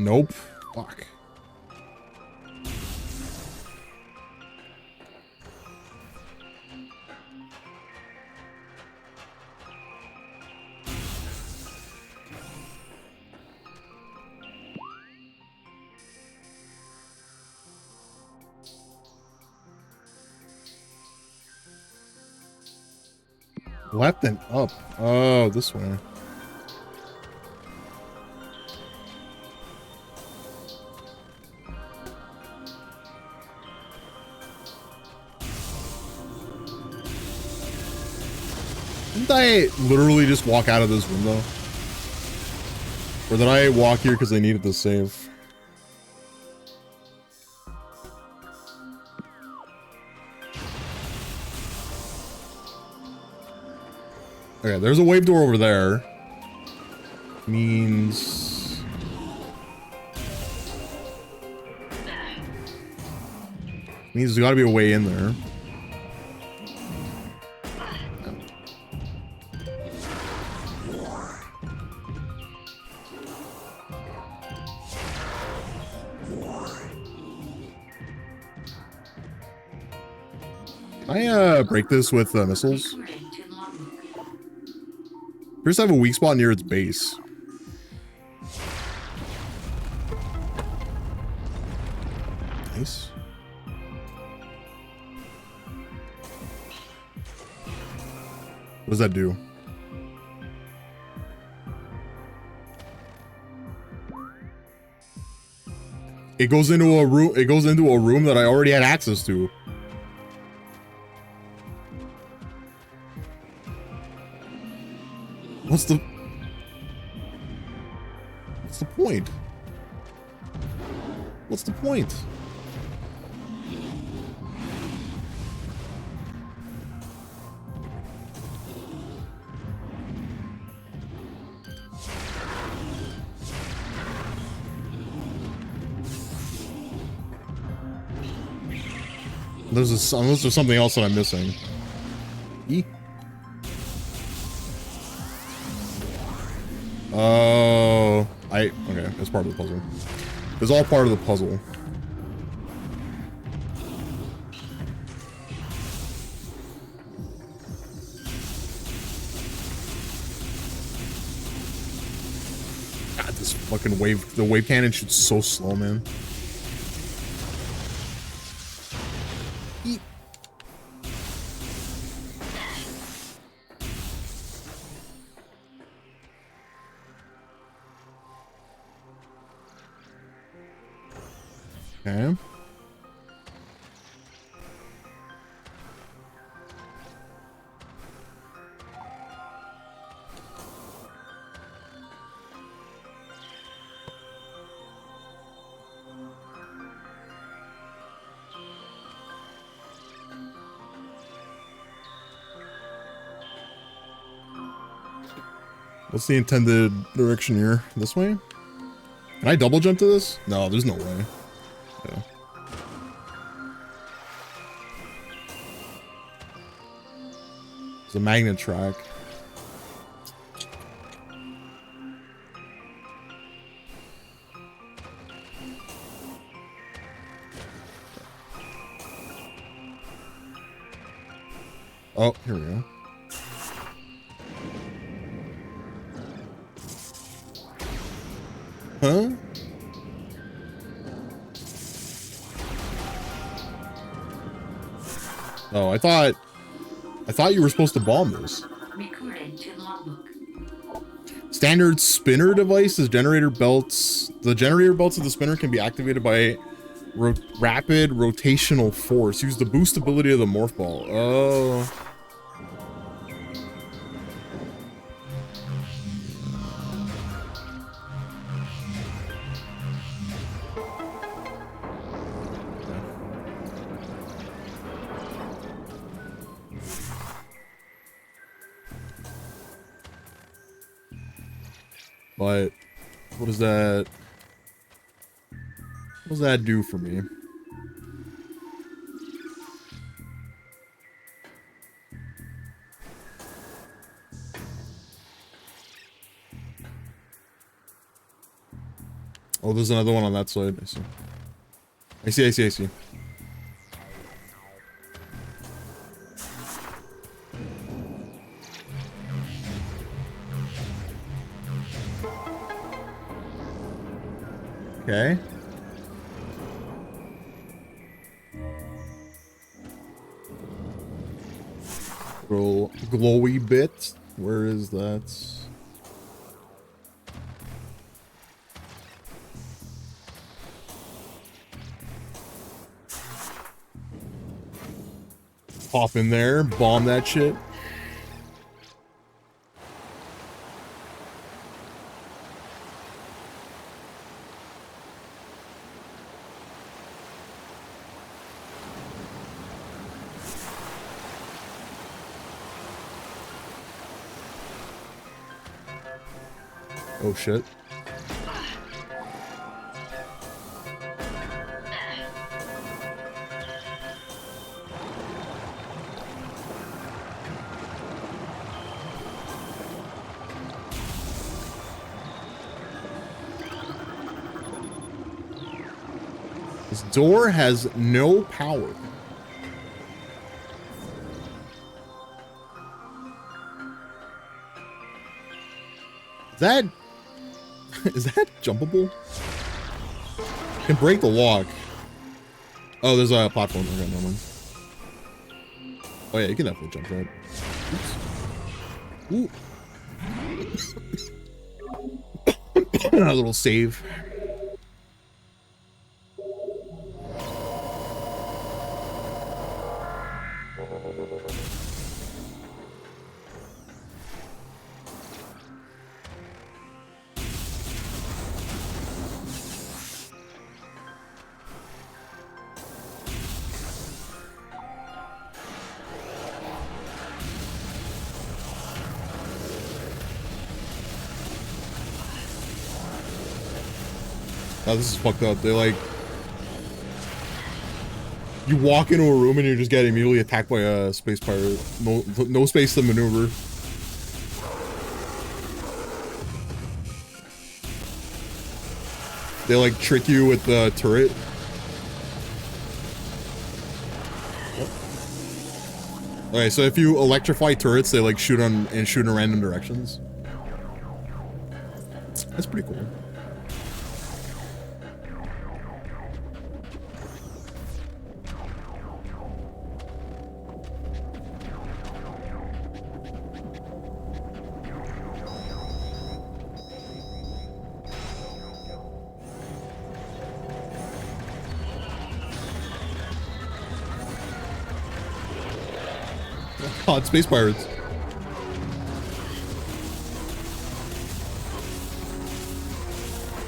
Nope. Fuck. Left and up. Oh, this way. Didn't I literally just walk out of this window? Or did I walk here because I needed to save? Okay, there's a wave door over there. Means there's gotta be a way in there. Can I break this with missiles? Appears to have a weak spot near its base. Nice. What does that do? It goes into a room. It goes into a room that I already had access to. What's the point? What's the point? Unless there's something else that I'm missing. E? Oh, okay, that's part of the puzzle. It's all part of the puzzle. God, this fucking the wave cannon shoots so slow, man. Eat. Okay. What's the intended direction here? This way? Can I double jump to this? No, there's no way. Yeah. It's a magnet track. Oh, here we go. Huh? Oh, I thought you were supposed to bomb this. Standard spinner device is generator belts. The generator belts of the spinner can be activated by rapid rotational force. Use the boost ability of the morph ball. Oh. But what does that do for me? Oh, there's another one on that side. I see. I see, I see, I see. Okay. Little glowy bit. Where is that? Pop in there, bomb that shit. Oh shit. This door has no power. Is that jumpable? Can break the lock. Oh, there's a platform. Okay, no one. Oh yeah, you can definitely jump that. Oops. Ooh. A little save. Oh, this is fucked up. They're like... You walk into a room and you just get immediately attacked by a space pirate. No space to maneuver. They like trick you with the turret. Okay, so if you electrify turrets, they like shoot in random directions. That's pretty cool. God, space pirates.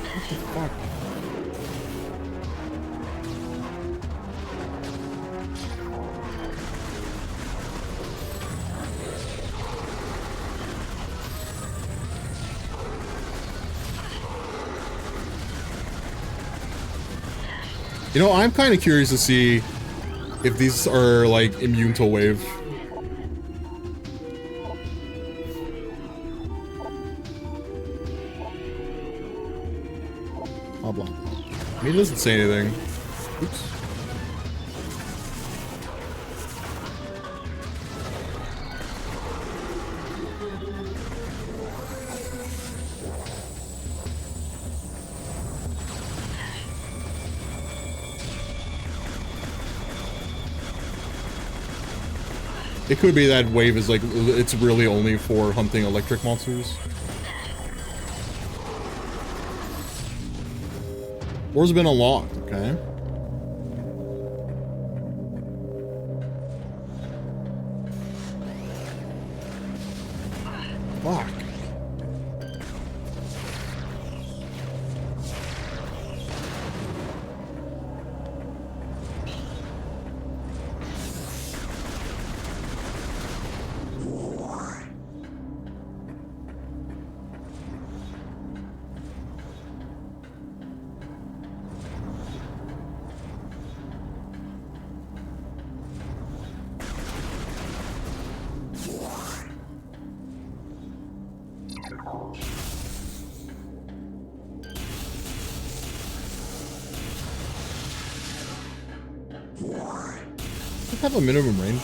What the fuck? You know, I'm kind of curious to see if these are like immune to wave. I mean, it doesn't say anything. Oops. It could be that wave is like, it's really only for hunting electric monsters. Door's been unlocked, okay. Fuck. have a minimum range?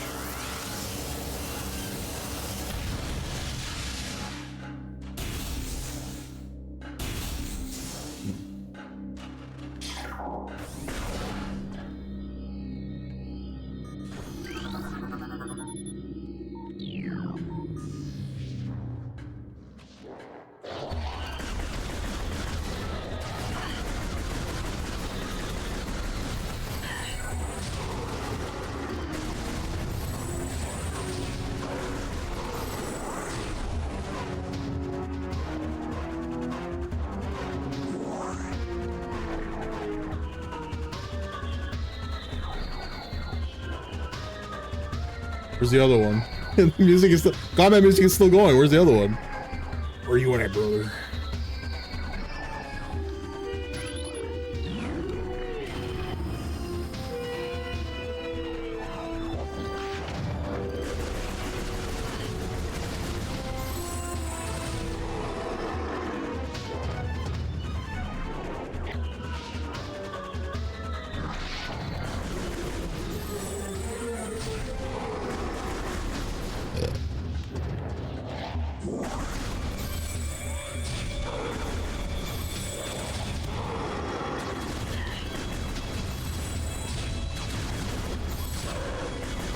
Where's the other one? The music is still, combat music is still going. Where's the other one? Where you at, brother?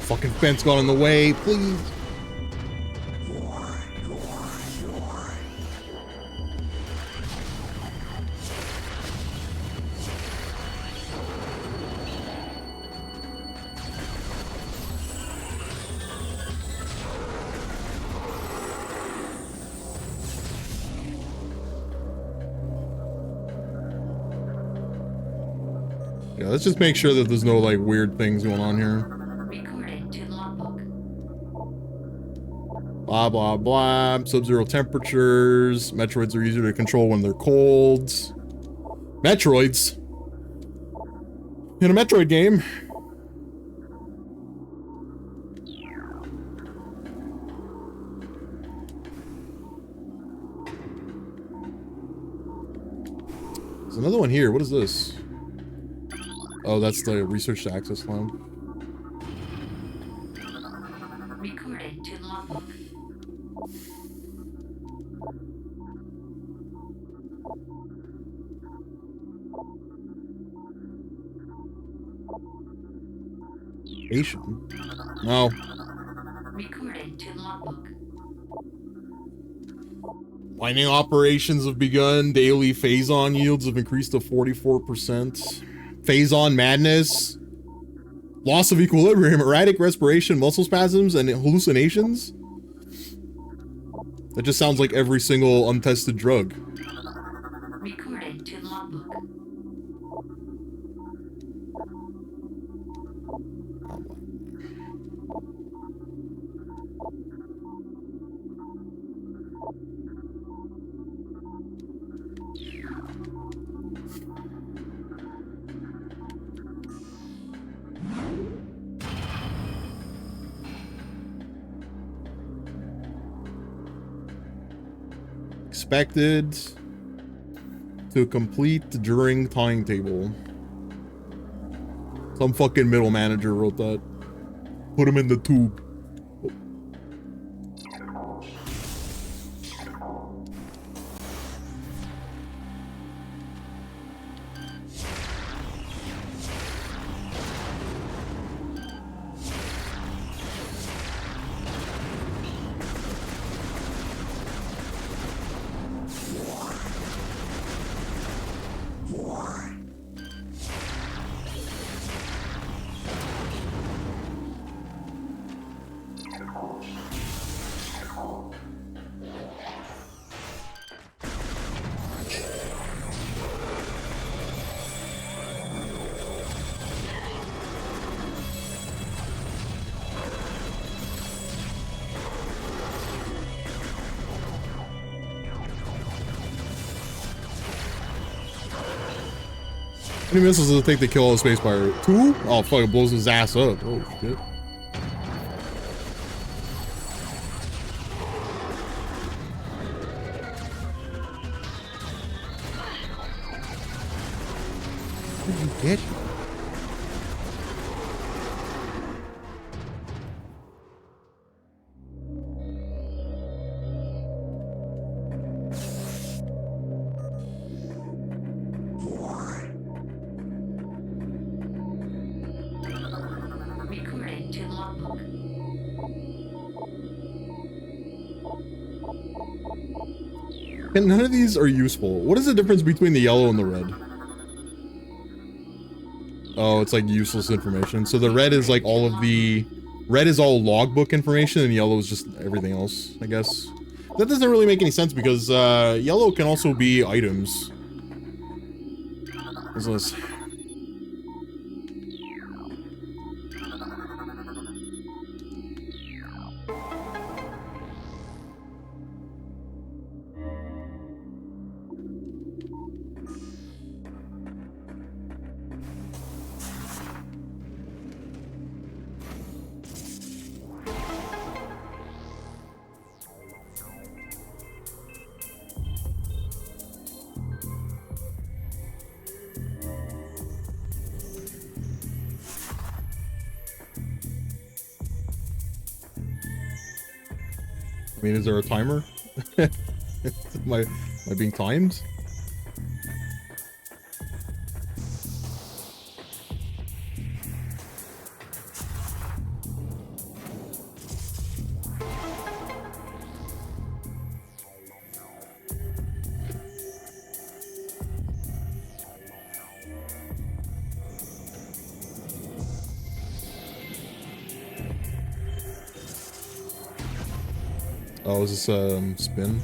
Fucking fence got in the way, please. Yeah, let's just make sure that there's no like weird things going on here. Blah, blah, blah. Sub-zero temperatures. Metroids are easier to control when they're cold. Metroids? In a Metroid game. There's another one here. What is this? Oh, that's the research to access lamp. Recorded to logbook. Asian? No. Recorded to logbook. Mining operations have begun. Daily phase-on yields have increased to 44%. Phase-on madness. Loss of equilibrium, erratic respiration, muscle spasms, and hallucinations. That just sounds like every single untested drug. Recorded to logbook. Expected to complete during timetable. Some fucking middle manager wrote that. Put him in the tube. How many missiles does it take to kill a space pirate? 2? Oh, fuck, it blows his ass up. Oh, shit. What did you get? And none of these are useful. What is the difference between the yellow and the red? Oh, it's like useless information. So the red is like all of the... Red is all logbook information, and yellow is just everything else, I guess. That doesn't really make any sense because yellow can also be items. What's this? I mean, is there a timer? am I being timed? Oh, is this spin?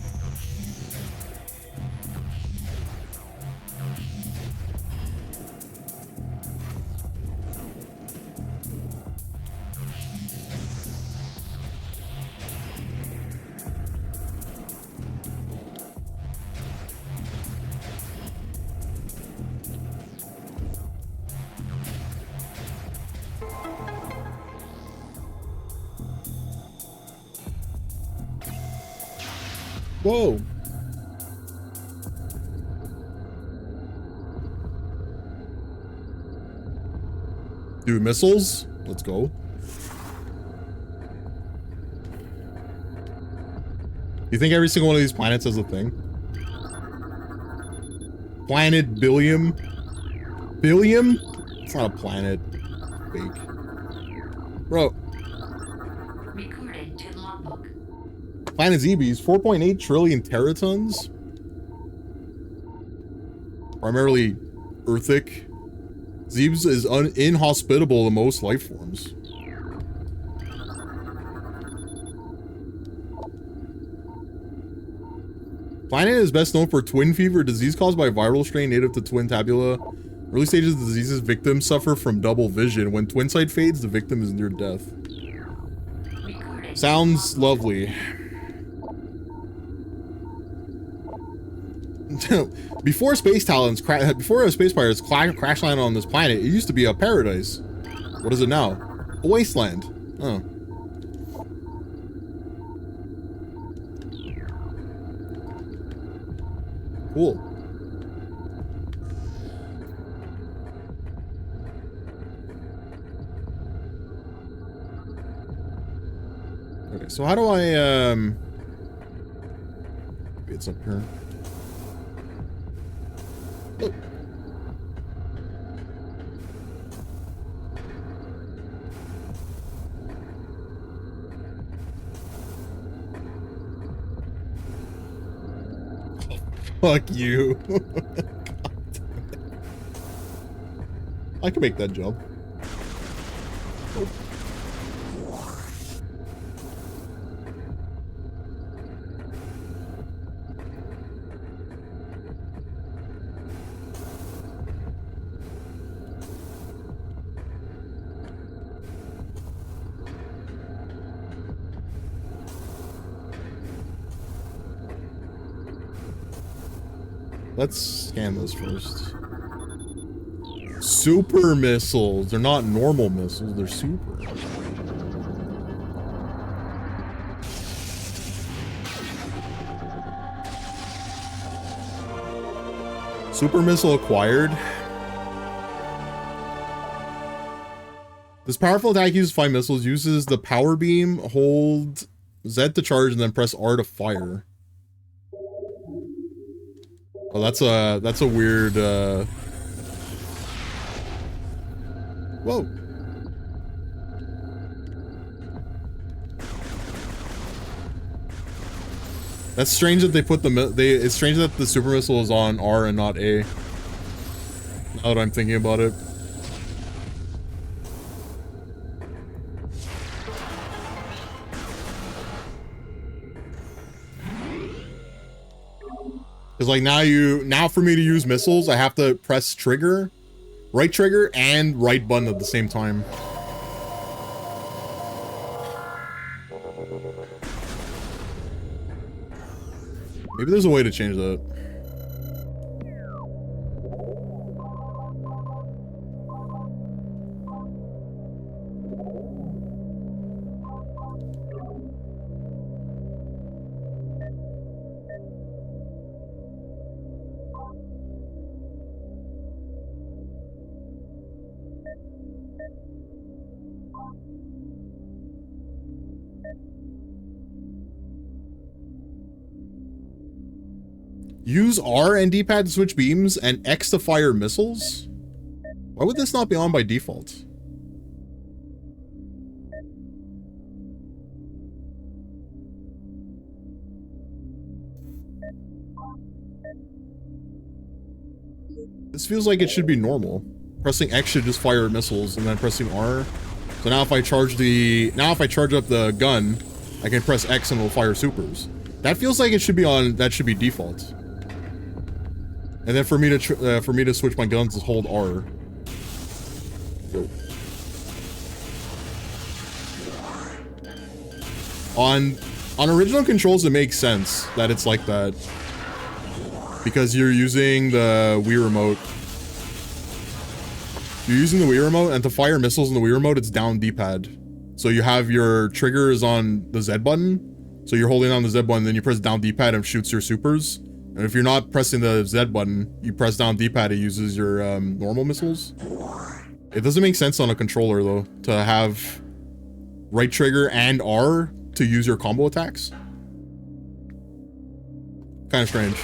Whoa. Dude, missiles? Let's go. You think every single one of these planets has a thing? Planet Billium? Billium? It's not a planet. Fake. Bro. Recorded to logbook. Planet Zebes, 4.8 trillion teratons. Primarily Earthic. Zebes is inhospitable to most life forms. Planet is best known for twin fever, disease caused by a viral strain native to twin tabula. Early stages of the disease's victims suffer from double vision. When twin sight fades, the victim is near death. Sounds lovely. Before space talents, before space pirates crash land on this planet, it used to be a paradise. What is it now? A wasteland. Oh. Cool. Okay, so how do I, maybe it's up here. Oh. Fuck you. I can make that jump. Oh. Let's scan this first. Super missiles. They're not normal missiles, they're super. Super missile acquired. This powerful attack uses 5 missiles, uses the power beam, hold Z to charge, and then press R to fire. Oh, that's a weird, whoa. That's strange that they put it's strange that the super missile is on R and not A. Now that I'm thinking about it. Because like now for me to use missiles, I have to press trigger, right trigger, and right button at the same time. Maybe there's a way to change that. Use R and D-pad to switch beams and X to fire missiles? Why would this not be on by default? This feels like it should be normal. Pressing X should just fire missiles, and then pressing R. So now if I charge up the gun, I can press X and it'll fire supers. That feels like it should be on. That should be default. And then for me to switch my guns is hold R. Yo. On original controls, it makes sense that it's like that because you're using the Wii remote. You're using the Wii remote, and to fire missiles in the Wii remote, it's down D-pad. So you have your trigger is on the Z button. So you're holding on the Z button, then you press down D-pad and shoots your supers. And if you're not pressing the Z button, you press down D-pad, it uses your normal missiles. It doesn't make sense on a controller, though, to have right trigger and R to use your combo attacks. Kind of strange.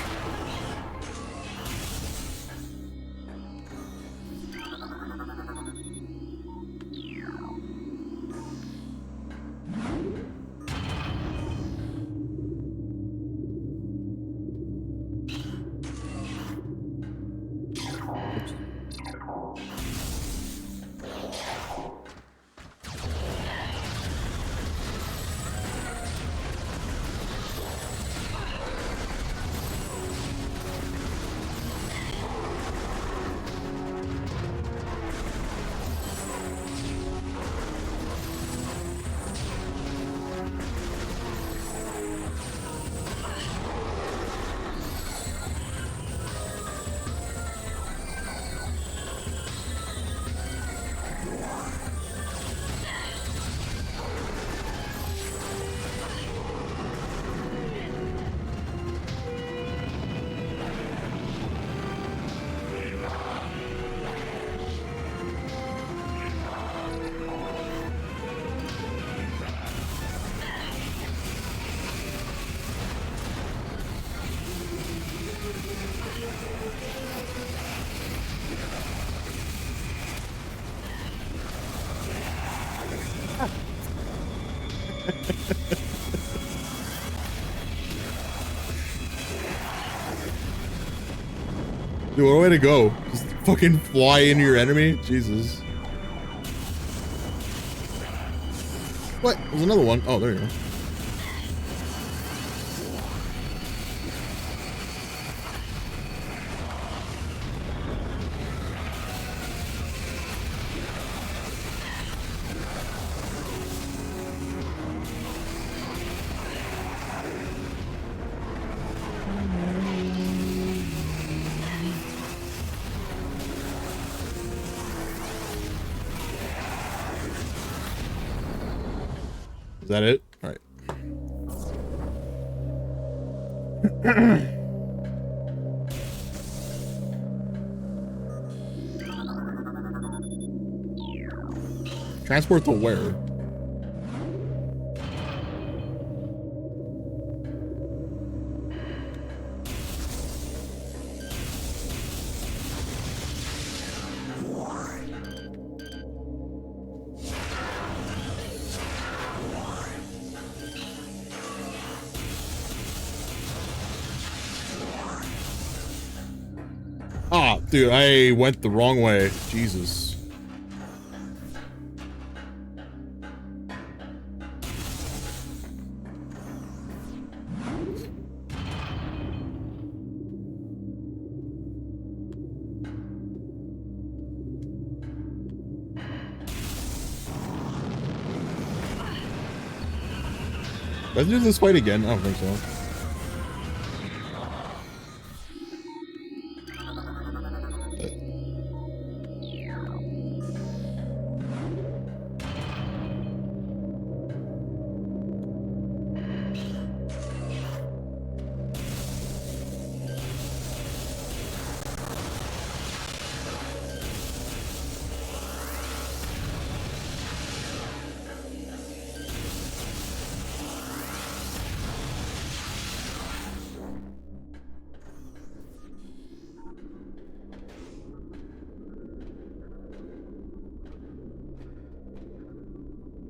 Dude, what a way to go. Just fucking fly into your enemy. Jesus. What? There's another one. Oh, there you go. Is that it? All right. Transport to where? Ah, dude, I went the wrong way. Jesus. Let's do this fight again. I don't think so.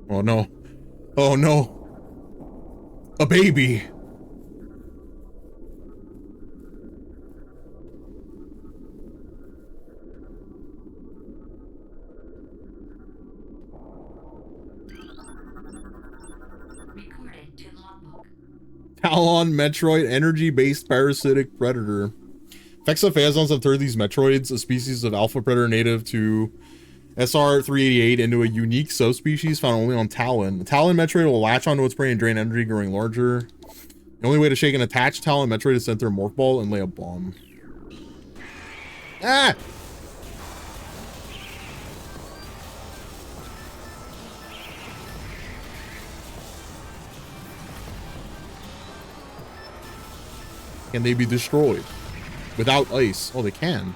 Oh no. Oh no. A baby. Recorded to logbook. Talon Metroid energy-based parasitic predator. Effects of phasons have turned these Metroids, a species of alpha predator native to SR-388, into a unique subspecies found only on Talon. The Talon Metroid will latch onto its prey and drain energy, growing larger. The only way to shake an attached Talon Metroid is to enter a morph ball and lay a bomb. Ah! Can they be destroyed without ice? Oh, they can.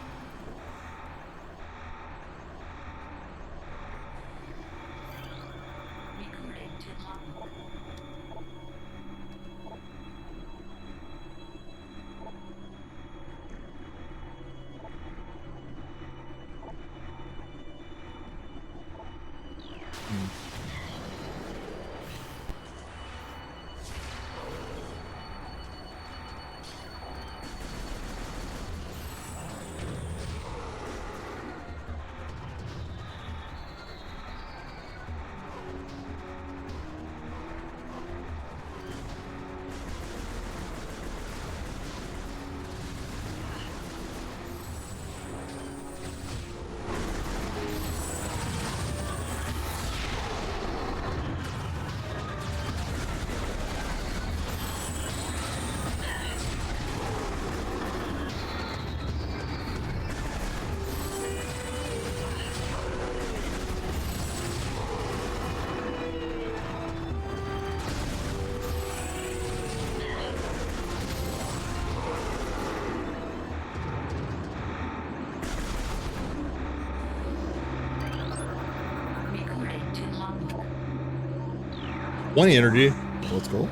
Recorded to logbook. Recorded to logbook. 20 energy. Let's go.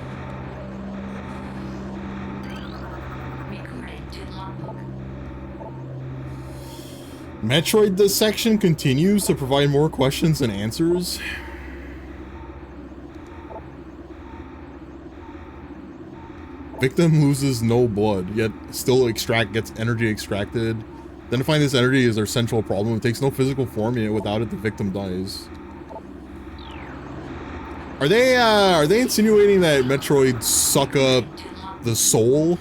Recorded to logbook. Metroid dissection continues to provide more questions and answers. Victim loses no blood, yet still gets energy extracted. Identifying this energy is their central problem. It takes no physical form, yet without it the victim dies. Are they insinuating that Metroids suck up the soul?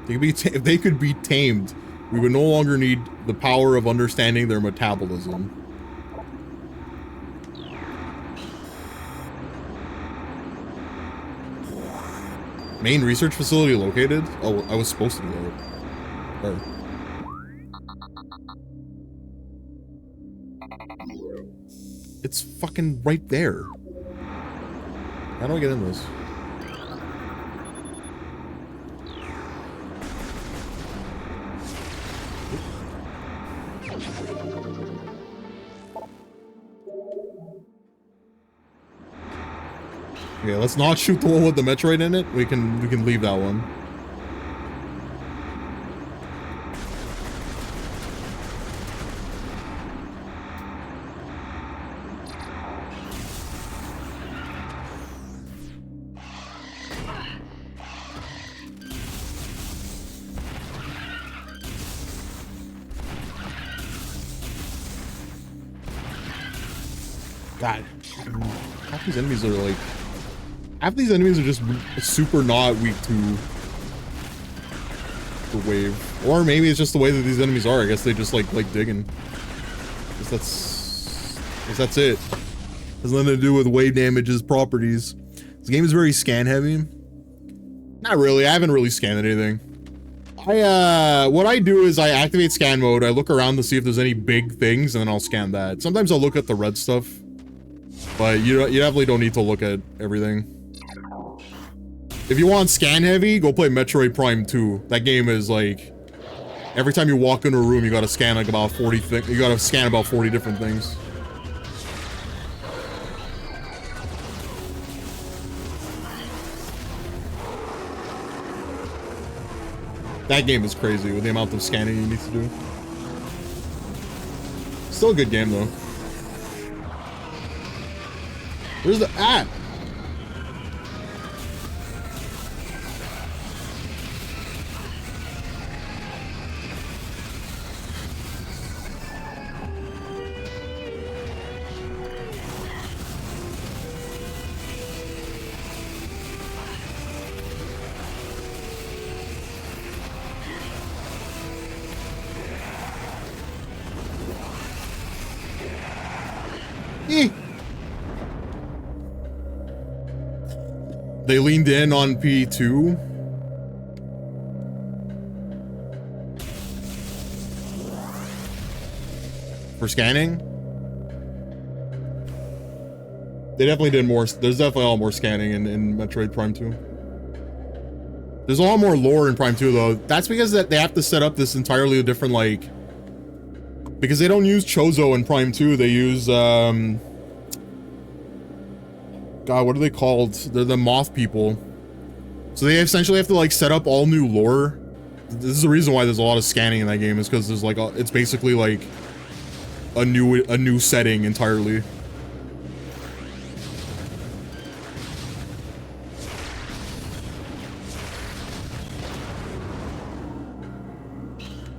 If they could be tamed, we would no longer need the power of understanding their metabolism. Main research facility located? Oh, I was supposed to do that. Or... It's fucking right there. How do I get in this? Okay, let's not shoot the one with the Metroid in it. We can leave that one. God, half these enemies are like, half these enemies are just super not weak to the wave, or maybe it's just the way that these enemies are. I guess they just like digging. Guess that's it. Has nothing to do with wave damage's properties. This game is very scan heavy. Not really. I haven't really scanned anything. What I do is I activate scan mode. I look around to see if there's any big things, and then I'll scan that. Sometimes I'll look at the red stuff, but you definitely don't need to look at everything. If you want scan heavy, go play Metroid Prime 2. That game is like, every time you walk into a room, you gotta scan like about 40 things. You gotta scan about 40 different things. That game is crazy with the amount of scanning you need to do. Still a good game though. Where's the app? They leaned in on P2. For scanning? They definitely did more. There's definitely a lot more scanning in Metroid Prime 2. There's a lot more lore in Prime 2 though. That's because that they have to set up this entirely different, like, because they don't use Chozo in Prime 2. They use God, what are they called? They're the moth people. So they essentially have to like set up all new lore. This is the reason why there's a lot of scanning in that game, is because there's like it's basically like a new setting entirely.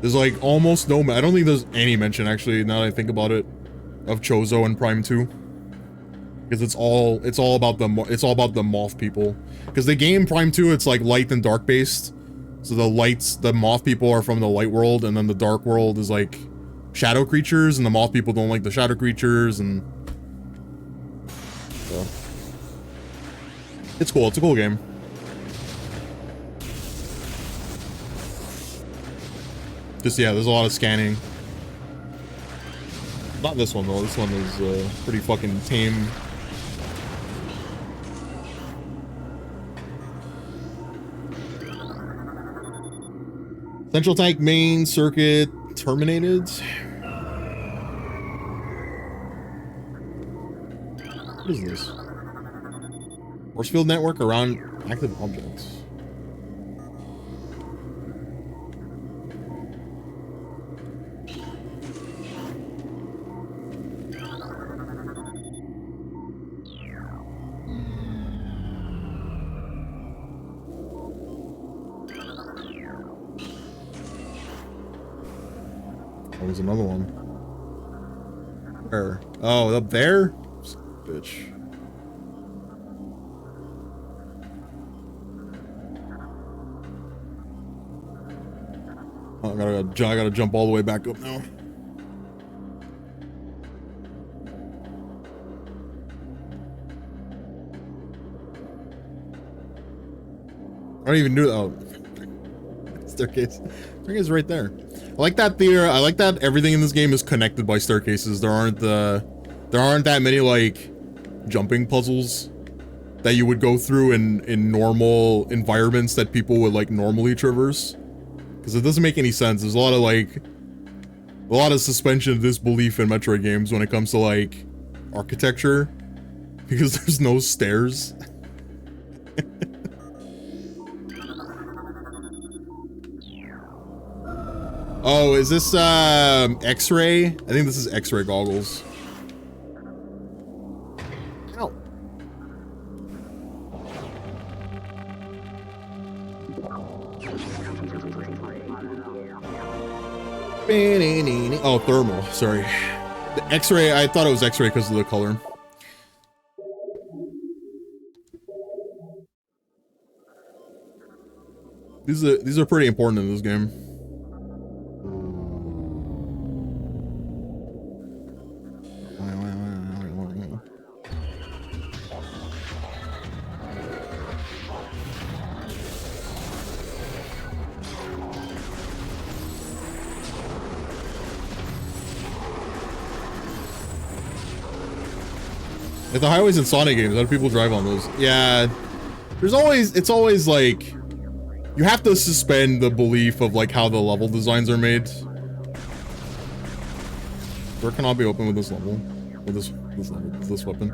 There's like almost no, I don't think there's any mention actually, now that I think about it, of Chozo in Prime 2. Because it's all about the moth people. Because the game Prime 2, it's like light and dark based. So the moth people are from the light world, and then the dark world is like shadow creatures, and the moth people don't like the shadow creatures, and so it's cool. It's a cool game. Just, yeah, there's a lot of scanning. Not this one though. This one is pretty fucking tame. Central tank main circuit terminated. What is this? Force field network around active objects. There's another one. Where? Oh, up there? Bitch. Oh, I gotta jump all the way back up now. I don't even do that. Oh. Staircase. Staircase right there. I like that I like that everything in this game is connected by staircases. There aren't that many like jumping puzzles that you would go through in normal environments that people would like normally traverse. Because it doesn't make any sense. There's a lot of suspension of disbelief in Metroid games when it comes to like architecture, because there's no stairs. Oh, is this X-ray? I think this is X-ray goggles. Ow. Oh, thermal. Sorry. The X-ray. I thought it was X-ray because of the color. These are pretty important in this game. Like the highways in Sonic games, how do people drive on those? Yeah, it's always like, you have to suspend the belief of like how the level designs are made. Door cannot be open with this level, with this weapon.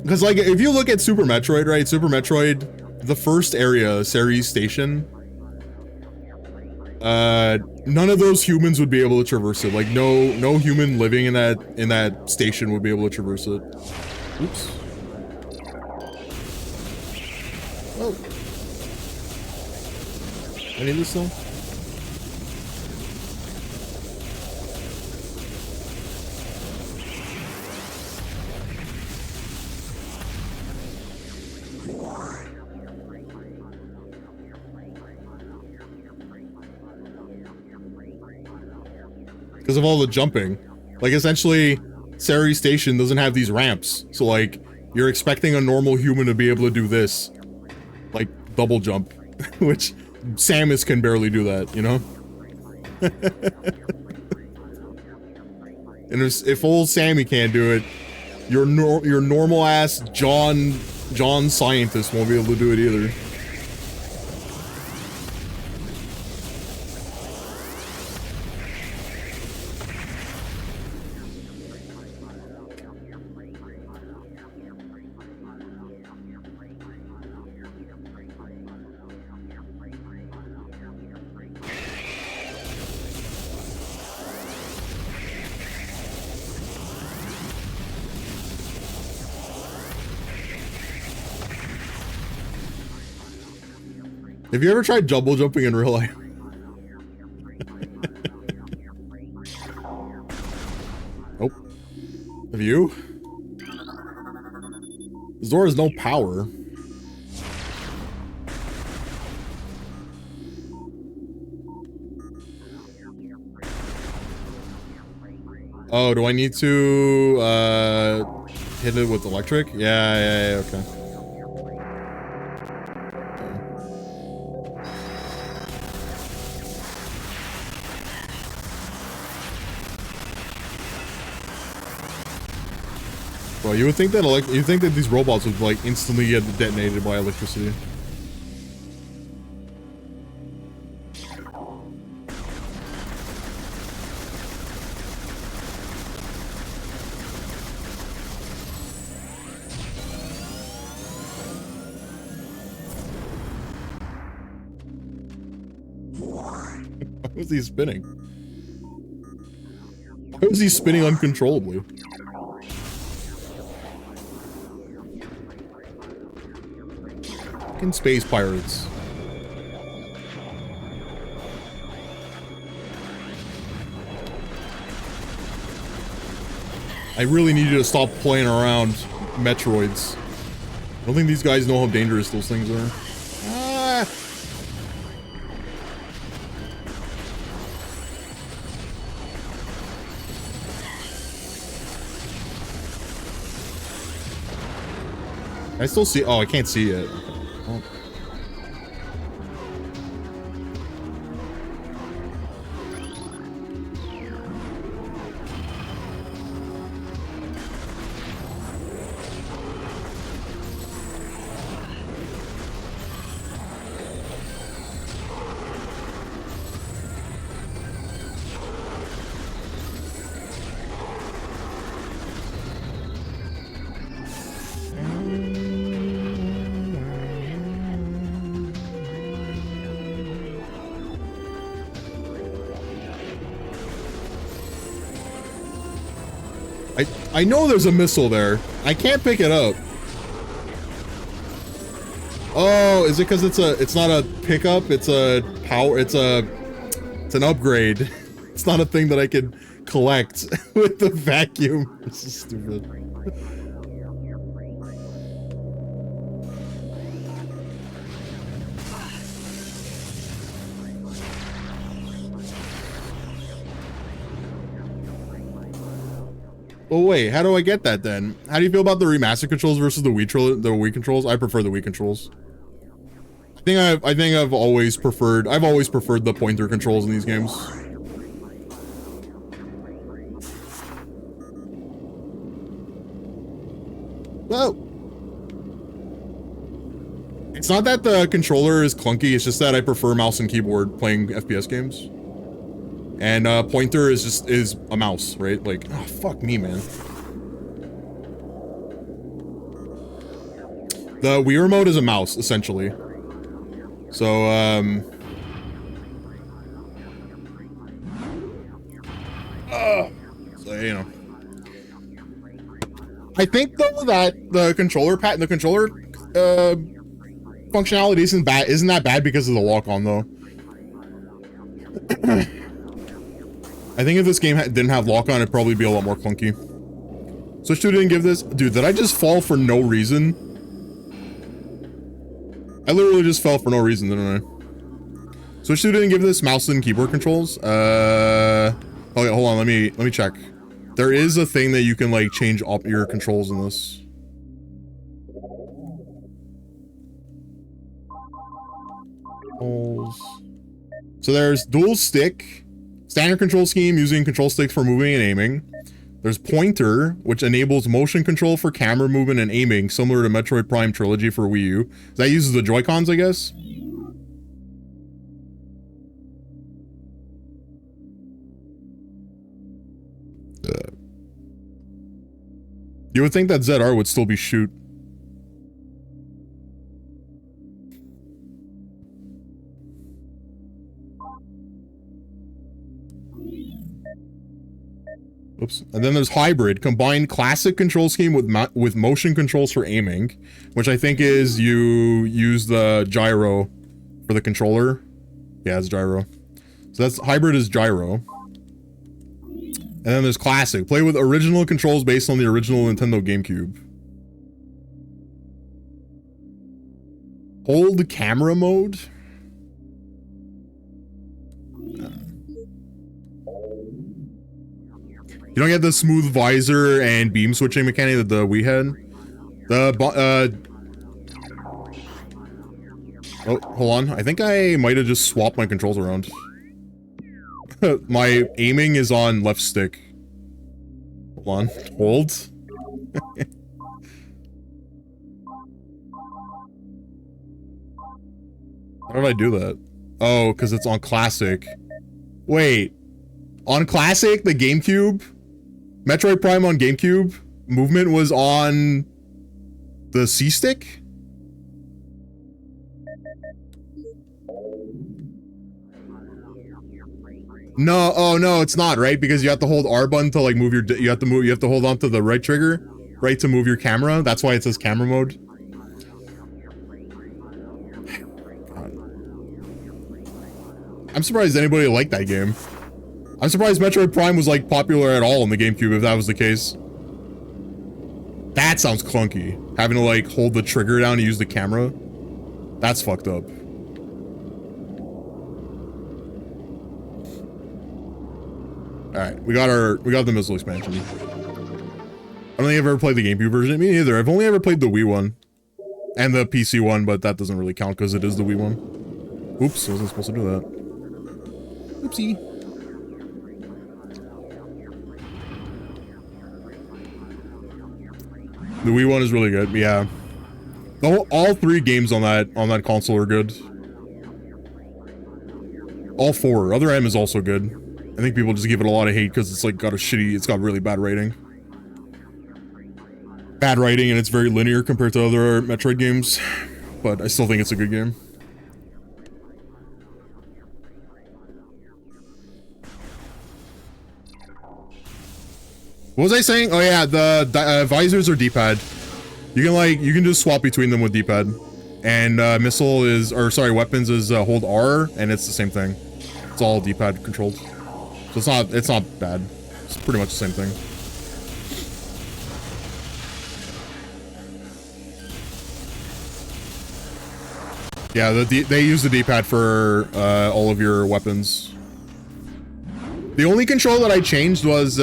Because like, if you look at Super Metroid, right? Super Metroid, the first area, Ceres Station, none of those humans would be able to traverse it. Like no human living in that station would be able to traverse it. Oops. Oh. I need this though. Because of all the jumping. Like, essentially, Ceres Station doesn't have these ramps. So, like, you're expecting a normal human to be able to do this. Like, double jump. Which, Samus can barely do that, you know? And if old Sammy can't do it, your normal-ass John scientist won't be able to do it either. Have you ever tried double jumping in real life? Nope. Have you? This door has no power. Oh, do I need to hit it with electric? Yeah, okay. Bro, you would think that these robots would like instantly get detonated by electricity. Why was he spinning? Why was he spinning uncontrollably? Fucking space pirates. I really need you to stop playing around Metroids. I don't think these guys know how dangerous those things are. Ah! I still see. Oh, I can't see it. Okay. Oh. I know there's a missile there. I can't pick it up. Oh, is it because it's not a pickup? It's a power. It's an upgrade. It's not a thing that I can collect with the vacuum. This is stupid. Well, wait, how do I get that then? How do you feel about the remastered controls versus the Wii controls? I prefer the Wii controls. I think I've always preferred the pointer controls in these games. Whoa. It's not that the controller is clunky, it's just that I prefer mouse and keyboard playing FPS games. And pointer is a mouse, right? Like, oh, fuck me, man. The Wii remote is a mouse, essentially. So, so, you know. I think though that the controller functionality isn't that bad because of the lock-on though. I think if this game didn't have lock-on, it'd probably be a lot more clunky. Switch 2 didn't give this. Dude, did I just fall for no reason? I literally just fell for no reason, didn't I? Switch 2 didn't give this mouse and keyboard controls. Okay, hold on, let me check. There is a thing that you can like change up your controls in this. So there's dual stick, standard control scheme using control sticks for moving and aiming. There's pointer, which enables motion control for camera movement and aiming, similar to Metroid Prime Trilogy for Wii U. That uses the Joy-Cons, I guess. You would think that ZR would still be shoot. Oops. And then there's hybrid, combine classic control scheme with motion controls for aiming, which I think is you use the gyro for the controller. Yeah, it's gyro. So that's hybrid is gyro. And then there's classic, play with original controls based on the original Nintendo GameCube. Hold camera mode. You don't get the smooth visor and beam switching mechanic that the Wii had. Oh, hold on. I think I might have just swapped my controls around. My aiming is on left stick. Hold on. Hold. How did I do that? Oh, because it's on classic. Wait. On classic, the GameCube? Metroid Prime on GameCube? Movement was on the C-stick? No, oh no, it's not, right? Because you have to hold R button to like move your, you have to hold on to the right trigger, right, to move your camera. That's why it says camera mode. God. I'm surprised anybody liked that game. I'm surprised Metroid Prime was like popular at all in the GameCube if that was the case. That sounds clunky. Having to like hold the trigger down to use the camera. That's fucked up. Alright, we got the missile expansion. I don't think I've ever played the GameCube version. Me neither. I've only ever played the Wii one. And the PC one, but that doesn't really count because it is the Wii one. Oops, I wasn't supposed to do that. Oopsie. The Wii one is really good, yeah. All three games on that console are good. All four. Other M is also good. I think people just give it a lot of hate because it's like it's got really bad rating. Bad writing and it's very linear compared to other Metroid games. But I still think it's a good game. What was I saying? Oh yeah, the visors are D-pad. You can just swap between them with D-pad. And weapons is hold R, and it's the same thing. It's all D-pad controlled. So it's not bad. It's pretty much the same thing. Yeah, they use the D-pad for all of your weapons. The only control that I changed was,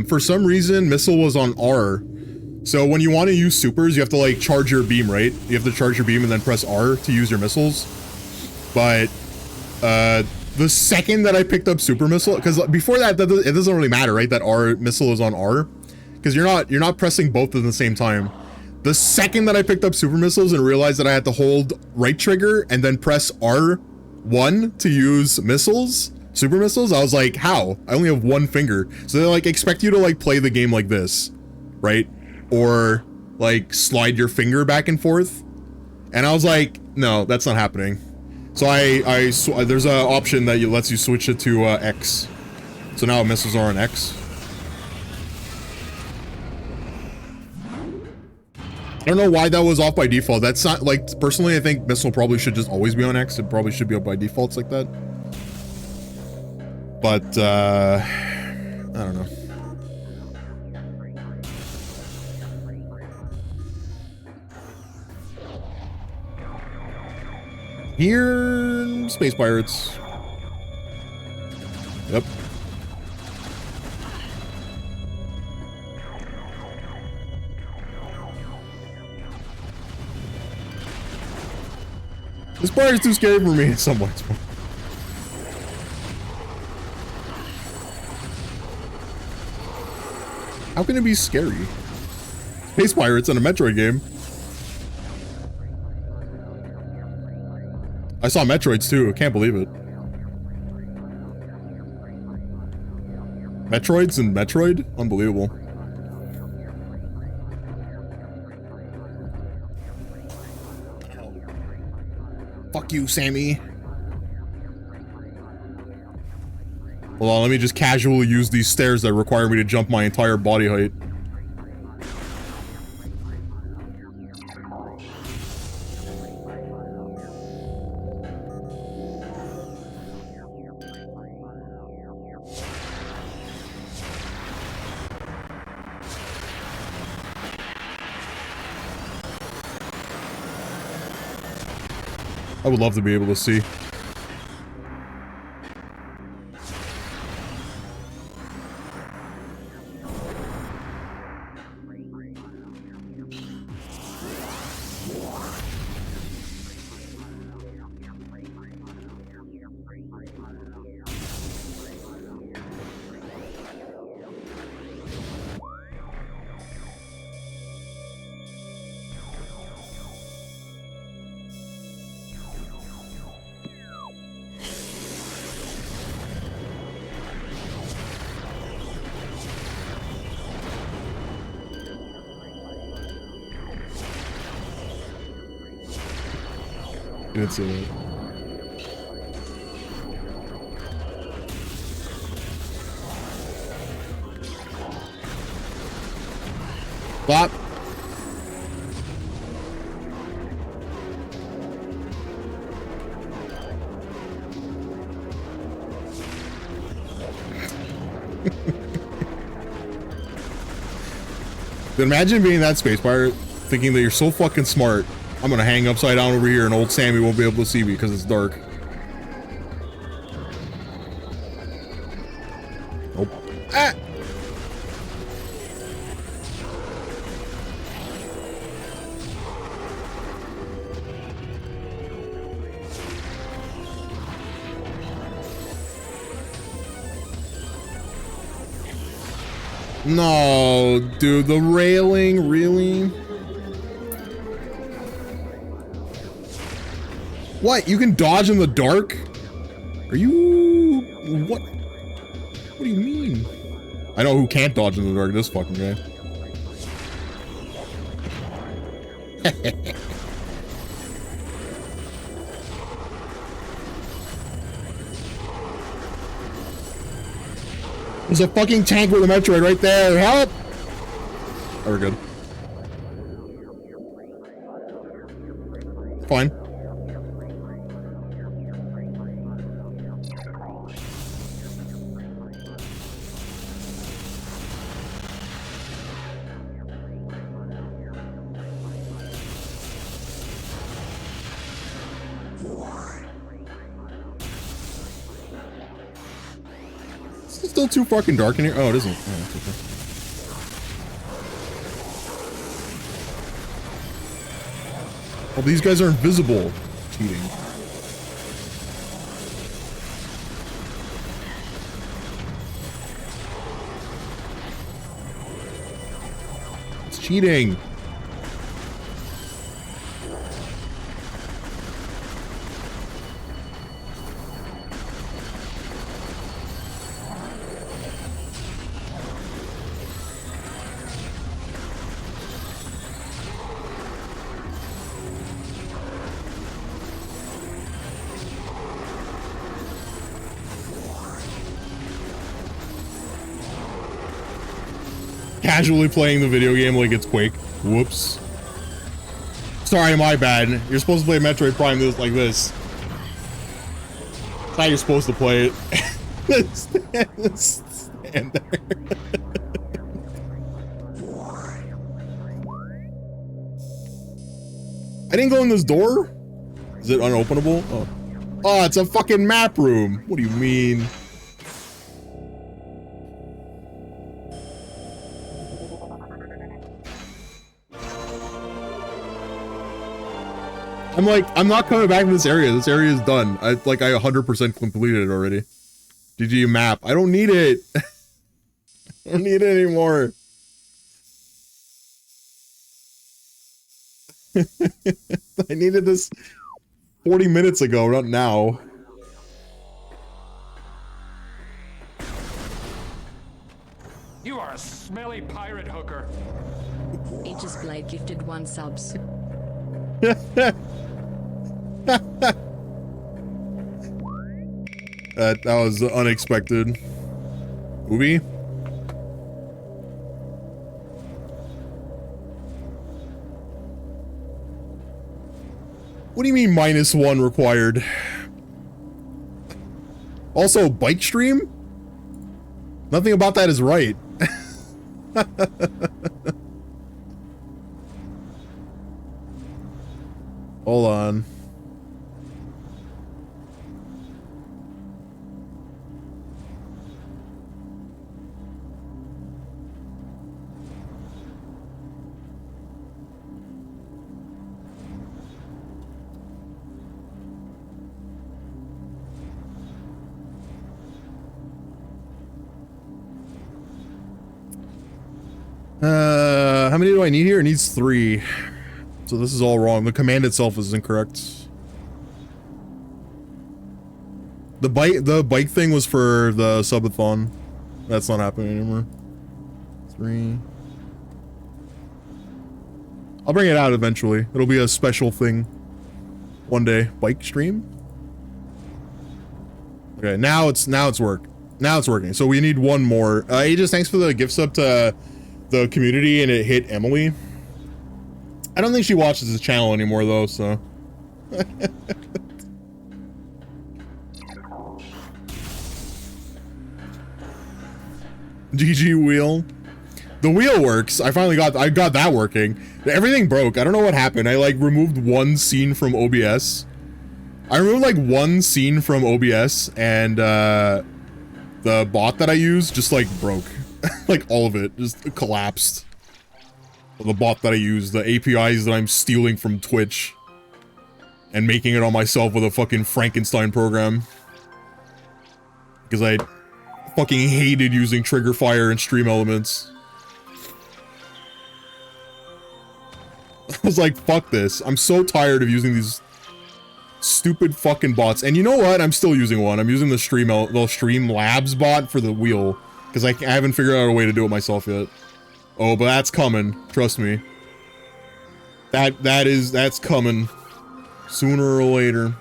for some reason, missile was on R. So when you want to use supers, you have to like charge your beam, right? You have to charge your beam and then press R to use your missiles. But the second that I picked up super missile, because before that, it doesn't really matter, right? That R missile is on R, because you're not pressing both at the same time. The second that I picked up super missiles and realized that I had to hold right trigger and then press R1 to use missiles, super missiles, I was like, how? I only have one finger. So they like expect you to like play the game like this, right? Or like slide your finger back and forth. And I was like, no, that's not happening. So there's an option that lets you switch it to X. So now missiles are on X. I don't know why that was off by default. That's not like, personally, I think missile probably should just always be on X. It probably should be up by defaults like that. But I don't know. Here, Space Pirates. Yep. This part is too scary for me in some ways. How can it be scary? Space Pirates in a Metroid game. I saw Metroids too. I can't believe it. Metroids and Metroid? Unbelievable. Fuck you, Sammy. Hold on, let me just casually use these stairs that require me to jump my entire body height. I would love to be able to see. Didn't see that. Bop. Imagine being that space pirate, thinking that you're so fucking smart. I'm gonna hang upside down over here and old Sammy won't be able to see me because it's dark. Nope. Ah! No, dude, the railing, really? What? You can dodge in the dark? Are you... What? What do you mean? I know who can't dodge in the dark, this fucking guy. There's a fucking tank with a Metroid right there. Help! Oh, we're good. Fine. Is it still too fucking dark in here? Oh, it isn't. Oh, that's okay. Oh, these guys are invisible. Cheating. It's cheating. Casually playing the video game like it's Quake. Whoops. Sorry, my bad. You're supposed to play Metroid Prime this like this. That's how you're supposed to play it. Stand there. I didn't go in this door? Is it unopenable? Oh. Oh, it's a fucking map room. What do you mean? I'm like, I'm not coming back to this area. This area is done. I 100% completed it already. GG map. I don't need it. I don't need it anymore. I needed this 40 minutes ago, not now. You are a smelly pirate hooker. Aegis Blade gifted 1 subs. That was unexpected. Ubi? What do you mean -1 required? Also, bike stream? Nothing about that is right. Hold on. How many do I need here? It needs 3. So this is all wrong. The command itself is incorrect. The bike thing was for the subathon. That's not happening anymore. 3. I'll bring it out eventually. It'll be a special thing. One day. Bike stream? Okay, now it's working. So we need 1 more. Aegis, thanks for the gift sub to the community, and it hit Emily. I don't think she watches this channel anymore though, so. GG wheel. The wheel works. I got that working. Everything broke. I don't know what happened. I like removed 1 scene from OBS. I removed like 1 scene from OBS, and the bot that I used just like broke. Like all of it just collapsed. The bot that I use, the APIs that I'm stealing from Twitch and making it on myself with a fucking Frankenstein program. Because I fucking hated using trigger fire and stream elements. I was like, fuck this. I'm so tired of using these stupid fucking bots. And you know what? I'm still using one. I'm using the Stream Labs bot for the wheel. Because I haven't figured out a way to do it myself yet. Oh, but that's coming. Trust me. That's coming. Sooner or later.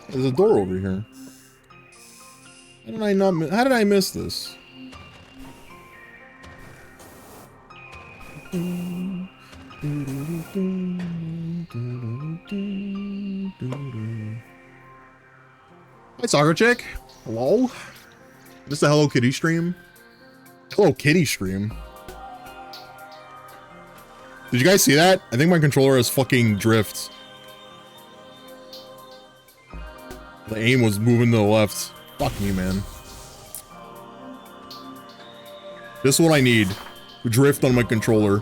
There's a door over here. How did I miss this? Hi, Soccer Chick. Hello? Just a Hello Kitty stream? Hello Kitty stream? Did you guys see that? I think my controller has fucking drift. The aim was moving to the left. Fuck me, man. This is what I need. Drift on my controller.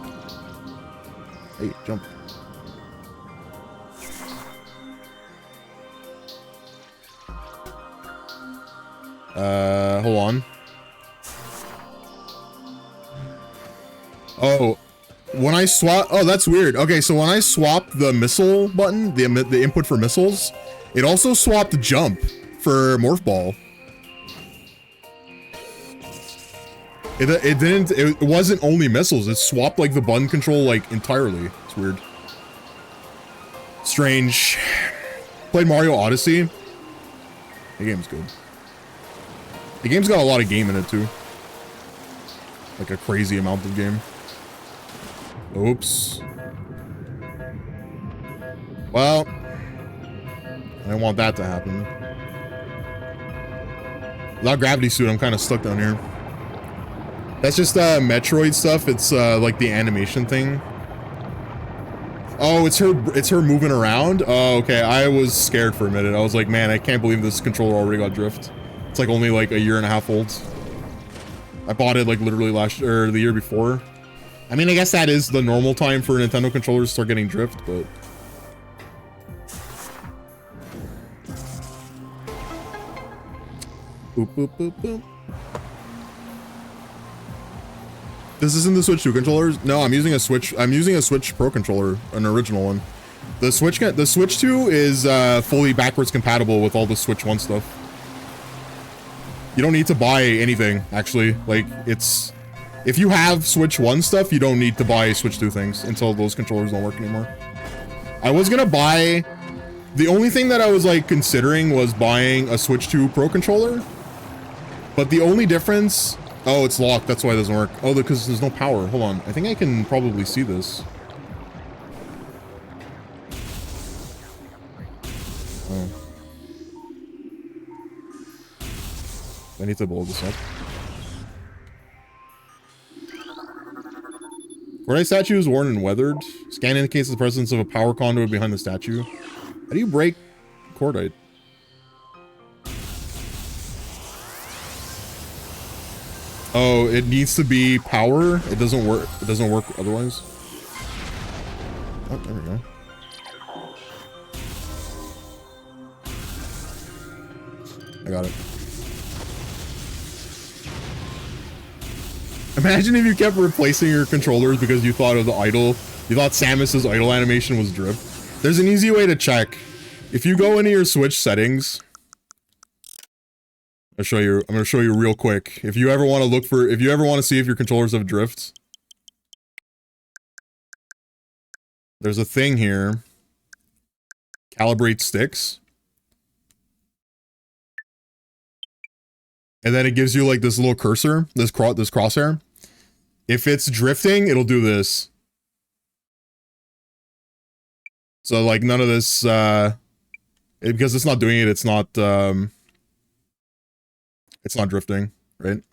Hey, jump. Hold on. Oh, when I swap, oh, that's weird. Okay, so when I swapped the missile button, the input for missiles, it also swapped jump for morph ball. It wasn't only missiles, it swapped like the button control like entirely. It's weird. Strange. Played Mario Odyssey. The game's good. The game's got a lot of game in it too. Like a crazy amount of game. Oops. Well, I didn't want that to happen. Without gravity suit, I'm kind of stuck down here. That's just Metroid stuff. It's like the animation thing. Oh, it's her moving around. Oh, okay. I was scared for a minute. I was like, man, I can't believe this controller already got drift. It's like only like a year and a half old. I bought it like literally the year before. I mean, I guess that is the normal time for Nintendo controllers to start getting drift, but boop boop boop boop. This isn't the Switch 2 controllers? No, I'm using a Switch Pro controller, an original one. The Switch 2 is fully backwards compatible with all the Switch 1 stuff. You don't need to buy anything, actually. Like, it's... If you have Switch 1 stuff, you don't need to buy Switch 2 things until those controllers don't work anymore. I was gonna buy... The only thing that I was, like, considering was buying a Switch 2 Pro controller. But the only difference... Oh, it's locked. That's why it doesn't work. Oh, because there's no power. Hold on. I think I can probably see this. Oh. I need to blow this up. Cordite statue is worn and weathered. Scan indicates the presence of a power conduit behind the statue. How do you break cordite? Oh, it needs to be power. It doesn't work. It doesn't work otherwise. Oh, there we go. I got it. Imagine if you kept replacing your controllers because you thought of the idle. You thought Samus's idle animation was drift. There's an easy way to check. If you go into your Switch settings, I'm gonna show you real quick. If you ever want to see if your controllers have drift, there's a thing here. Calibrate sticks. And then it gives you like this little cursor, this crosshair. If it's drifting, it'll do this. So like none of this, because it's not doing it, it's not drifting, right?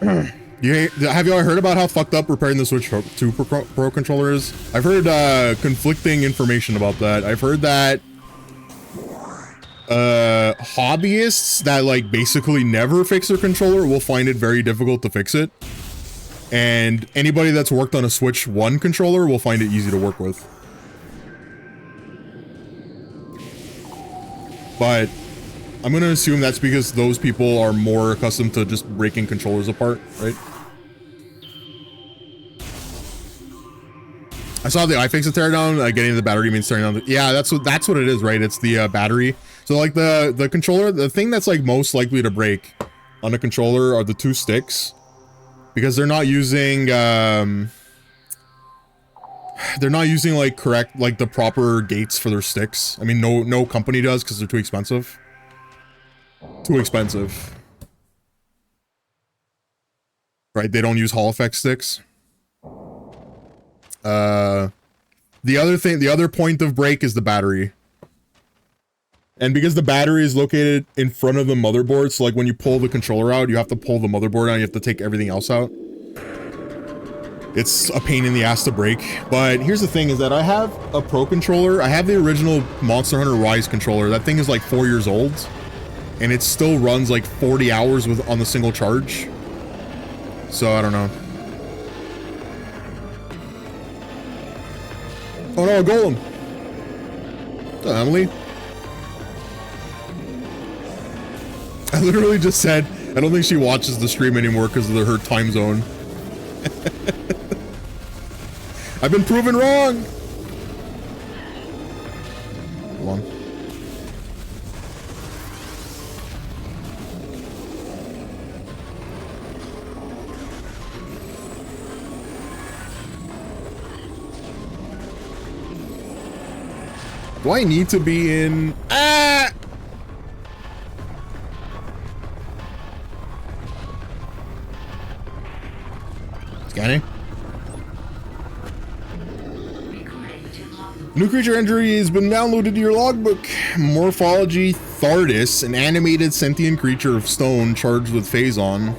Have y'all heard about how fucked up repairing the Switch 2 Pro controller is? I've heard conflicting information about that. I've heard that hobbyists that like basically never fix their controller will find it very difficult to fix it. And anybody that's worked on a Switch 1 controller will find it easy to work with. But I'm gonna assume that's because those people are more accustomed to just breaking controllers apart, right? I saw the iFixit teardown. Getting the battery means tearing down the... Yeah, that's what it is, right? It's the battery. So like the controller, the thing that's like most likely to break on a controller are the two sticks, because they're not using like the proper gates for their sticks. I mean, no company does because they're too expensive. Too expensive. Right? They don't use Hall effect sticks. The other point of break is the battery. And because the battery is located in front of the motherboard, so like when you pull the controller out, you have to pull the motherboard out, you have to take everything else out. It's a pain in the ass to break. But here's the thing is that I have a Pro controller. I have the original Monster Hunter Rise controller. That thing is like 4 years old. And it still runs like 40 hours on the single charge. So I don't know. Oh no, a golem. Emily. I literally just said, I don't think she watches the stream anymore because of her time zone. I've been proven wrong. Hold on. Do I need to be in? Ah! Scanning. New creature entry has been downloaded to your logbook. Morphology Thardis, an animated sentient creature of stone charged with Phazon.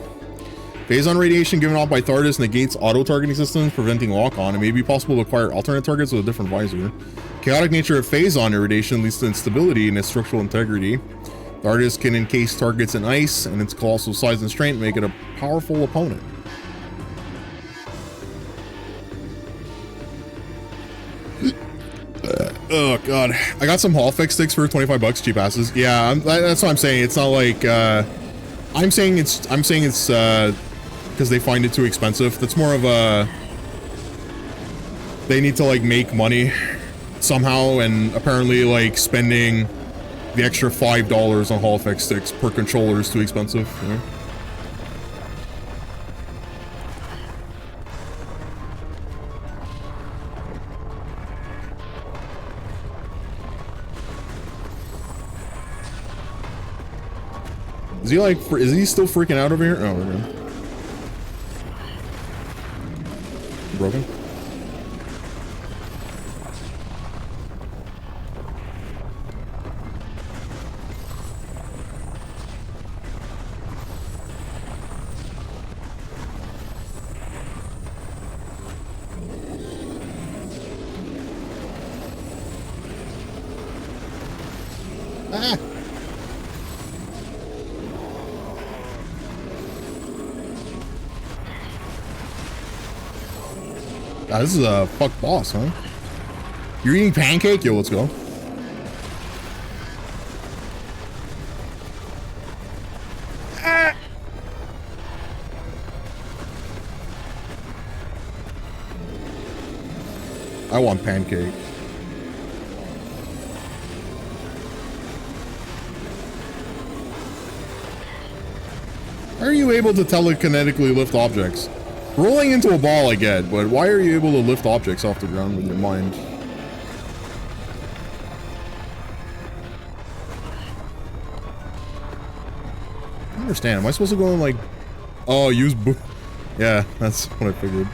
Phazon radiation given off by Thardis negates auto-targeting systems, preventing lock-on. It may be possible to acquire alternate targets with a different visor. Chaotic nature of Phazon irradiation leads to instability in its structural integrity. Thardis can encase targets in ice, and its colossal size and strength make it a powerful opponent. Oh god, I got some Hall Fix sticks for 25 bucks, cheap asses. Yeah, that's what I'm saying. It's not like I'm saying it's because they find it too expensive. That's more of a they need to like make money somehow, and apparently like spending the extra $5 on Hall Fix sticks per controller is too expensive. You know? Is he like, is he still freaking out over here? Oh, we're good. Broken? Ah! Ah, this is a fuck boss, huh? You're eating pancake? Yo, let's go. Ah! I want pancake. How are you able to telekinetically lift objects? Rolling into a ball I get, but why are you able to lift objects off the ground with your mind? I don't understand. Am I supposed to go and like... Oh, use yeah, that's what I figured.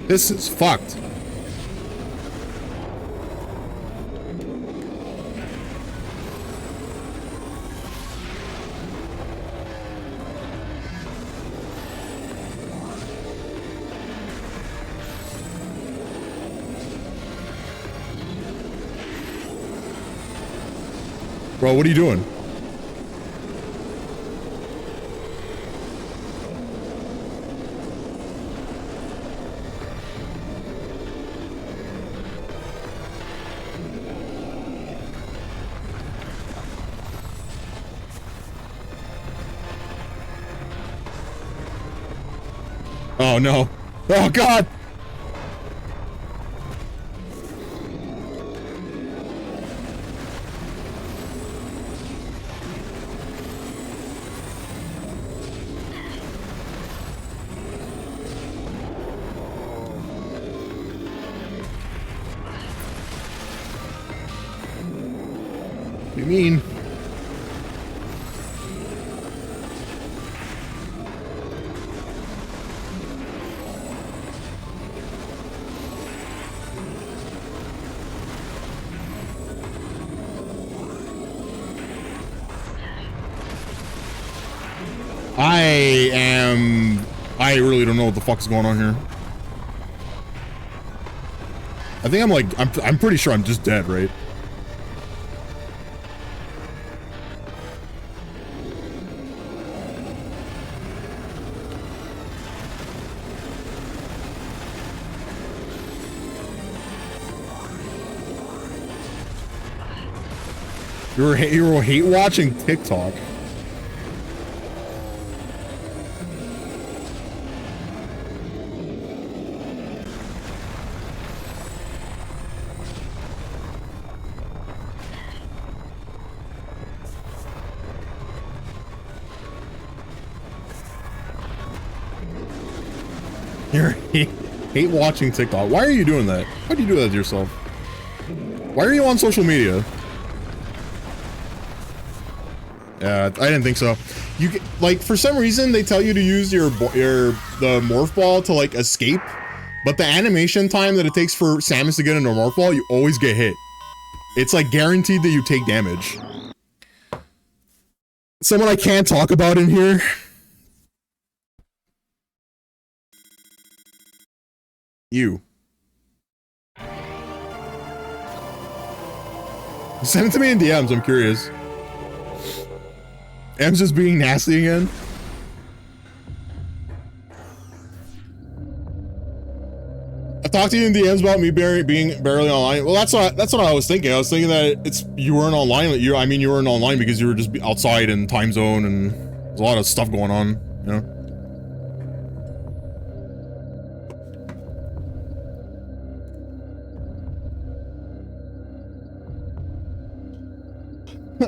This is fucked. Bro, what are you doing? Oh no. Oh god. What do you mean? I really don't know what the fuck is going on here. I think I'm pretty sure I'm just dead, right? You were hate watching TikTok. You're hate watching TikTok. Why are you doing that? Why do you do that to yourself? Why are you on social media? Yeah, I didn't think so. You get, like, for some reason they tell you to use the morph ball to like escape, but the animation time that it takes for Samus to get into a morph ball, you always get hit. It's like guaranteed that you take damage. Someone I can't talk about in here. You. Send it to me in DMs, I'm curious. M's just being nasty again. I talked to you in DMs about me being barely online. Well, that's what I was thinking. I was thinking that you weren't online. You weren't online because you were just outside in time zone and there's a lot of stuff going on, you know?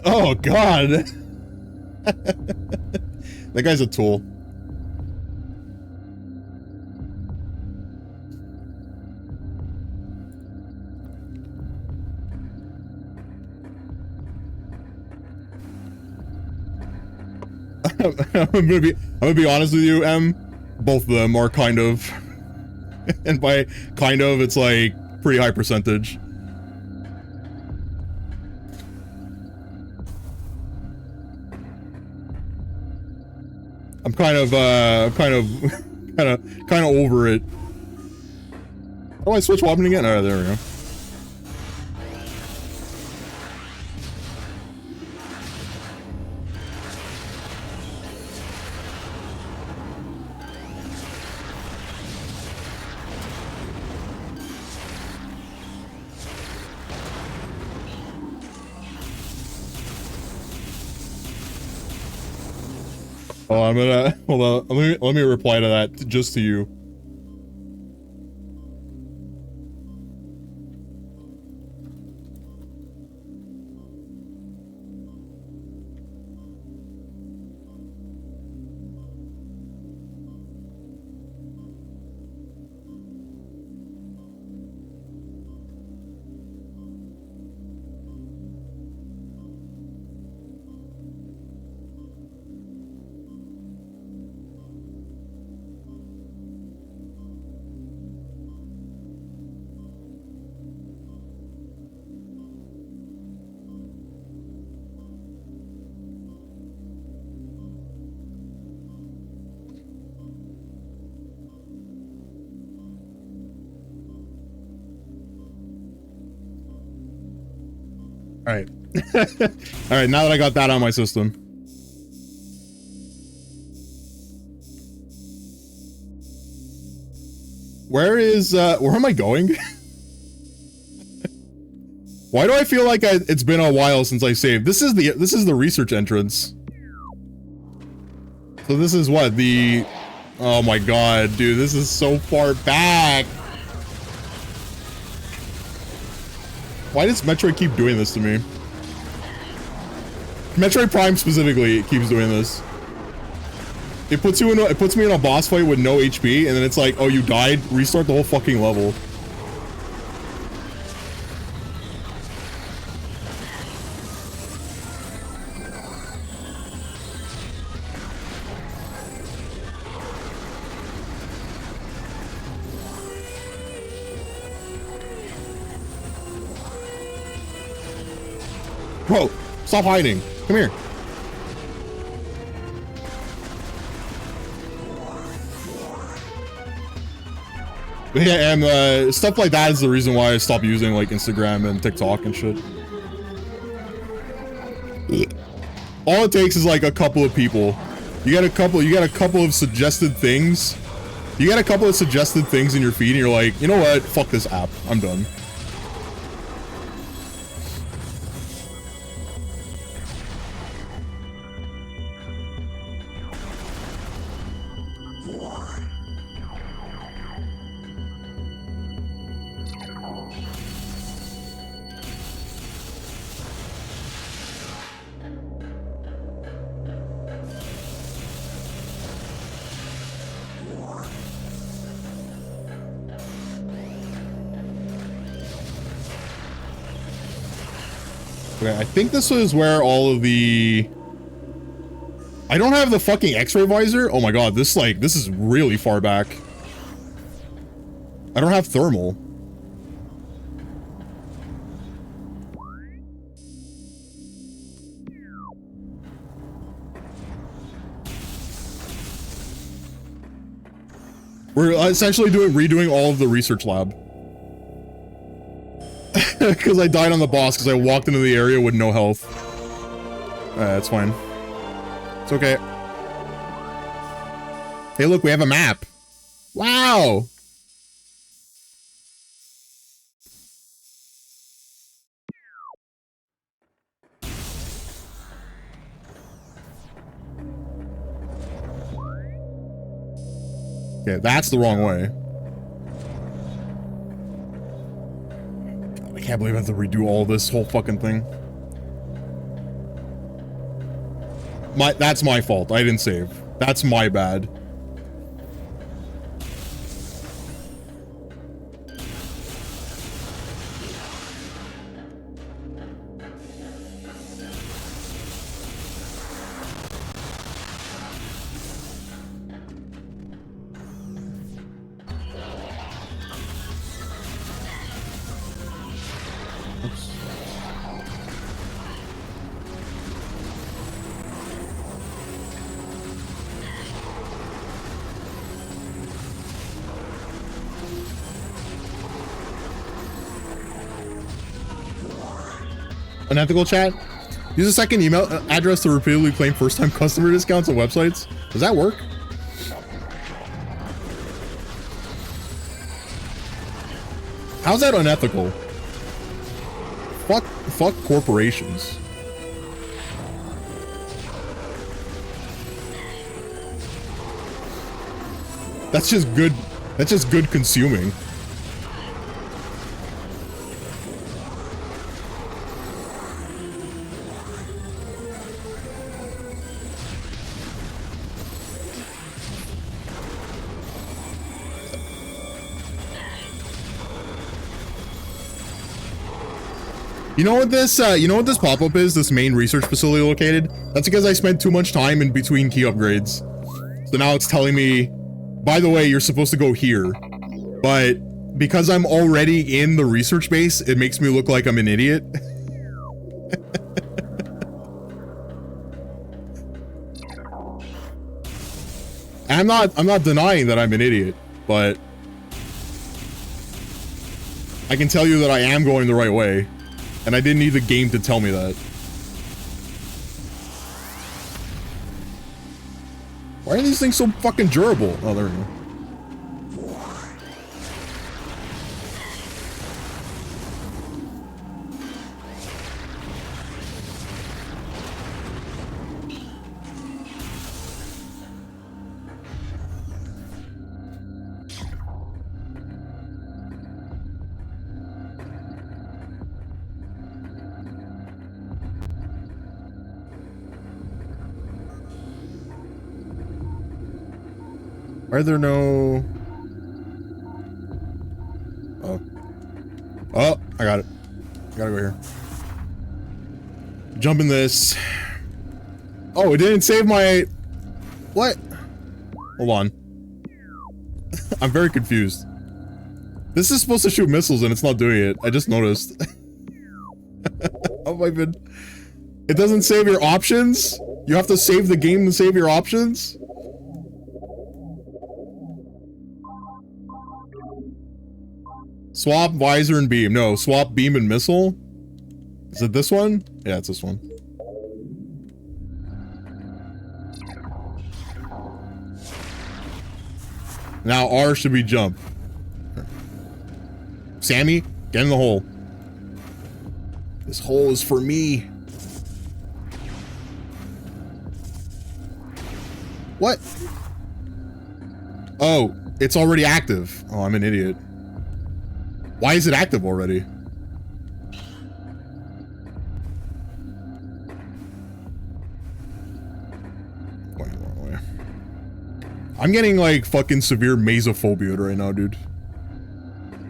Oh God. That guy's a tool. I'm gonna be honest with you, M. Both of them are kind of, and by kind of, it's like pretty high percentage. I'm kind of over it. Oh, I switch weapon again? Alright, there we go. Oh, I'm gonna hold on. Let me reply to that just to you. All right. All right, now that I got that on my system. Where am I going? Why do I feel like it's been a while since I saved? This is the research entrance. So this is what, oh my God, dude, this is so far back. Why does Metroid keep doing this to me? Metroid Prime specifically keeps doing this. It puts me in a boss fight with no HP, and then it's like, oh, you died? Restart the whole fucking level. Bro, stop hiding. Come here. But yeah, and stuff like that is the reason why I stopped using like Instagram and TikTok and shit. All it takes is like a couple of people. You got a couple of suggested things. You got a couple of suggested things in your feed and you're like, you know what? Fuck this app. I'm done. Okay, I think this is where all of the... I don't have the fucking X-ray visor. Oh my god, this is really far back. I don't have thermal. We're essentially redoing all of the research lab. Because I died on the boss because I walked into the area with no health. That's fine. It's okay. Hey, look, we have a map. Wow. Okay, that's the wrong way. I can't believe I have to redo all this whole fucking thing. That's my fault. I didn't save. That's my bad. Unethical chat? Use a second email address to repeatedly claim first-time customer discounts on websites. Does that work? How's that unethical? Fuck corporations. That's just good. That's just good consuming. You know what this pop-up is, this main research facility located? That's because I spent too much time in between key upgrades. So now it's telling me, by the way, you're supposed to go here. But because I'm already in the research base, it makes me look like I'm an idiot. I'm not denying that I'm an idiot, but I can tell you that I am going the right way. And I didn't need the game to tell me that. Why are these things so fucking durable? Oh, there we go. Why are there no... Oh. Oh, I got it. Gotta go here. Jump in this. Oh, it didn't save my... What? Hold on. I'm very confused. This is supposed to shoot missiles and it's not doing it. I just noticed. How have I been... It doesn't save your options? You have to save the game to save your options? Swap visor and beam. No, swap beam and missile. Is it this one? Yeah, it's this one. Now R should be jump. Sammy, get in the hole. This hole is for me. What? Oh, it's already active. Oh, I'm an idiot. Why is it active already? Going the wrong way. I'm getting like fucking severe mesophobia right now, dude.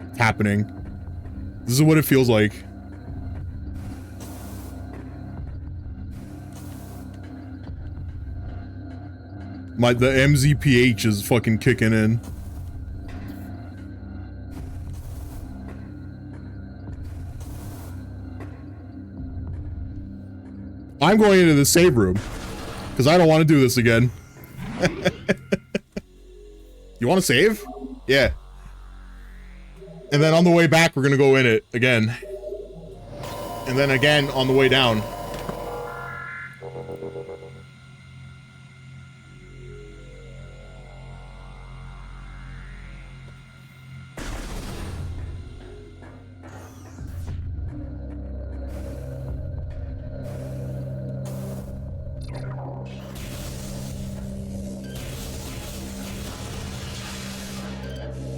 It's happening. This is what it feels like. The MZPH is fucking kicking in. I'm going into the save room because I don't want to do this again. You want to save? Yeah. And then on the way back, we're going to go in it again. And then again on the way down.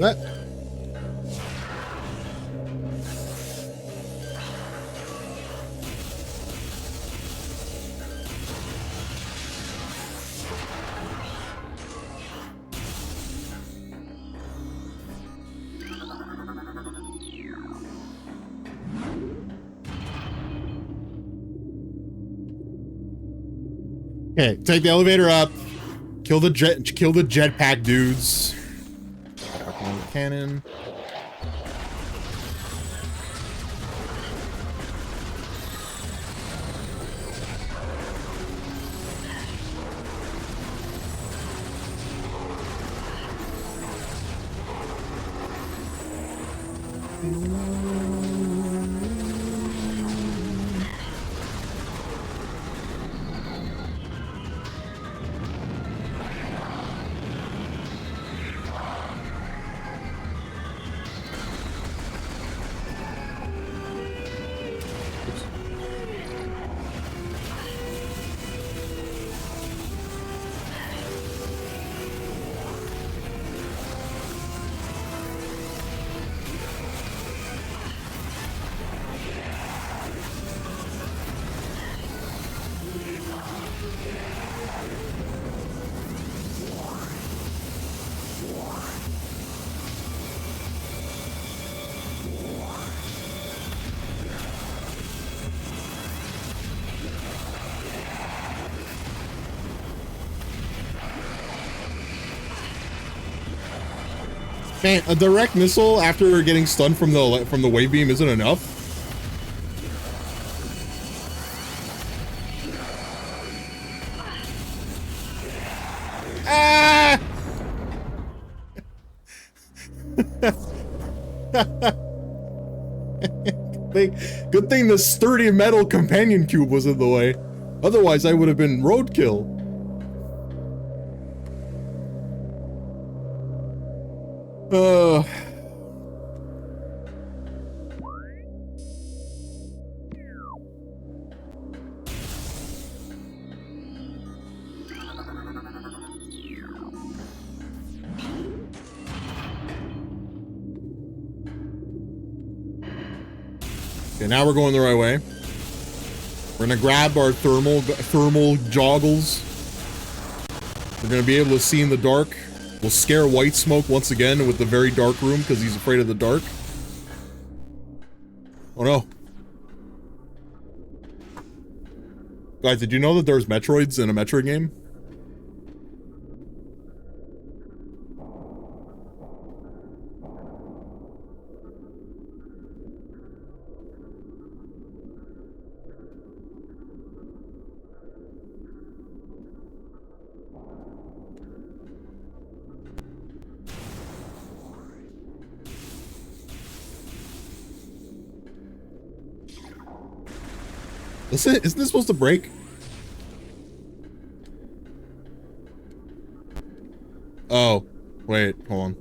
What? Okay, take the elevator up. Kill the jetpack dudes. Cannon. Man, a direct missile after getting stunned from the wave beam isn't enough. Ah! Good thing the sturdy metal companion cube was in the way. Otherwise, I would have been roadkill. Okay, now we're going the right way. We're gonna grab our thermal joggles. We're gonna be able to see in the dark. We'll scare White Smoke once again with the very dark room because he's afraid of the dark. Oh no. Guys, did you know that there's Metroids in a Metroid game? Isn't this supposed to break? Oh, wait, hold on.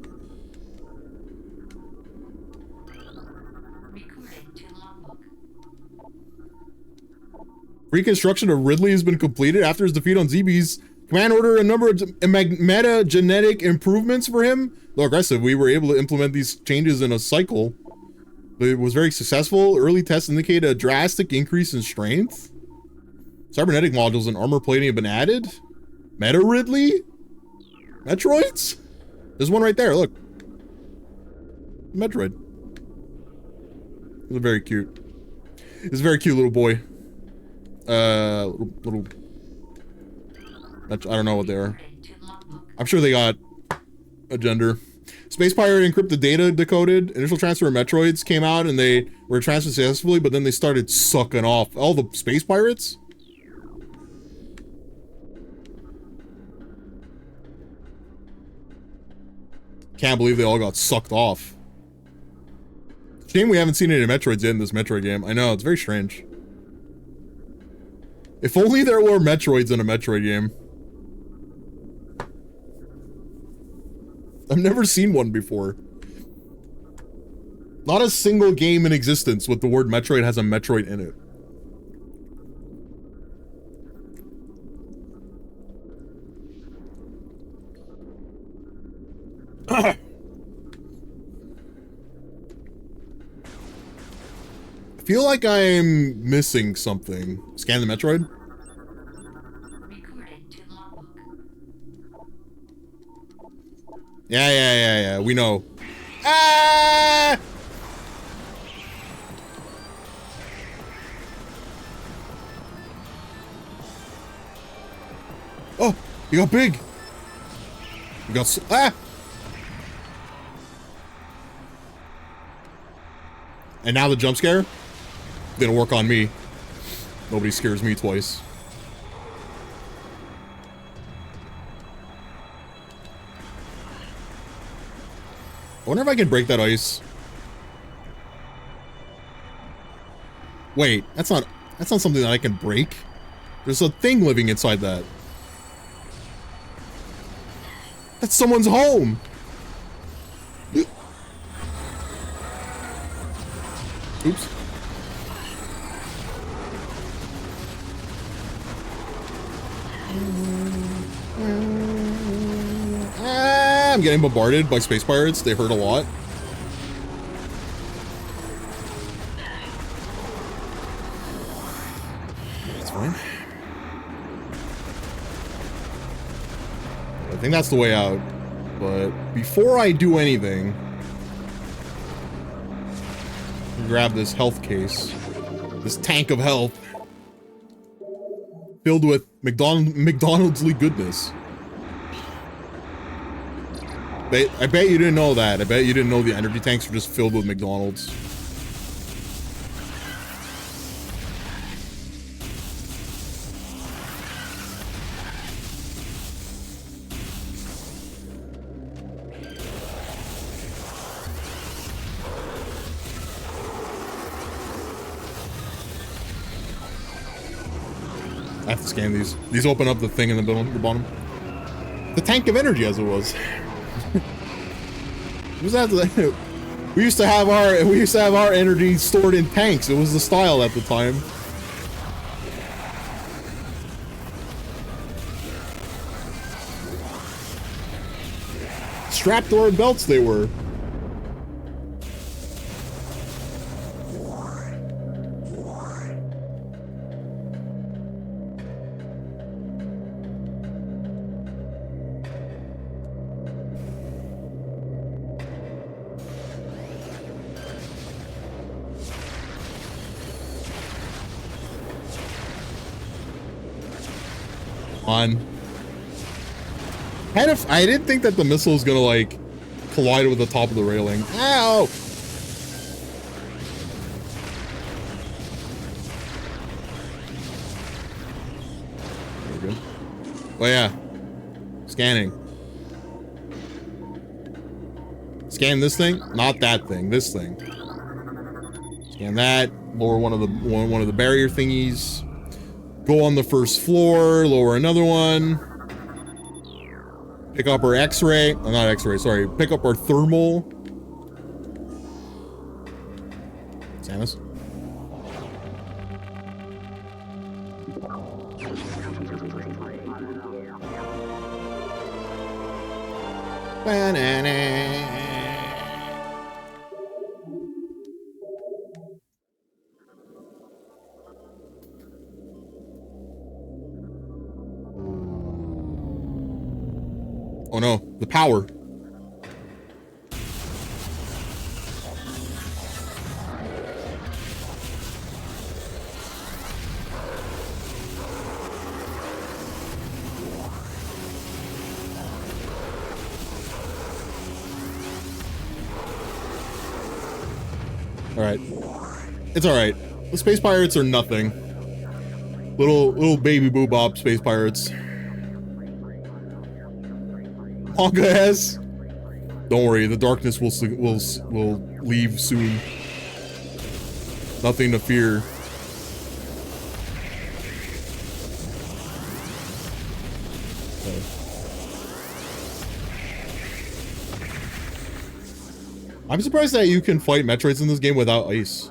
Recording to logbook. Reconstruction of Ridley has been completed after his defeat on ZB's. Command ordered a number of meta-genetic improvements for him. Though aggressive, we were able to implement these changes in a cycle. It was very successful. Early tests indicate a drastic increase in strength. Cybernetic modules and armor plating have been added. Meta Ridley? Metroids? There's one right there, look. Metroid. It's a very cute. It's a very cute little boy. Little I don't know what they are. I'm sure they got a gender. Space Pirate encrypted data decoded. Initial transfer of Metroids came out and they were transferred successfully, but then they started sucking off all the Space Pirates. Can't believe they all got sucked off. Shame we haven't seen any Metroids yet in this Metroid game. I know, it's very strange. If only there were Metroids in a Metroid game. I've never seen one before. Not a single game in existence with the word Metroid has a Metroid in it. I feel like I'm missing something. Scan the Metroid? Recording to logbook. Yeah, we know. Ah! Oh, he got big. He got ah! And now the jump scare didn't work on me. Nobody scares me twice. I wonder if I can break that ice. Wait, that's not something that I can break. There's a thing living inside that. That's someone's home. Oops. I'm getting bombarded by space pirates. They hurt a lot. That's fine. I think that's the way out. But before I do anything, grab this health case. This tank of health. Filled with McDonald's-ly goodness. I bet you didn't know that. I bet you didn't know the energy tanks were just filled with McDonald's. I have to scan these. These open up the thing in the middle, the bottom. The tank of energy, as it was. We used to have our energy stored in tanks. It was the style at the time. Strapped to our belts they were. On. I didn't think that the missile was gonna like collide with the top of the railing. Ow! There we go. Oh yeah. Scanning. Scan this thing? Not that thing. This thing. Scan that. Lower one of the barrier thingies. Go on the first floor, lower another one. Pick up our X-ray. Oh, not X-ray, sorry. Pick up our thermal. Samus. Banana. Oh no, the power. Alright. It's alright. The space pirates are nothing. Little baby boobop space pirates. Manga has. Don't worry, the darkness will leave soon. Nothing to fear. Okay. I'm surprised that you can fight Metroids in this game without ice.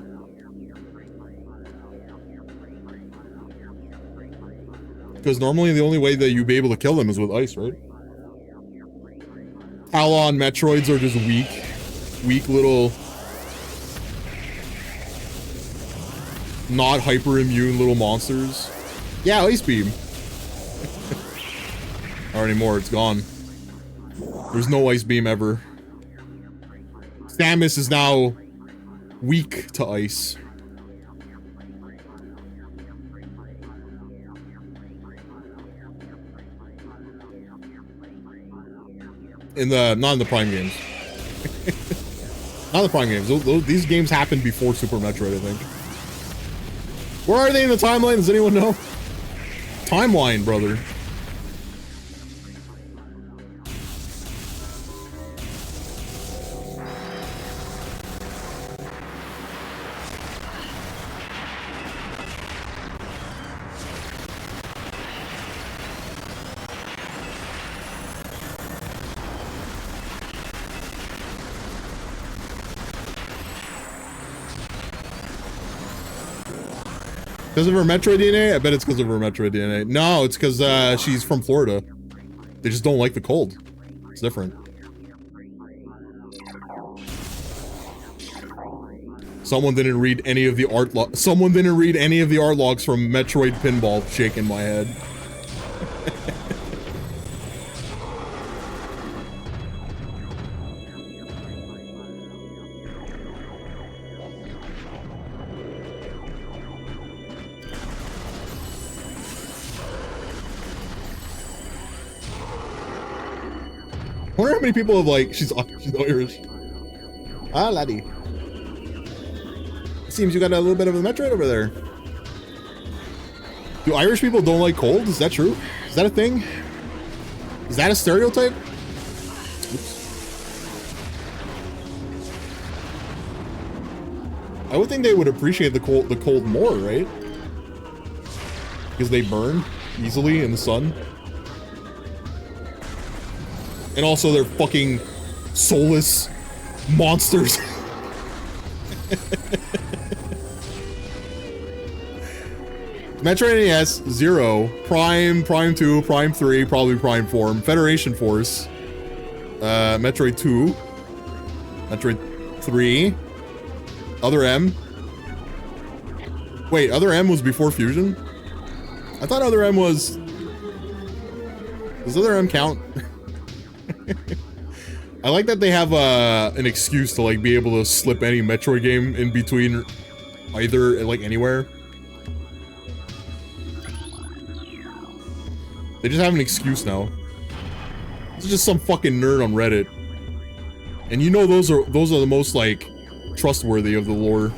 Because normally the only way that you'd be able to kill them is with ice, right? Talon Metroids are just weak little, not hyper immune little monsters. Yeah, ice beam. Not anymore, it's gone. There's no ice beam ever. Samus is now weak to ice. Not in the Prime games. Not the Prime games. These games happened before Super Metroid, I think. Where are they in the timeline? Does anyone know? Timeline, brother. Because of her Metroid DNA? I bet it's because of her Metroid DNA. No, it's because she's from Florida. They just don't like the cold. It's different. Someone didn't read any of the art logs from Metroid Pinball. Shaking my head. I wonder how many people have like, she's Irish. Ah, laddie. Seems you got a little bit of a Metroid over there. Do Irish people don't like cold? Is that true? Is that a thing? Is that a stereotype? Oops. I would think they would appreciate the cold more, right? Because they burn easily in the sun. And also they're fucking soulless monsters. Metroid NES, 0, Prime, Prime 2, Prime 3, probably Prime 4, Federation Force, Metroid 2, Metroid 3, Other M. Wait, Other M was before Fusion? I thought Other M was... Does Other M count? I like that they have an excuse to like be able to slip any Metroid game in between either, like anywhere. They just have an excuse now. This is just some fucking nerd on Reddit. And you know those are the most like trustworthy of the lore.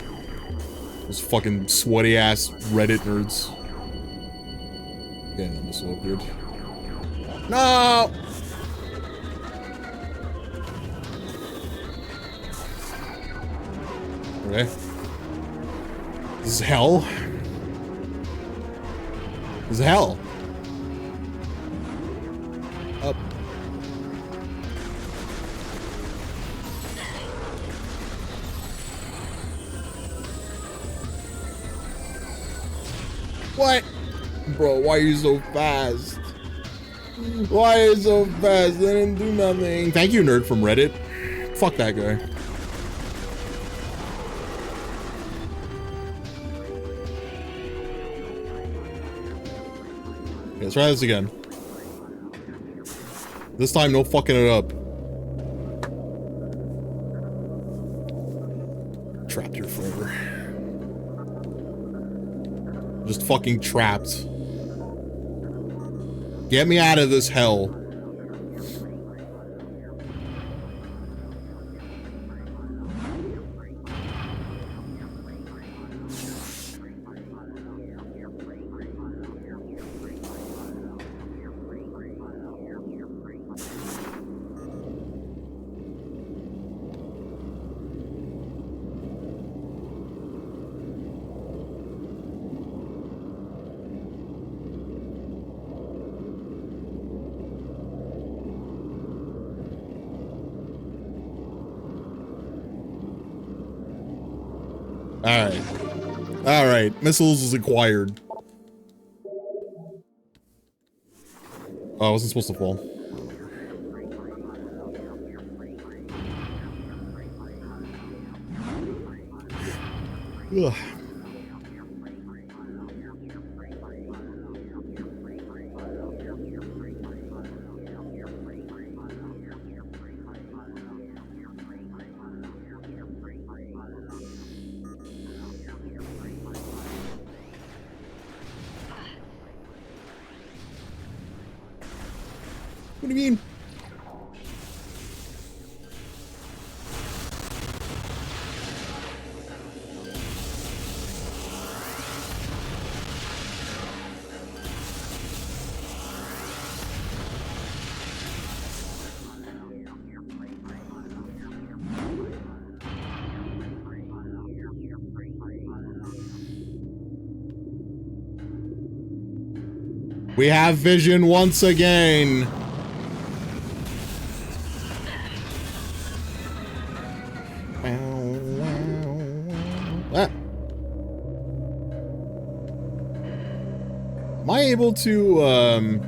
Those fucking sweaty ass Reddit nerds. Getting this so good. No! Okay. This is hell. This is hell. Up. What? Bro, why are you so fast? Why are you so fast? They didn't do nothing. Thank you, nerd from Reddit. Fuck that guy. Okay, let's try this again. This time, no fucking it up. Trapped here forever. Just fucking trapped. Get me out of this hell. Alright. Alright. Missiles is acquired. Oh, I wasn't supposed to fall. Ugh. What do you mean? We have vision once again. Ah. Am I able to,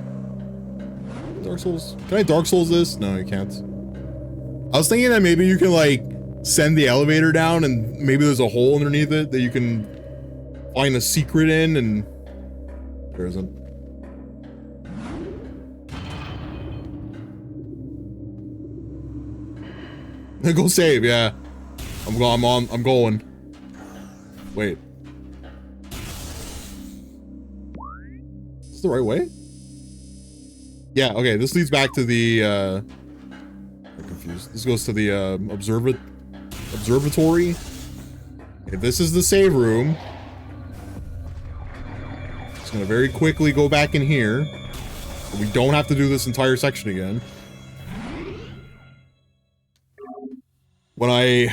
Dark Souls? Can I Dark Souls this? No, you can't. I was thinking that maybe you can, like, send the elevator down and maybe there's a hole underneath it that you can find a secret in, and there isn't. Go save, yeah. I'm going. Wait. Is this the right way? Yeah, okay, this leads back to the, I'm confused. This goes to the, observatory. Okay, this is the save room. Just gonna very quickly go back in here. So we don't have to do this entire section again. When I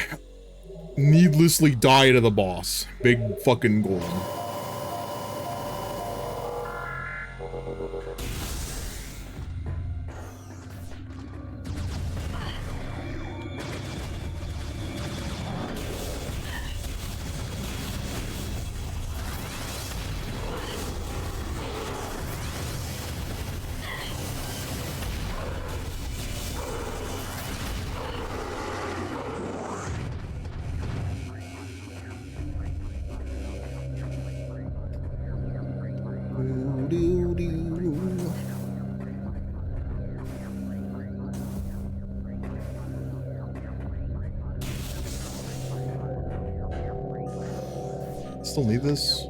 needlessly die to the boss. Big fucking golem. Still need this?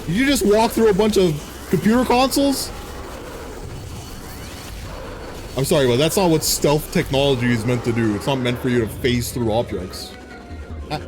Did you just walk through a bunch of computer consoles? I'm sorry, but that's not what stealth technology is meant to do. It's not meant for you to phase through objects. Ah.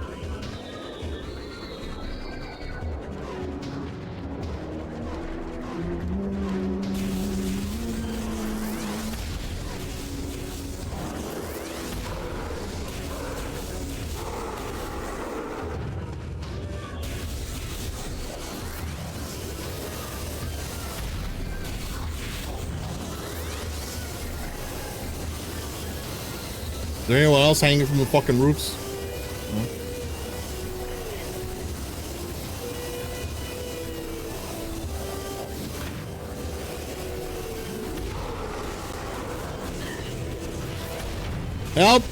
Is there anyone else hanging from the fucking roofs? Help!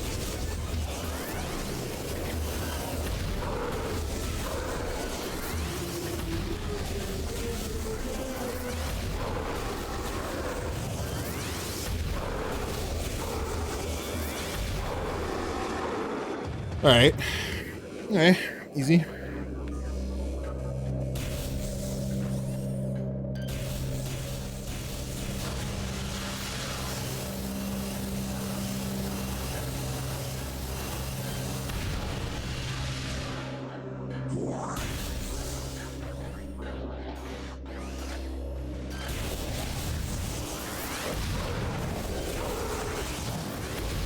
All right. Okay, easy.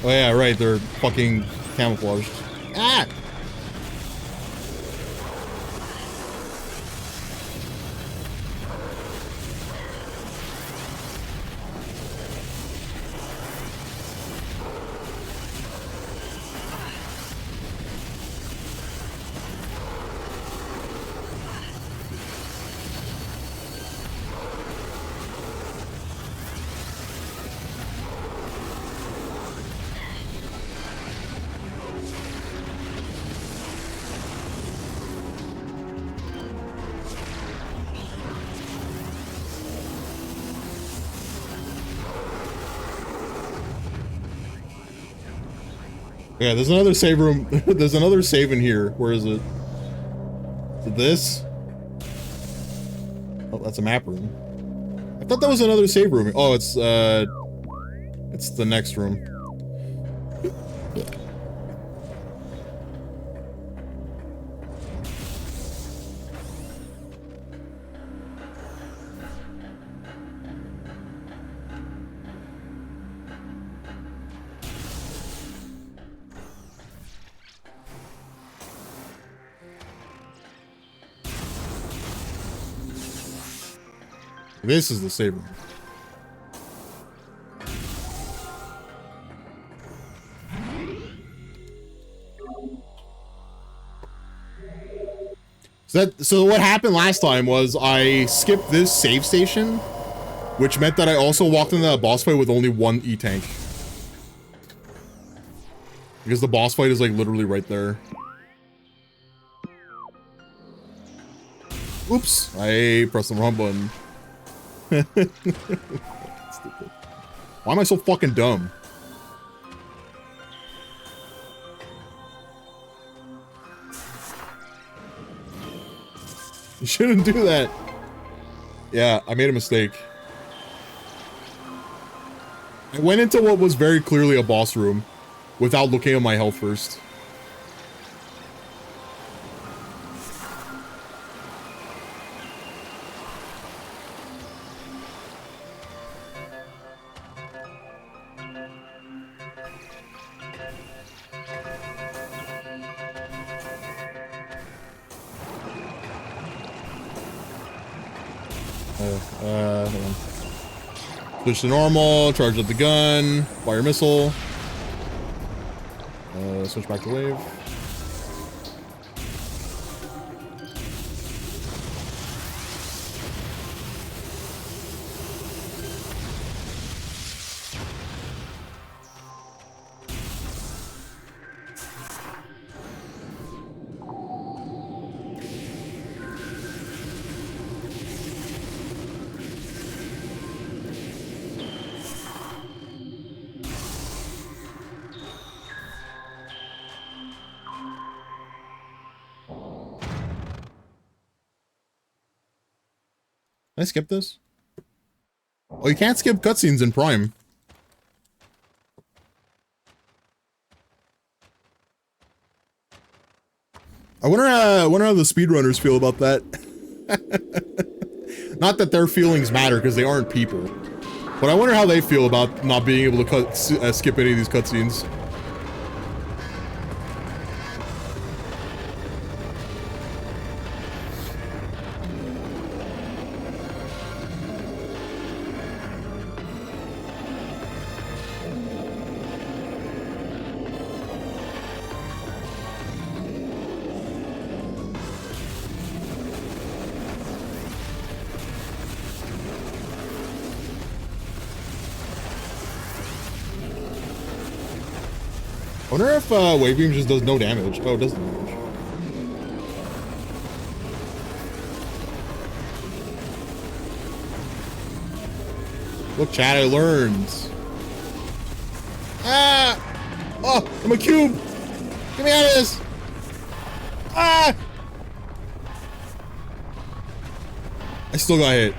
Oh yeah, right, they're fucking camouflaged. Ah! Yeah, there's another save room. There's another save in here. Where is it? Is it this? Oh, that's a map room. I thought that was another save room. Oh, it's the next room. This is the save room. So what happened last time was I skipped this save station, which meant that I also walked into that boss fight with only one E-tank. Because the boss fight is like literally right there. Oops, I pressed the wrong button. Stupid. Why am I so fucking dumb? You shouldn't do that. Yeah, I made a mistake. I went into what was very clearly a boss room without looking at my health first. Hold on. Switch to normal, charge up the gun, fire missile. Switch back to wave. I skip this? Oh, you can't skip cutscenes in Prime. I wonder how the speedrunners feel about that. Not that their feelings matter, because they aren't people. But I wonder how they feel about not being able to skip any of these cutscenes. I wonder if Wave Beam just does no damage. Oh, it does damage. Look, chat, I learned. Ah! Oh, I'm a cube! Get me out of this! Ah! I still got hit.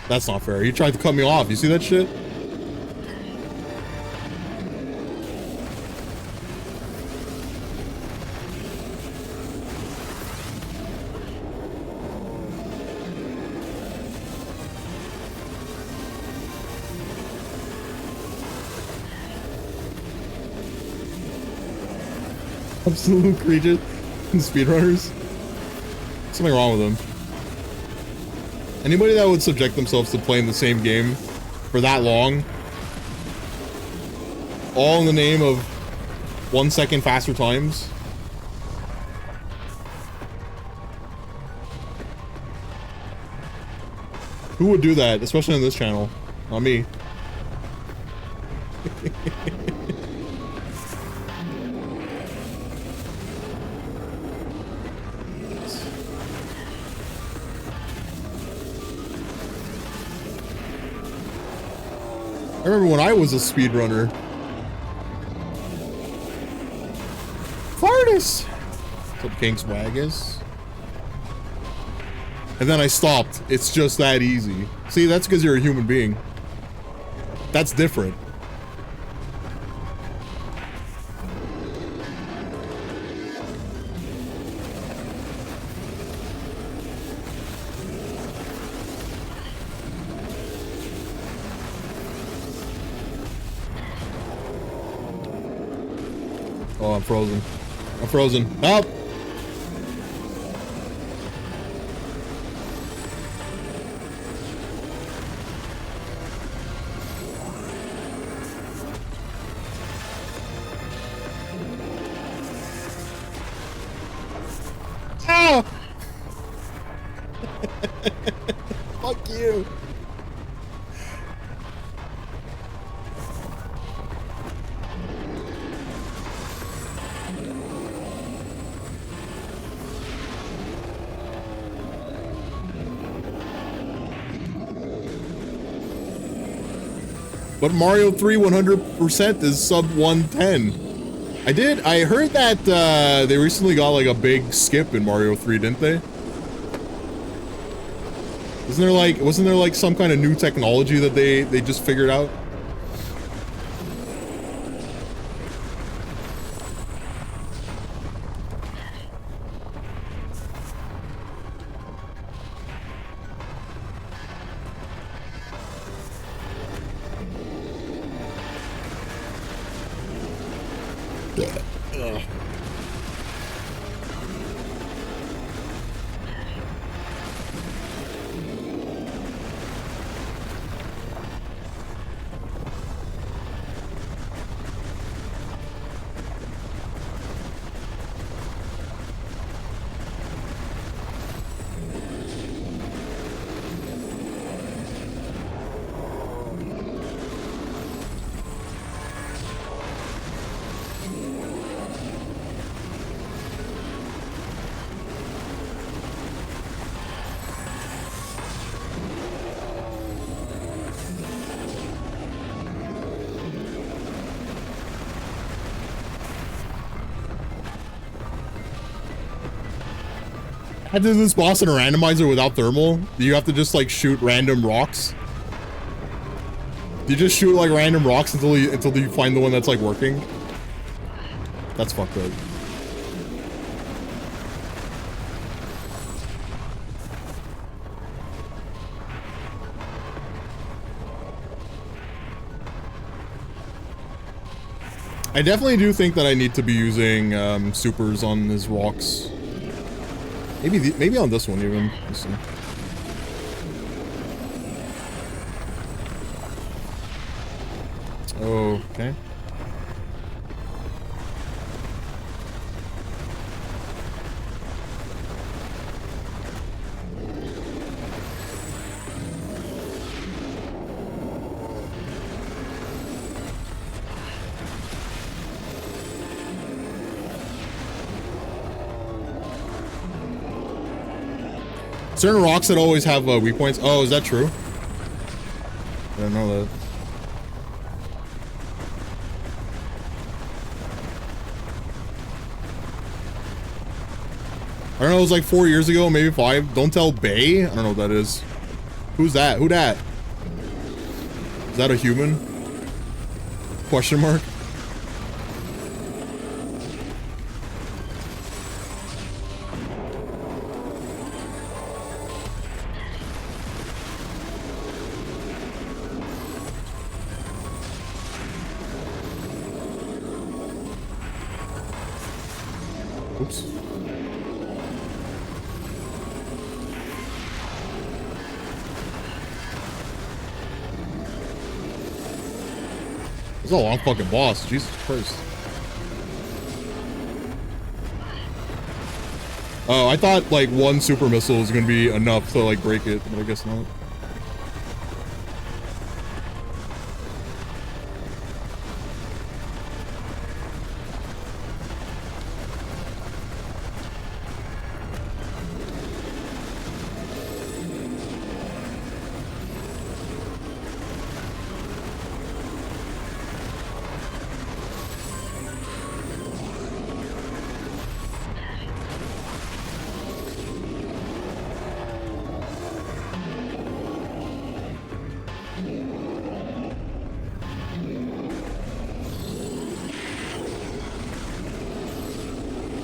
That's not fair. He tried to cut me off. You see that shit? Absolute creatures and speedrunners. Something wrong with them. Anybody that would subject themselves to playing the same game for that long, all in the name of 1 second faster times. Who would do that, especially on this channel? Not me. I remember when I was a speedrunner. Fartus! That's what King Swag is. And then I stopped. It's just that easy. See, that's because you're a human being. That's different. Oh, I'm frozen. I'm frozen. Help! Ah! Fuck you. But Mario 3 100% is sub 110. I heard that they recently got like a big skip in Mario 3, didn't they? Wasn't there like some kind of new technology that they just figured out? Ugh. I did this boss in a randomizer without thermal. You have to just like shoot random rocks. You just shoot like random rocks until you find the one that's like working. That's fucked up. I definitely do think that I need to be using supers on his rocks. Maybe on this one even. Let's see. Okay. Certain rocks that always have weak points. Oh, is that true? I didn't know that. I don't know, it was like 4 years ago, maybe 5. Don't tell Bay? I don't know what that is. Who's that? Who dat? Is that a human? Question mark? Oops. This is a long fucking boss. Jesus Christ. Oh, I thought like one super missile was gonna be enough to like break it, but I guess not.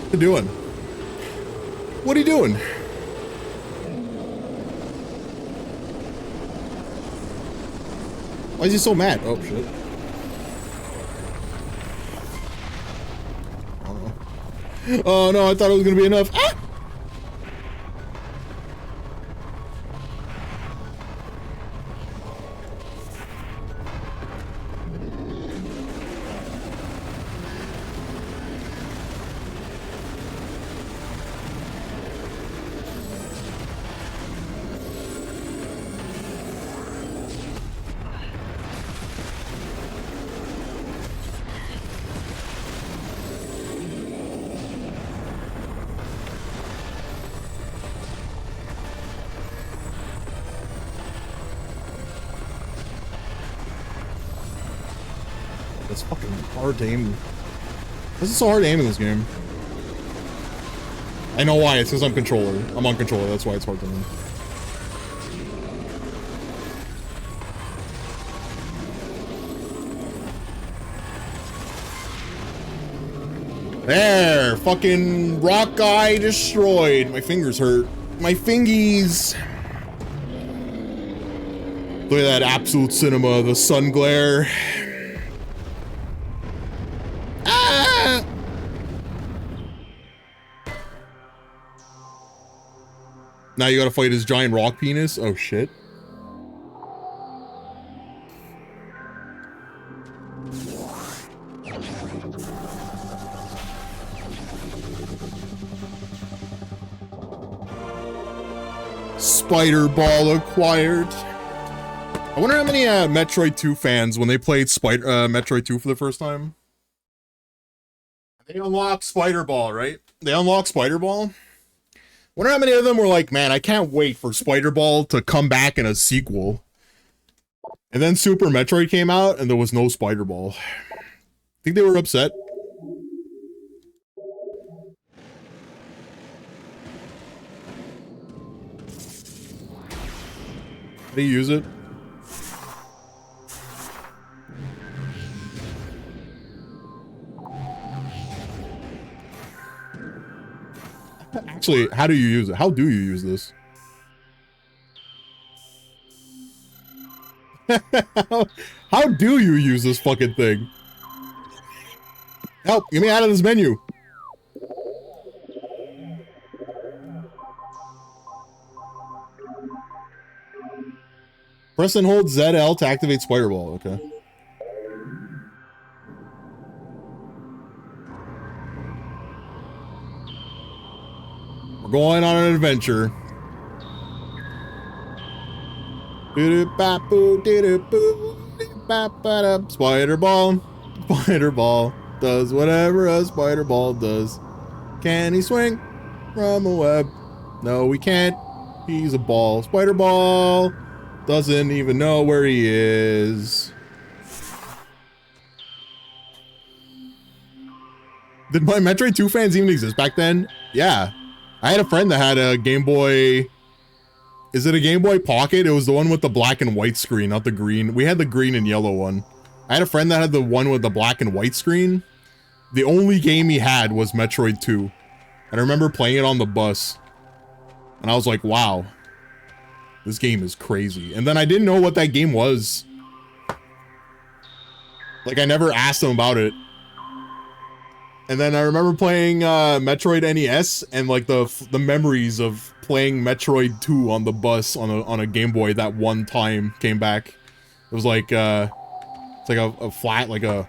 What are you doing? What are you doing? Why is he so mad? Oh shit. Oh no, I thought it was gonna be enough. Ah! That's fucking hard to aim. This is so hard to aim in this game. I know why, it's because I'm controller. I'm on controller, that's why it's hard to aim. There! Fucking rock guy destroyed. My fingers hurt. My fingies! Look at that absolute cinema, the sun glare. Ah! Now you gotta fight his giant rock penis? Oh shit. Spider Ball acquired. I wonder how many Metroid 2 fans, when they played Metroid 2 for the first time, they unlocked Spider Ball, right? They unlocked Spider Ball. Wonder how many of them were like, man, I can't wait for Spider Ball to come back in a sequel. And then Super Metroid came out and there was no Spider Ball. I think they were upset. How do you use it? Actually, how do you use it? How do you use this? How do you use this fucking thing? Help! Get me out of this menu! Press and hold ZL to activate Spider Ball. Okay. We're going on an adventure. Spider Ball. Spider Ball does whatever a spider ball does. Can he swing from a web? No, we can't. He's a ball. Spider Ball doesn't even know where he is. Did my Metroid 2 fans even exist back then? Yeah. I had a friend that had a Game Boy. Is it a Game Boy Pocket? It was the one with the black and white screen, not the green. We had the green and yellow one. I had a friend that had the one with the black and white screen. The only game he had was Metroid 2. And I remember playing it on the bus. And I was like, wow. This game is crazy. And then I didn't know what that game was. Like, I never asked him about it. And then I remember playing Metroid NES and like the memories of playing Metroid 2 on the bus on a Game Boy that one time came back. It was like it's like a flat, like a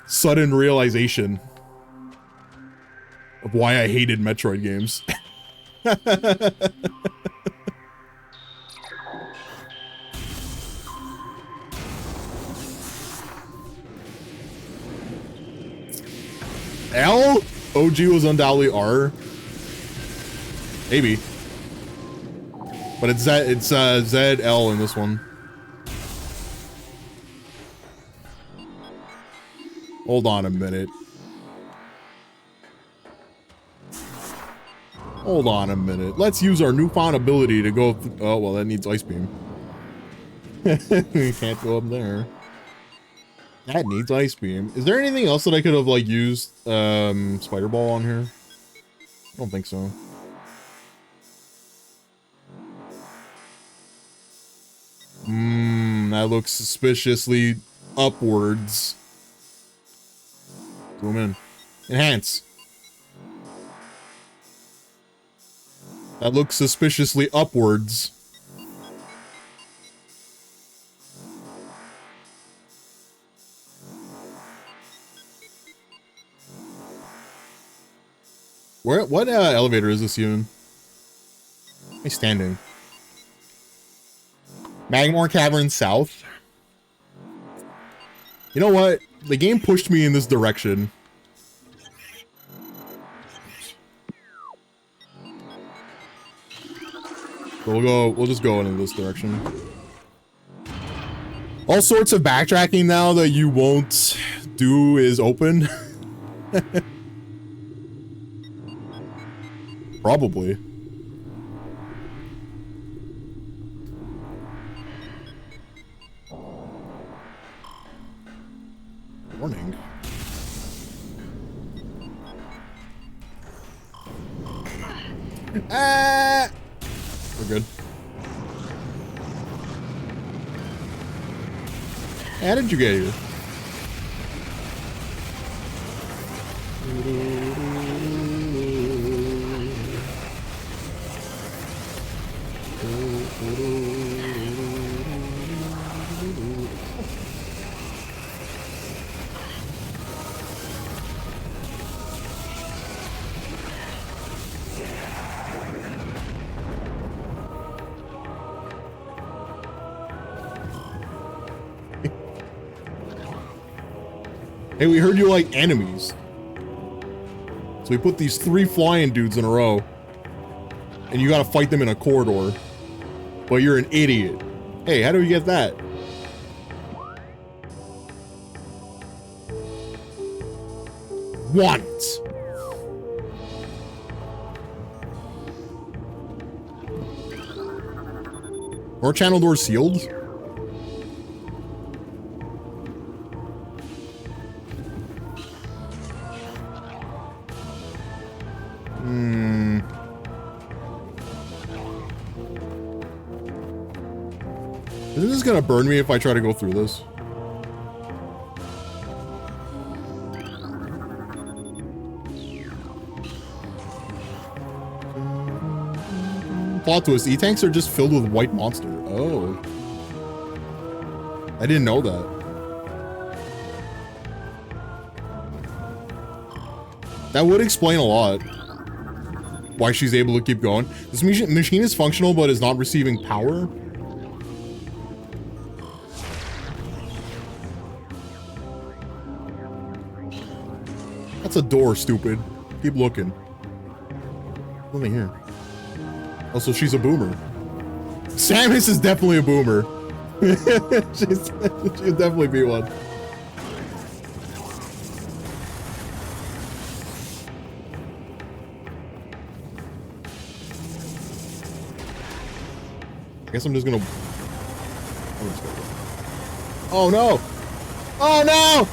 sudden realization of why I hated Metroid games. L? OG was undoubtedly R. Maybe. But it's ZL in this one. Hold on a minute. Hold on a minute. Let's use our newfound ability to go. Oh, well, that needs Ice Beam. We can't go up there. That needs Ice Beam. Is there anything else that I could have, like, used Spider Ball on here? I don't think so. That looks suspiciously upwards. Zoom in. Enhance. That looks suspiciously upwards. What elevator is this even? Am I standing? Magmore Cavern South. You know what? The game pushed me in this direction. So we'll just go in this direction. All sorts of backtracking now that you won't do is open. Probably. Warning. We're good. How did you get here? Hey, we heard you like enemies. So we put these 3 flying dudes in a row. And you gotta fight them in a corridor. But you're an idiot. Hey, how do we get that? What? Or channel door sealed? Hmm. Isn't this gonna burn me if I try to go through this? Plot twist, E-tanks are just filled with white monster. Oh. I didn't know that. That would explain a lot. Why she's able to keep going. This machine is functional, but is not receiving power. That's a door, stupid. Keep looking. Nothing here. Also, she's a boomer. Samus is definitely a boomer. She'll definitely be one. I guess I'm just gonna... Oh no! Oh no!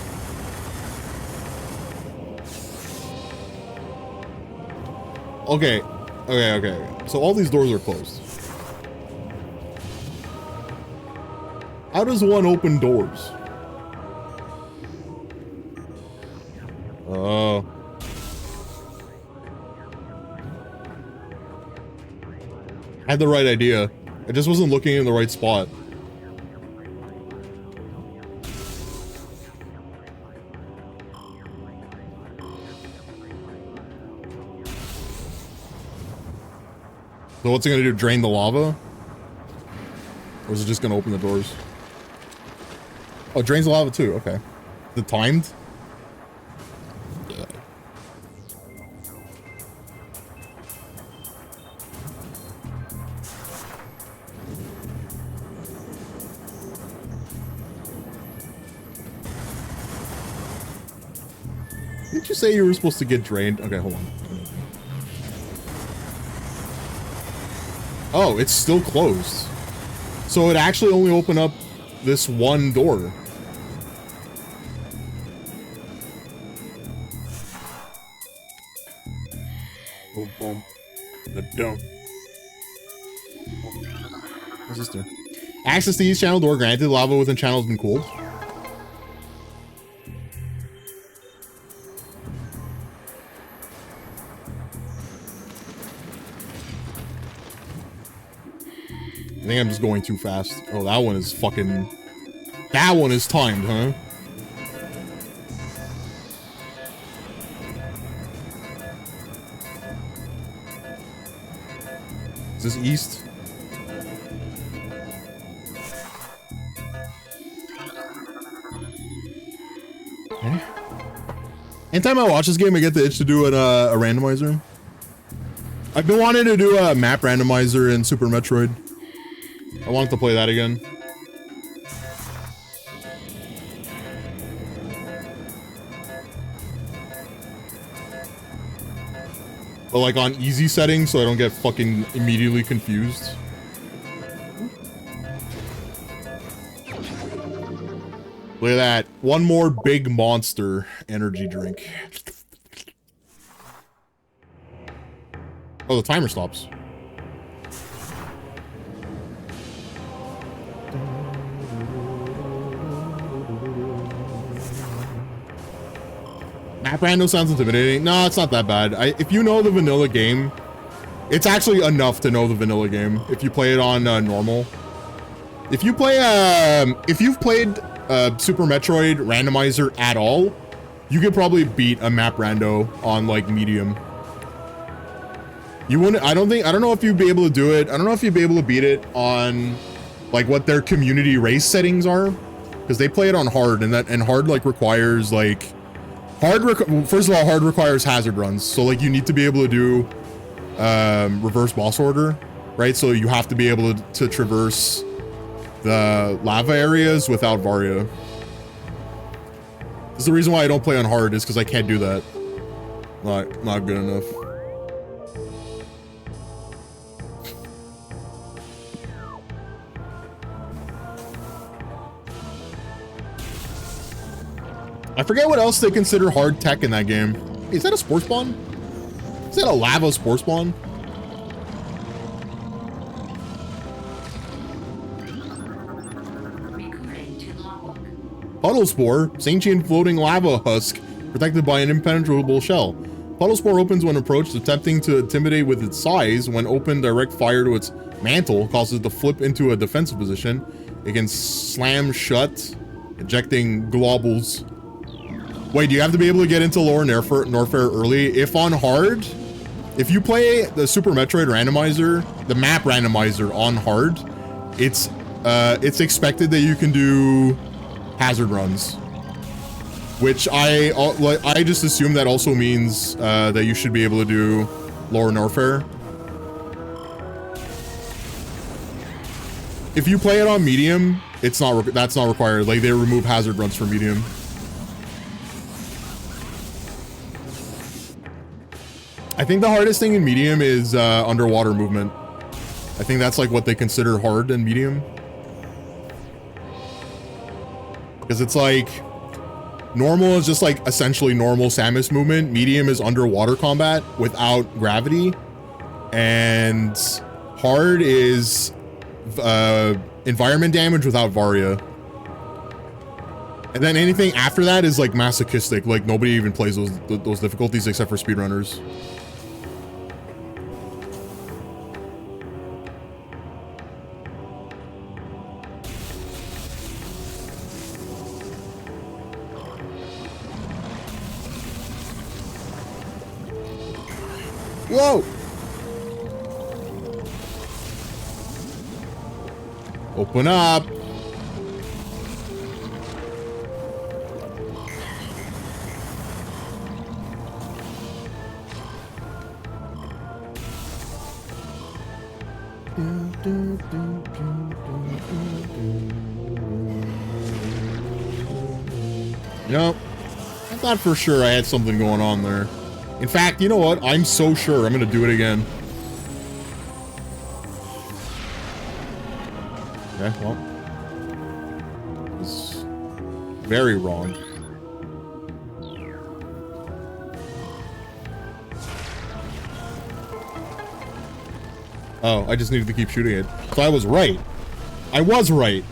Okay. Okay. So all these doors are closed. How does one open doors? Oh. I had the right idea. I just wasn't looking in the right spot. So what's it gonna do? Drain the lava? Or is it just gonna open the doors? Oh, it drains the lava too. Okay. Is it timed? Yeah. Didn't you say you were supposed to get drained? Okay, hold on. Oh, it's still closed. So it actually only opened up this one door. Boom, boom. The dump. What's this do? Access to each channel door granted. Lava within channel has been cooled. I think I'm just going too fast. Oh, that one is fucking... That one is timed, huh? Is this east? Okay. Anytime I watch this game, I get the itch to do a randomizer. I've been wanting to do a map randomizer in Super Metroid. I wanted to play that again. But like on easy settings so I don't get fucking immediately confused. Look at that. One more big monster energy drink. Oh, the timer stops. Map random sounds intimidating. No, it's not that bad. If you know the vanilla game, it's actually enough to know the vanilla game. If you play it on normal. If you play, if you've played Super Metroid randomizer at all, you could probably beat a map rando on like medium. You wouldn't. I don't know if you'd be able to do it. I don't know if you'd be able to beat it on like what their community race settings are, because they play it on hard, and hard like requires like. First of all, hard requires hazard runs. So like you need to be able to do reverse boss order, right? So you have to be able to traverse the lava areas without Varia. This is the reason why I don't play on hard, is because I can't do that. Not good enough. I forget what else they consider hard tech in that game. Is that a spore spawn? Is that a lava spore spawn? Recording to logbook. Puddle spore, sentient floating lava husk, protected by an impenetrable shell. Puddle spore opens when approached, attempting to intimidate with its size. When open, direct fire to its mantle causes it to flip into a defensive position. It can slam shut, ejecting globules. Wait, do you have to be able to get into lower Norfair early? If on hard, if you play the Super Metroid randomizer, the map randomizer on hard, it's expected that you can do hazard runs, which I just assume that also means that you should be able to do lower Norfair. If you play it on medium, it's not that's not required. Like, they remove hazard runs for medium. I think the hardest thing in medium is underwater movement. I think that's like what they consider hard in medium. Because it's like, normal is just like essentially normal Samus movement. Medium is underwater combat without gravity. And hard is environment damage without Varia. And then anything after that is like masochistic. Like, nobody even plays those difficulties except for speedrunners. Whoa! Open up. Nope. I thought for sure I had something going on there. In fact, you know what? I'm so sure I'm gonna do it again. Okay, well. It's very wrong. Oh, I just needed to keep shooting it. So I was right. I was right.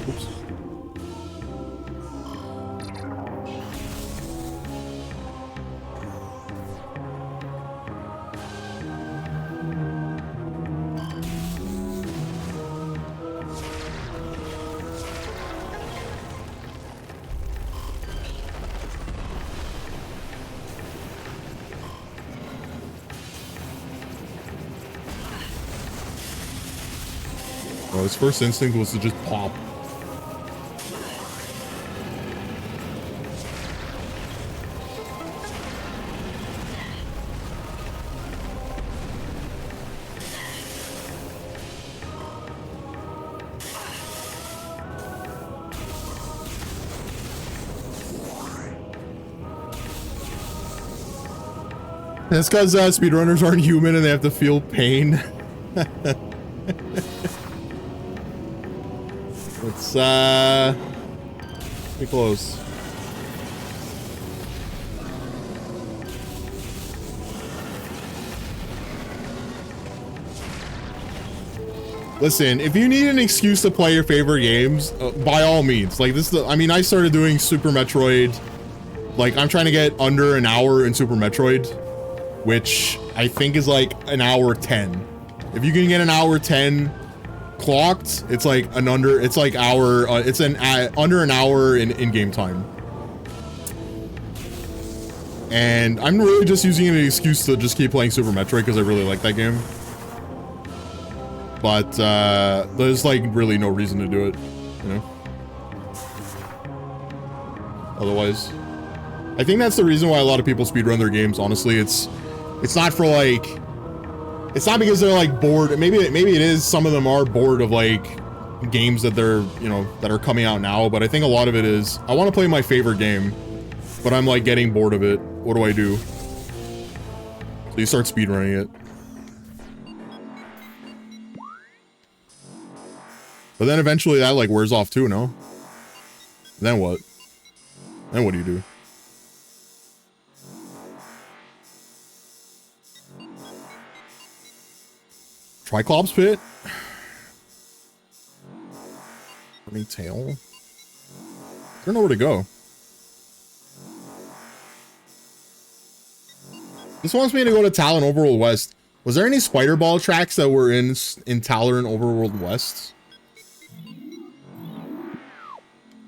Oops. Oh, his first instinct was to just pop. That's because speedrunners aren't human and they have to feel pain. Let's be close. Listen, if you need an excuse to play your favorite games, by all means. Like, this is the, I mean, I started doing Super Metroid. Like, I'm trying to get under an hour in Super Metroid, which I think is like an hour 10. If you can get an hour 10 clocked, it's like an under, it's like hour, it's an under an hour in game time. And I'm really just using an excuse to just keep playing Super Metroid because I really like that game. But there's like really no reason to do it, you know? Otherwise, I think that's the reason why a lot of people speedrun their games, honestly. It's not for like, it's not because they're like bored. Maybe it is, some of them are bored of like games that they're, you know, that are coming out now, but I think a lot of it is, I want to play my favorite game, but I'm like getting bored of it. What do I do? So you start speedrunning it. But then eventually that like wears off too, no? Then what? Then what do you do? Triclops pit? Burning tail? I don't know where to go. This wants me to go to Talon Overworld West. Was there any spider ball tracks that were in Talon Overworld West?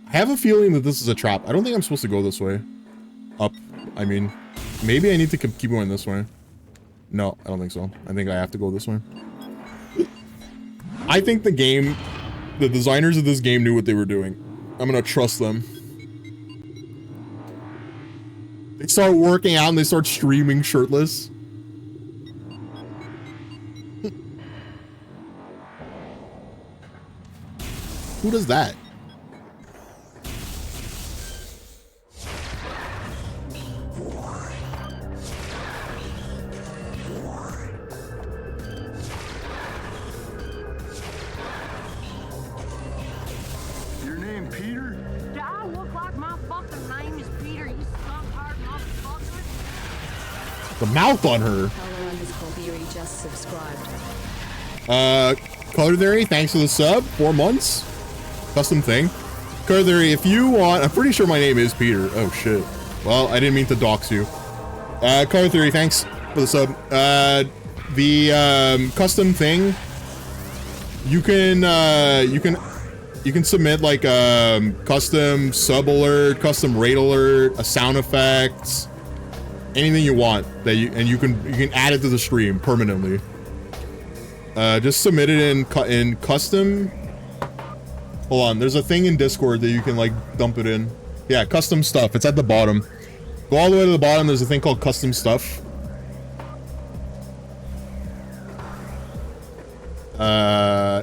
I have a feeling that this is a trap. I don't think I'm supposed to go this way. Up. I mean, maybe I need to keep going this way. No, I don't think so. I think I have to go this way. I think the designers of this game knew what they were doing. I'm gonna trust them. They start working out and they start streaming shirtless. Who does that? Your name Peter? Do I look like my fucking name is Peter, you skunk-hard motherfucker? The mouth on her. Color_Theory just subscribed. Color Theory, thanks for the sub. 4 months. Custom thing. Color Theory, if you want, I'm pretty sure my name is Peter. Oh shit. Well, I didn't mean to dox you. Color Theory, thanks for the sub. The custom thing. You can submit like custom sub alert, custom raid alert, a sound effect, anything you want that you can add it to the stream permanently. Just submit it in custom. Hold on, there's a thing in Discord that you can like dump it in. Yeah, custom stuff. It's at the bottom. Go all the way to the bottom. There's a thing called custom stuff.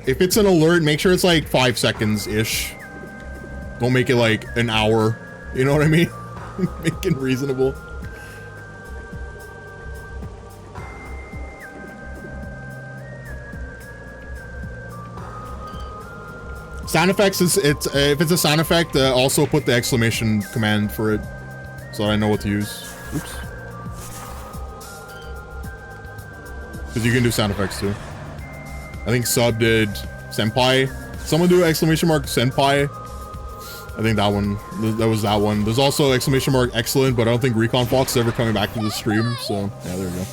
If it's an alert, make sure it's like 5 seconds ish. Don't make it like an hour. You know what I mean? Make it reasonable. Sound effects is if it's a sound effect, also put the exclamation command for it, so I know what to use. Oops. Because you can do sound effects too. I think sub did senpai. Someone do exclamation mark senpai. I think that one. That was that one. There's also exclamation mark excellent, but I don't think Recon Fox is ever coming back to the stream. So yeah, there we go.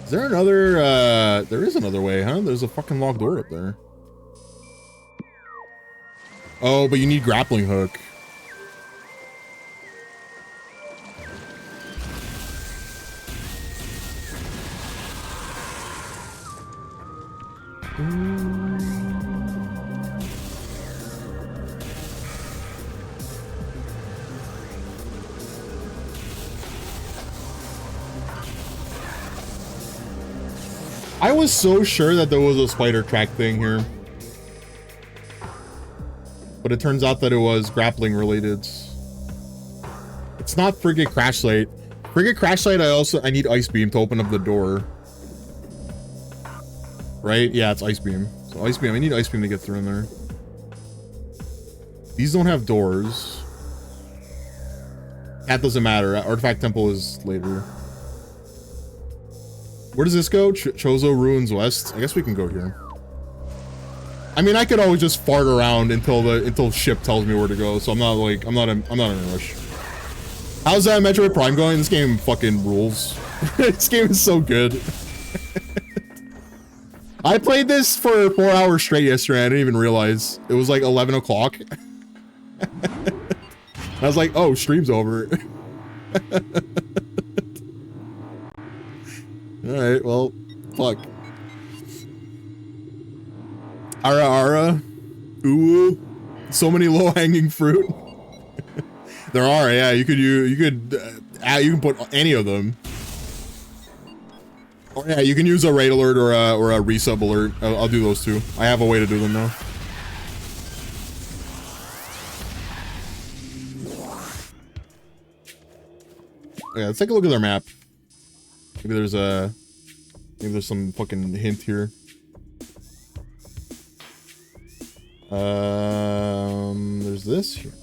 Is there another, there is another way, huh? There's a fucking locked door up there. Oh, but you need grappling hook. I was so sure that there was a spider track thing here. But it turns out that it was grappling related. It's not Frigate Crashlight. Frigate Crashlight, I need Ice Beam to open up the door. Right? Yeah, it's Ice Beam. So Ice Beam, I need Ice Beam to get through in there. These don't have doors. That doesn't matter. Artifact Temple is later. Where does this go? Chozo Ruins West. I guess we can go here. I mean, I could always just fart around until ship tells me where to go. So I'm not in a rush. How's Metroid Prime going? This game fucking rules. This game is so good. I played this for 4 hours straight yesterday. I didn't even realize it was like 11 o'clock. I was like, oh, stream's over. Alright, well, fuck. Ara. Ooh. So many low-hanging fruit. There are, yeah. You can put any of them. Oh, yeah, you can use a raid alert or a resub alert. I'll do those too. I have a way to do them now. Yeah, let's take a look at their map. Maybe there's some fucking hint here. There's this here.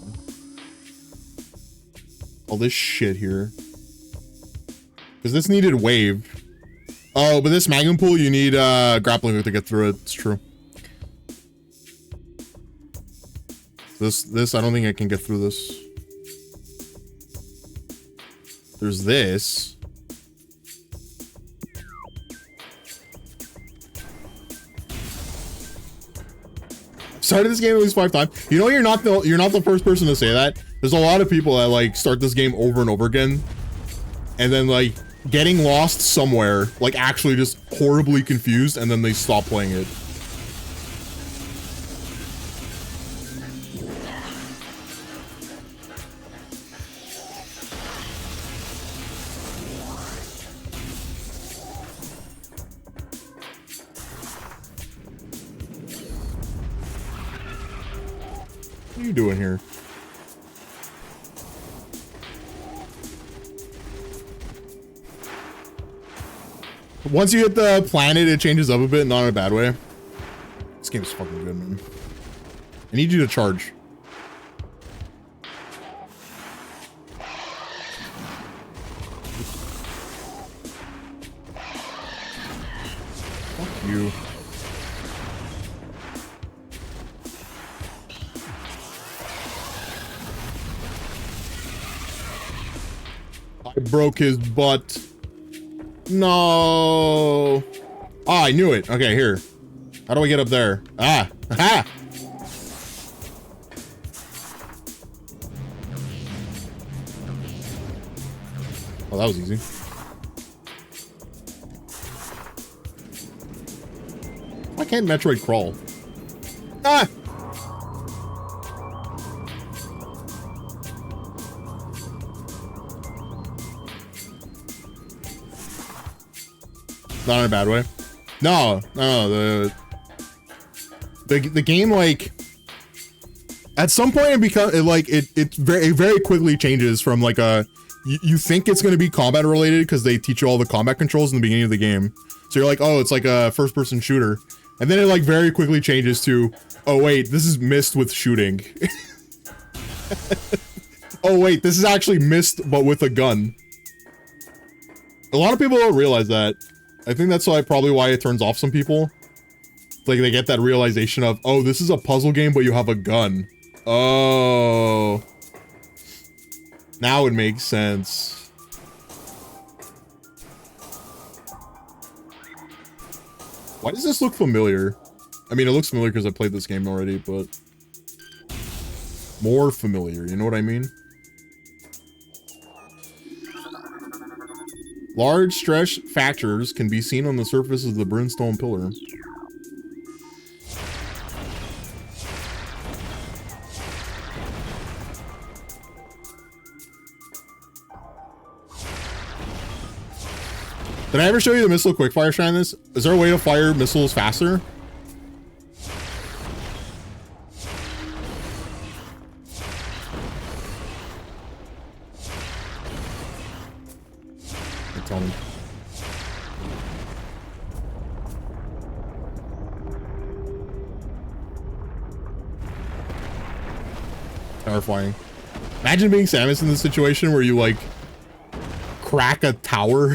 All this shit here. Because this needed wave. Oh, but this Magnum pool, you need grappling hook to get through it. It's true. This, I don't think I can get through this. There's this. Started this game at least 5 times. You know, you're not the first person to say that. There's a lot of people that like start this game over and over again, and then like getting lost somewhere, like actually just horribly confused, and then they stop playing it. What are you doing here? Once you hit the planet, it changes up a bit, not in a bad way. This game's fucking good, man. I need you to charge. Fuck you. I broke his butt. No. Oh, I knew it. Okay, here. How do I get up there? Ah. Aha. Oh, that was easy. Why can't Metroid crawl? Ah. Not in a bad way. No, the game, like, at some point it very quickly changes from like you think it's going to be combat related because they teach you all the combat controls in the beginning of the game. So you're like, oh, it's like a first person shooter. And then it like very quickly changes to, oh wait, this is missed with shooting. Oh wait, this is actually missed but with a gun. A lot of people don't realize that. I think that's probably why it turns off some people. Like they get that realization of, oh, this is a puzzle game, but you have a gun. Oh. Now it makes sense. Why does this look familiar? I mean, it looks familiar because I played this game already, but more familiar, you know what I mean? Large stress fractures can be seen on the surface of the brimstone pillar. Did I ever show you the missile quickfire shot in this? Is there a way to fire missiles faster? Tell me. Terrifying. Imagine being Samus in this situation where you like crack a tower.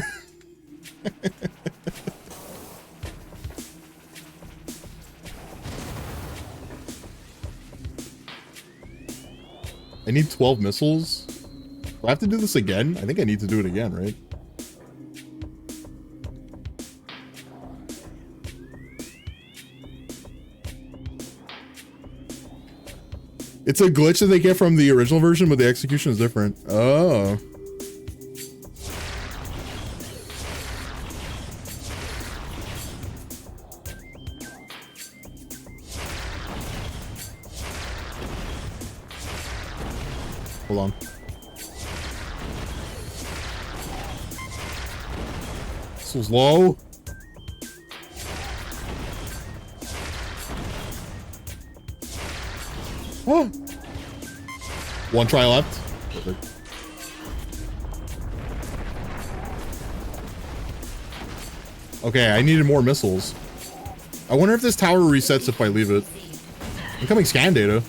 I need 12 missiles. Do I have to do this again? I think I need to do it again, right? It's a glitch that they get from the original version, but the execution is different. Oh. Hold on. This was low. Oh. One try left. Perfect. Okay, I needed more missiles. I wonder if this tower resets if I leave it. Incoming scan data.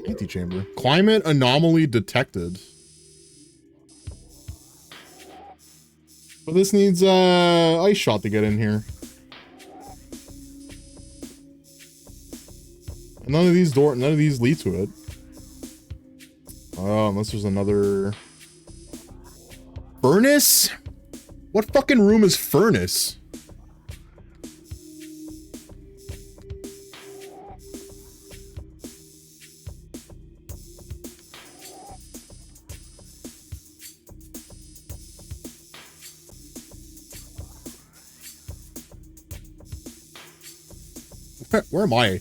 Antechamber. Climate anomaly detected. But this needs ice shot to get in here. And none of these lead to it. Oh, unless there's another furnace? What fucking room is furnace? Where am I?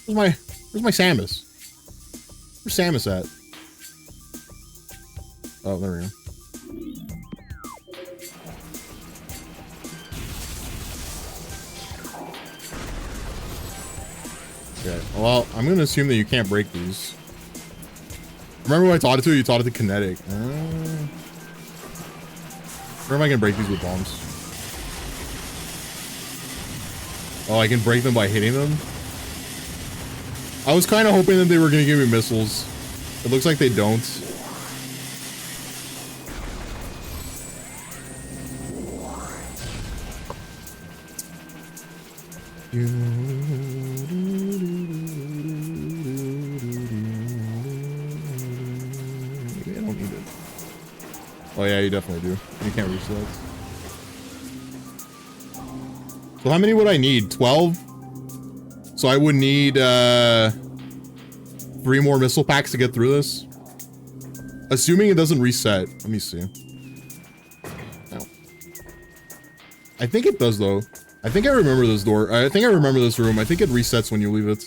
Where's my Samus? Where's Samus at? Oh, there we go. Okay, well, I'm gonna assume that you can't break these. Remember when I taught it to you? You taught it to kinetic. Where am I gonna break these with bombs? Oh, I can break them by hitting them? I was kind of hoping that they were going to give me missiles. It looks like they don't. Maybe I don't need it. Oh yeah, you definitely do. You can't reach that. So how many would I need? 12? So I would need 3 more missile packs to get through this. Assuming it doesn't reset. Let me see. No. I think it does though. I think I remember this door. I think I remember this room. I think it resets when you leave it.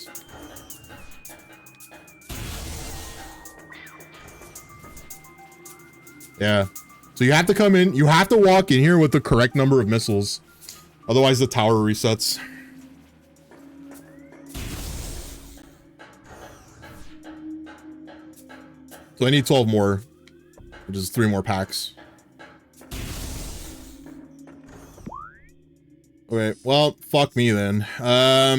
Yeah. So you have to come in. You have to walk in here with the correct number of missiles. Otherwise the tower resets. So I need 12 more, which is 3 more packs. Okay, well, fuck me then. How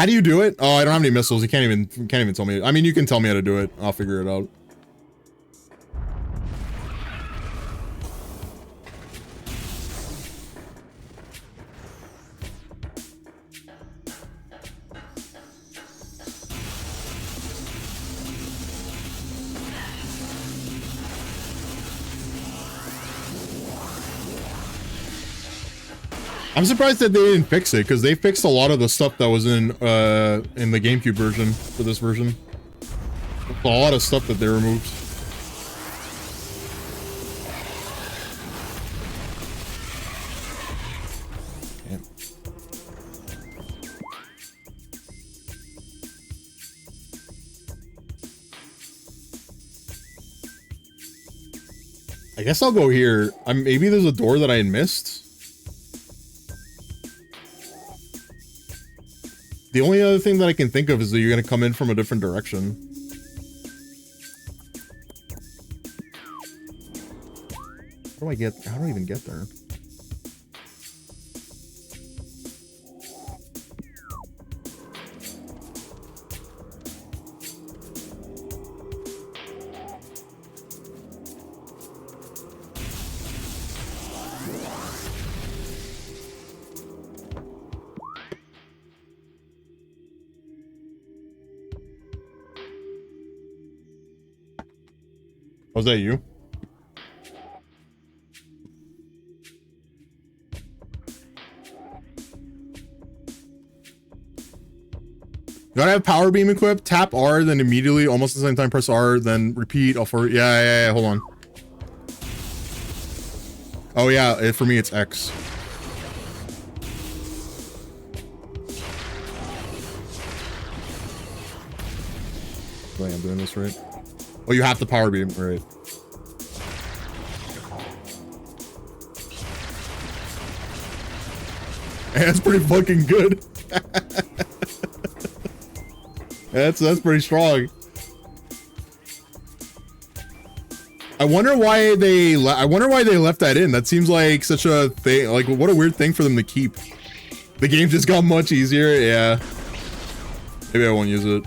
do you do it? Oh, I don't have any missiles. You can't even tell me. I mean, you can tell me how to do it. I'll figure it out. I'm surprised that they didn't fix it, because they fixed a lot of the stuff that was in the GameCube version for this version. A lot of stuff that they removed. Yeah. I guess I'll go here. Maybe there's a door that I missed. The only other thing that I can think of is that you're going to come in from a different direction. How do I even get there? Was that you? Gotta have power beam equipped. Tap R, then immediately, almost at the same time, press R, then repeat. Yeah. Hold on. Oh yeah, for me it's X. Wait, I'm doing this right. Oh, you have the power beam, right? That's pretty fucking good. That's pretty strong. I wonder why they left that in. That seems like such a thing. Like, what a weird thing for them to keep. The game just got much easier. Yeah. Maybe I won't use it.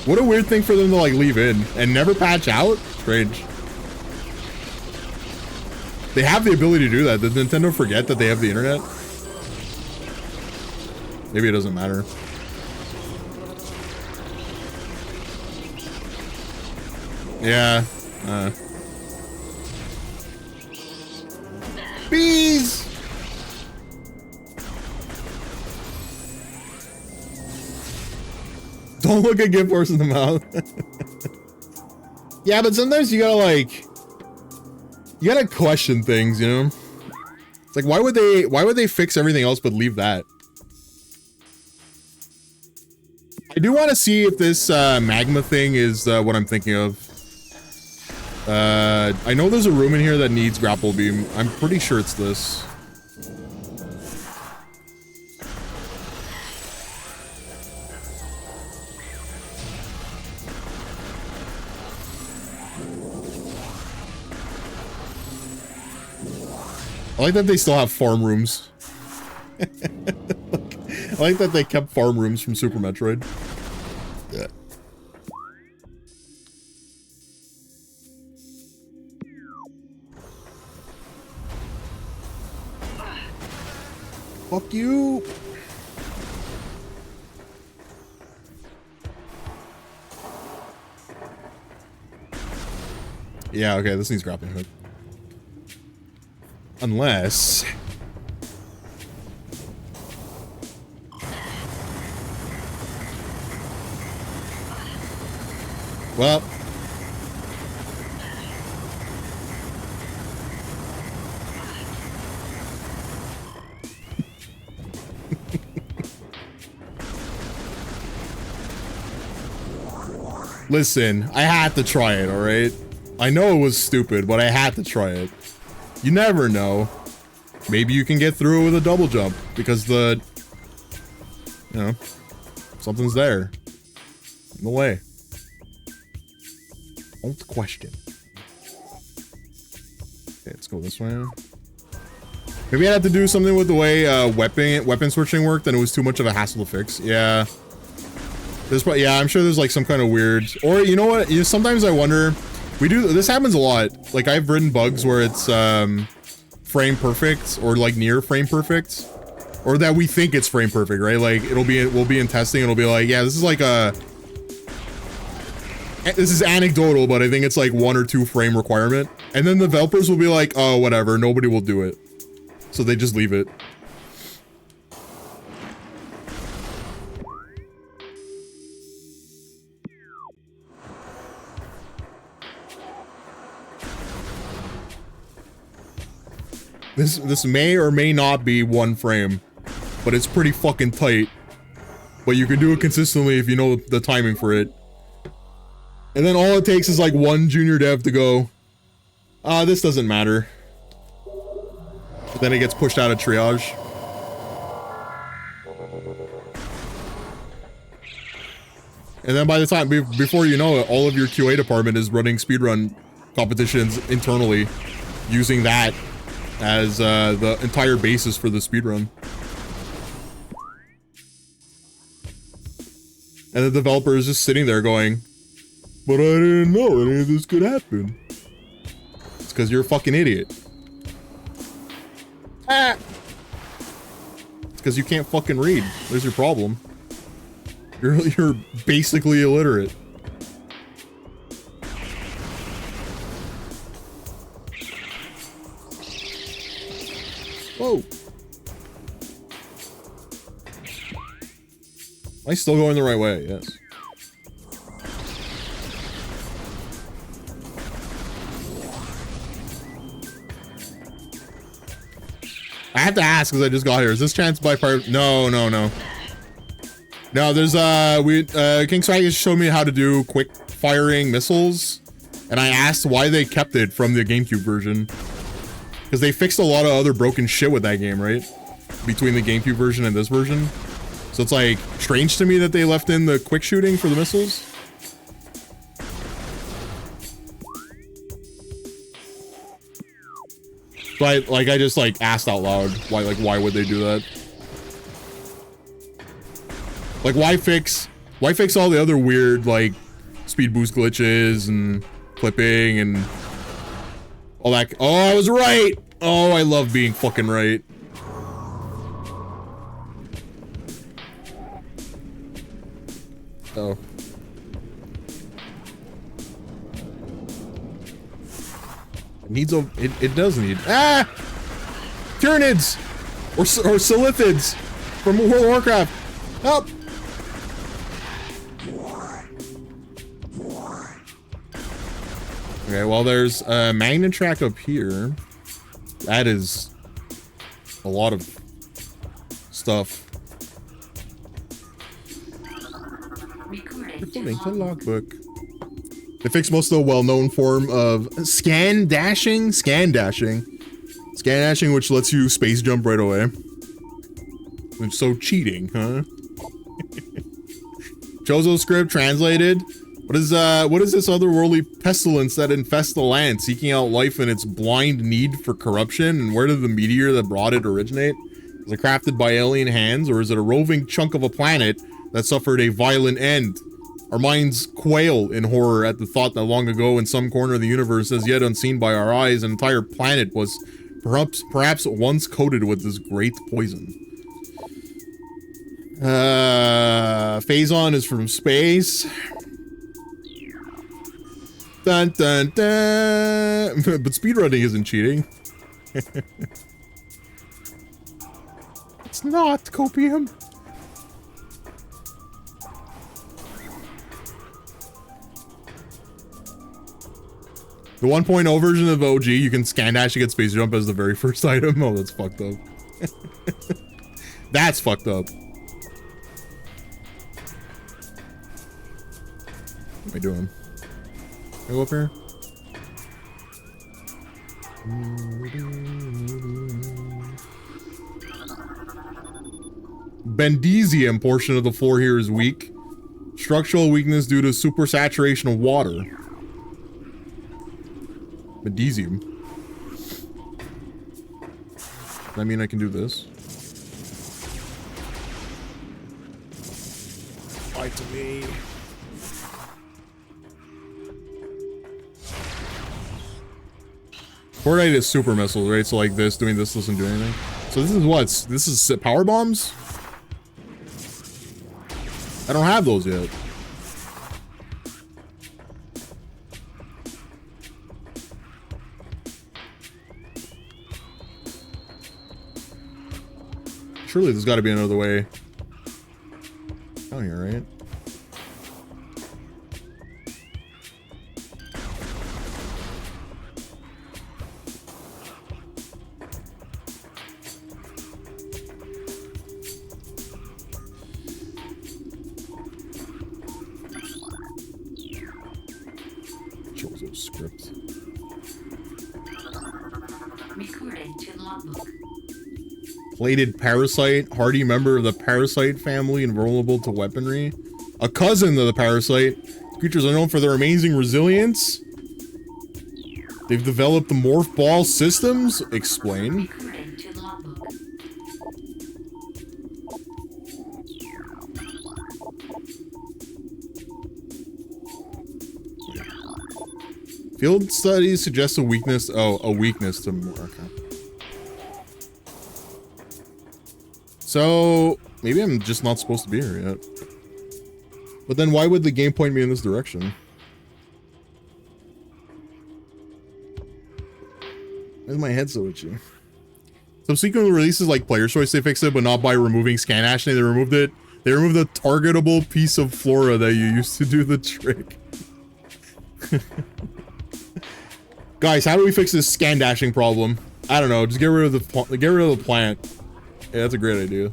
What a weird thing for them to like leave in and never patch out. Strange. They have the ability to do that. Did Nintendo forget that they have the internet? Maybe it doesn't matter. Yeah. Bees! Don't look a gift horse in the mouth. Yeah, but sometimes you gotta like... You gotta question things, you know? It's like, why would they fix everything else but leave that? I do want to see if this magma thing is what I'm thinking of. I know there's a room in here that needs grapple beam. I'm pretty sure it's this. I like that they still have farm rooms. I like that they kept farm rooms from Super Metroid. Yeah. Fuck you. Yeah, okay, this needs grappling hook. Unless... Well... Listen, I had to try it, alright? I know it was stupid, but I had to try it. You never know. Maybe you can get through it with a double jump, because the... You know, something's there. In the way. Don't question. Okay, let's go this way. Maybe I'd have to do something with the way weapon switching worked, and it was too much of a hassle to fix. Yeah. There's probably, yeah, I'm sure there's like some kind of weird, or you know what? You know, sometimes I wonder, this happens a lot. Like I've written bugs where it's frame perfect or like near frame perfect, or that we think it's frame perfect, right? Like we'll be in testing and it'll be like, yeah, this is anecdotal, but I think it's like 1 or 2 frame requirement. And then the developers will be like, oh, whatever, nobody will do it. So they just leave it. This may or may not be 1 frame, but it's pretty fucking tight. But you can do it consistently if you know the timing for it. And then all it takes is like 1 junior dev to go, this doesn't matter. But then it gets pushed out of triage. And then by the time, before you know it, all of your QA department is running speedrun competitions internally, using that as the entire basis for the speedrun. And the developer is just sitting there going, but I didn't know any of this could happen. It's because you're a fucking idiot. Ah! It's because you can't fucking read. There's your problem. You're basically illiterate. Whoa. Am I still going the right way? Yes. I have to ask because I just got here. Is this chance by fire? No. No, there's King Swag has showed me how to do quick firing missiles And I asked why they kept it from the GameCube version. Because they fixed a lot of other broken shit with that game, right? Between the GameCube version and this version. So it's like strange to me that they left in the quick shooting for the missiles. But like I just like asked out loud why would they do that? Like why fix all the other weird like speed boost glitches and clipping and all that? Oh, I was right. Oh, I love being fucking right. Oh. It needs a it does need Tyranids or Silithids from World of Warcraft. Help! Okay, well there's a magnet track up here. That is a lot of stuff. Recording to logbook. They fixed most of the well-known form of scan dashing, which lets you space jump right away. It's so cheating, huh? Chozo script translated. What is this otherworldly pestilence that infests the land, seeking out life in its blind need for corruption? And where did the meteor that brought it originate? Was it crafted by alien hands, or is it a roving chunk of a planet that suffered a violent end? Our minds quail in horror at the thought that long ago, in some corner of the universe, as yet unseen by our eyes, an entire planet was perhaps once coated with this great poison. Phazon is from space. Dun dun dun. But speedrunning isn't cheating. It's not copium. The 1.0 version of OG, you can scan dash to get space jump as the very first item. Oh, that's fucked up. That's fucked up. What am I doing? Can I go up here? Bendezium portion of the floor here is weak. Structural weakness due to supersaturation of water. Bendezium. Does that mean I can do this? Lie to me. Fortnite is super missiles, right? So like this, doing this doesn't do anything. So this is what? This is power bombs? I don't have those yet. Surely there's got to be another way down here, right? Chozo script. Recording to logbook. Plated parasite, hardy member of the parasite family and vulnerable to weaponry. A cousin of the parasite. Creatures are known for their amazing resilience. They've developed the morph ball systems. Explain. Recording to logbook. Field studies suggest a weakness. Oh, a weakness to more. Okay. So maybe I'm just not supposed to be here yet. But then why would the game point me in this direction? Why is my head so itchy? Subsequent releases like Player's Choice, they fixed it, but not by removing scan hashing. They removed it. They removed the targetable piece of flora that you used to do the trick. Guys, how do we fix this scan dashing problem? I don't know. Just get rid of the plant. Yeah, that's a great idea.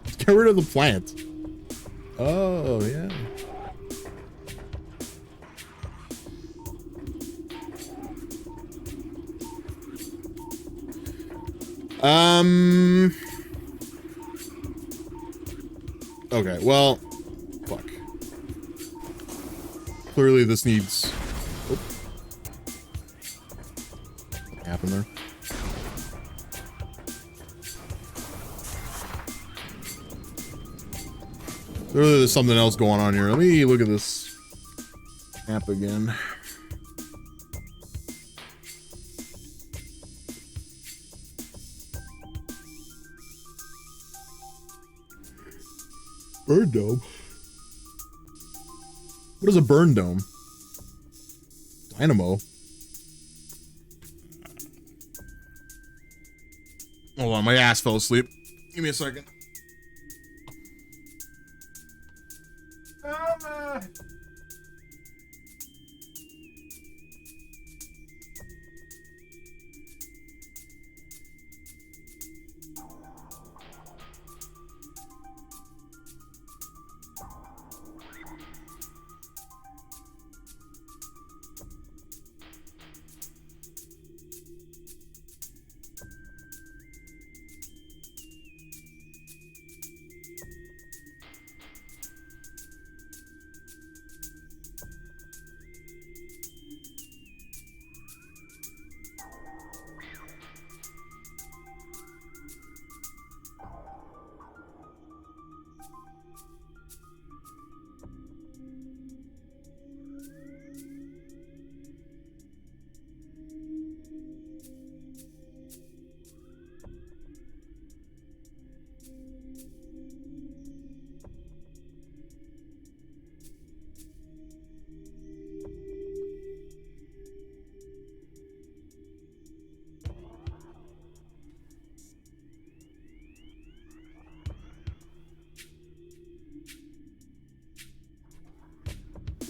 Just get rid of the plant. Oh yeah. Okay, well, fuck. Clearly this needs... Oop. What happened there? Clearly there's something else going on here. Let me look at this map again. Burn dome? What is a burn dome? Dynamo. Hold on, my ass fell asleep. Give me a second.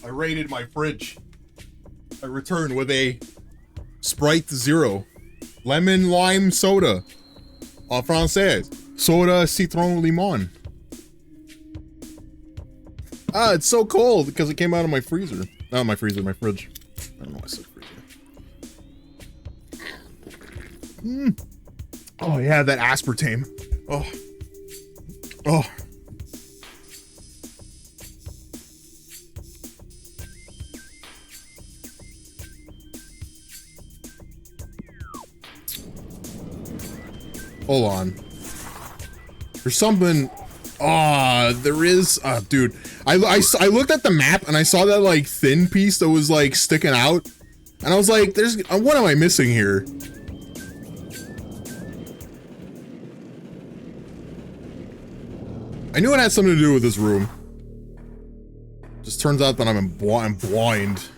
I raided my fridge. I returned with a Sprite Zero. Lemon lime soda. En français. Soda citron limon. Ah, it's so cold because it came out of my freezer. Not my freezer, my fridge. I don't know why I said freezer. Oh yeah, that aspartame. Oh. Oh. Hold on. There's something. There is. Dude. I looked at the map and I saw that like thin piece that was like sticking out, and I was like, "There's. What am I missing here?" I knew it had something to do with this room. Just turns out that I'm blind.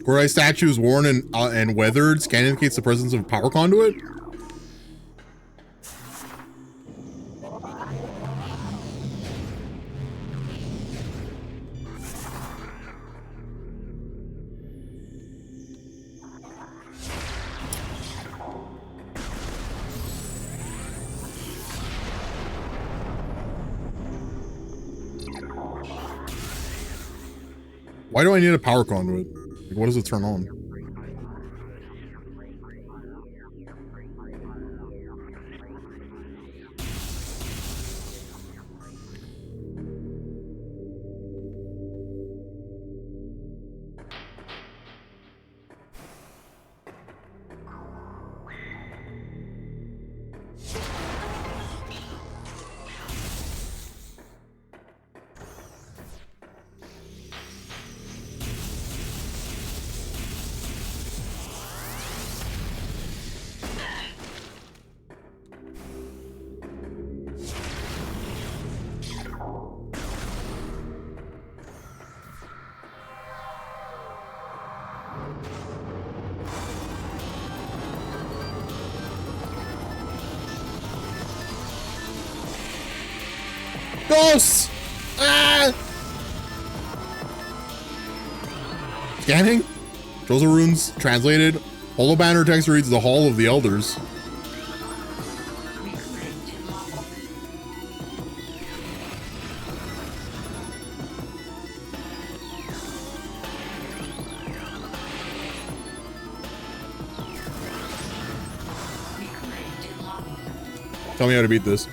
Gordite statues worn and weathered. Scan indicates the presence of a power conduit. Why do I need a power conduit? Like, what does it turn on? Ghosts! Ah! Scanning. Shows the runes translated. Holo banner text reads the Hall of the Elders. Recording to logbook. Recording to logbook. Tell me how to beat this.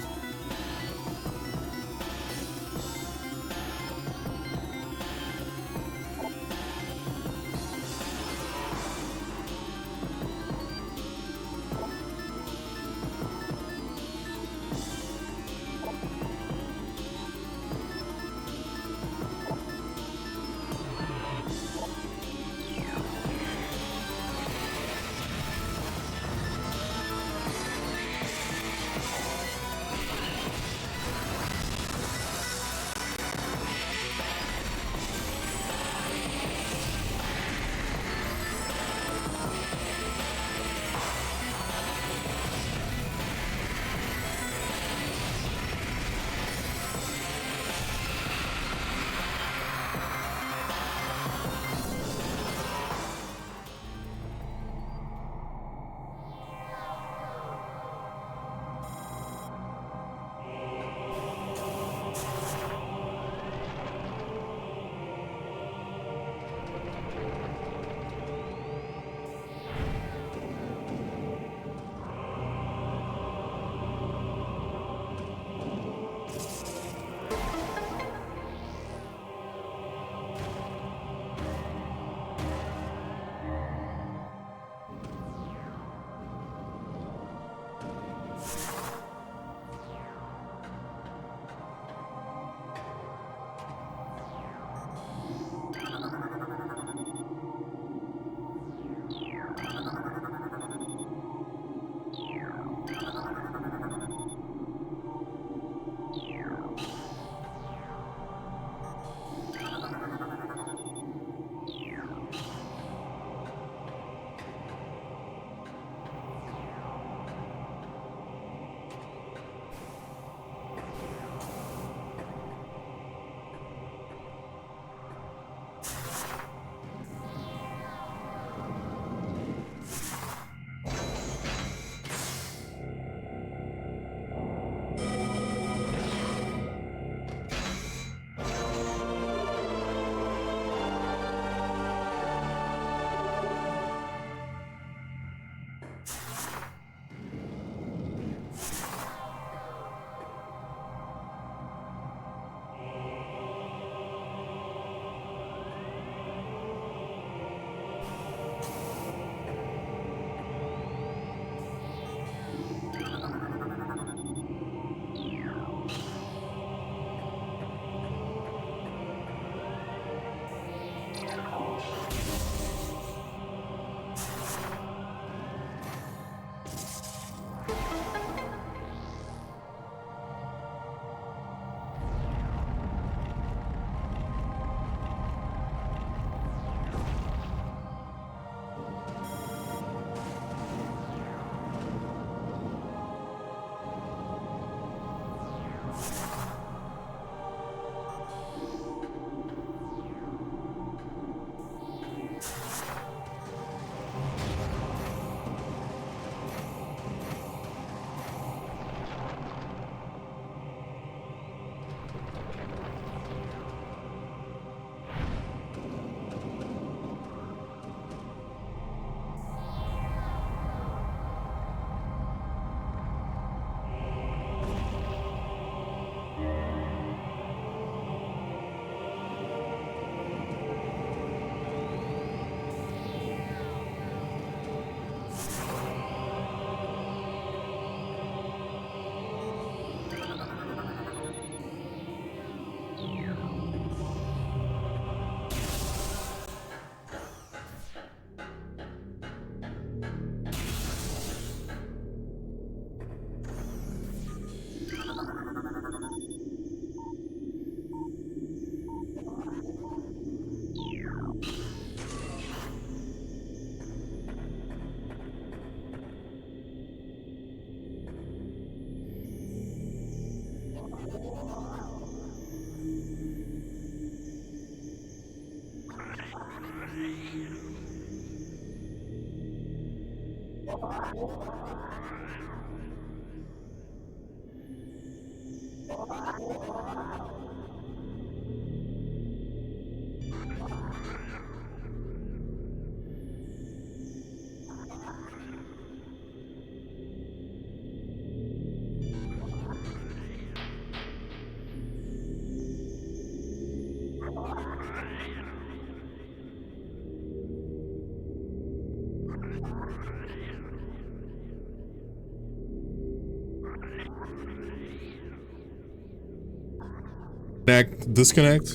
Disconnect.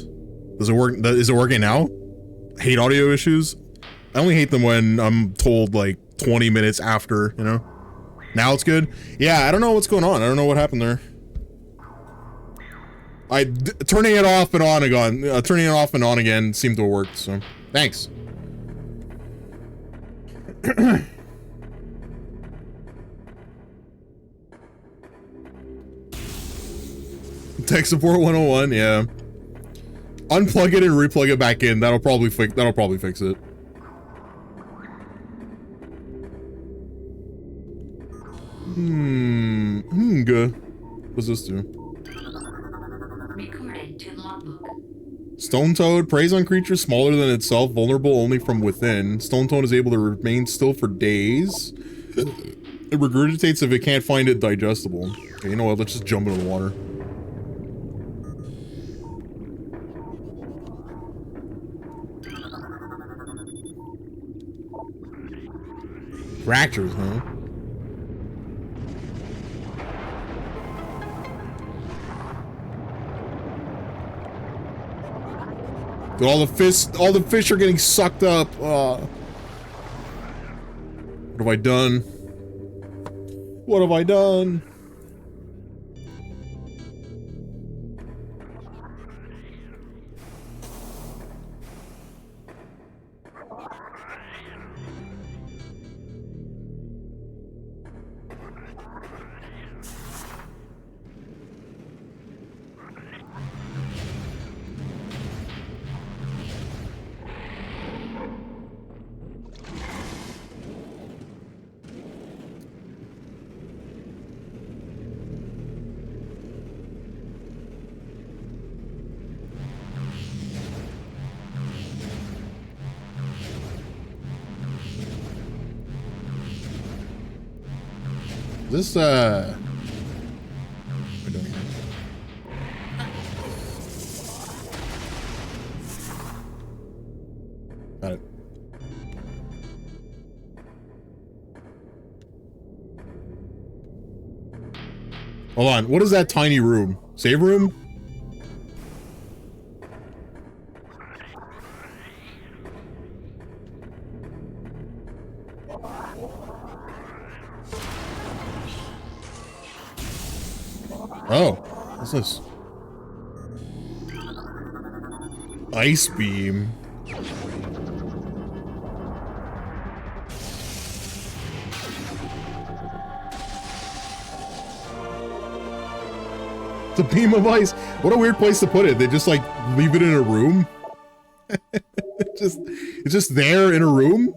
Does it work? Is it working now? Hate audio issues. I only hate them when I'm told like 20 minutes after, you know? Now it's good. Yeah, I don't know what's going on. I don't know what happened there. Turning it off and on again. Turning it off and on again seemed to have worked, so thanks. Tech support 101, yeah. Unplug it and replug it back in. That'll probably fix it. Good. What's this do? Recorded to logbook. Stone Toad preys on creatures smaller than itself, vulnerable only from within. Stone Toad is able to remain still for days. It regurgitates if it can't find it digestible. Okay, you know what? Let's just jump into the water. Fractures, huh? Dude, all the fish are getting sucked up. What have I done? What have I done? This, what are we doing here? Got it. Hold on, what is that tiny room? Save room? Oh, what's this? Ice beam. It's a beam of ice. What a weird place to put it. They just like leave it in a room. It's just there in a room.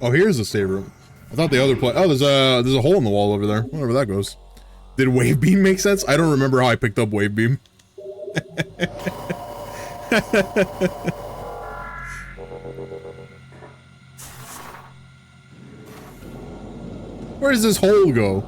Oh, here's the save room. I thought the other place. Oh, there's a hole in the wall over there. Whatever that goes. Did wave beam make sense? I don't remember how I picked up wave beam. Where does this hole go?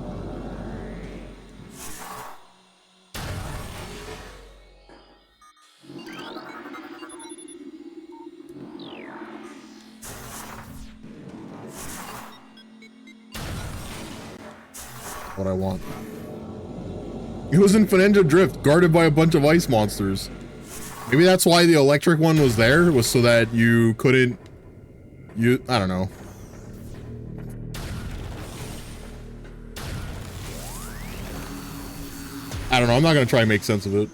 What I want. It was in Fenenda Drift, guarded by a bunch of ice monsters. Maybe that's why the electric one was there, was so that you couldn't... I don't know. I don't know, I'm not gonna try and make sense of it.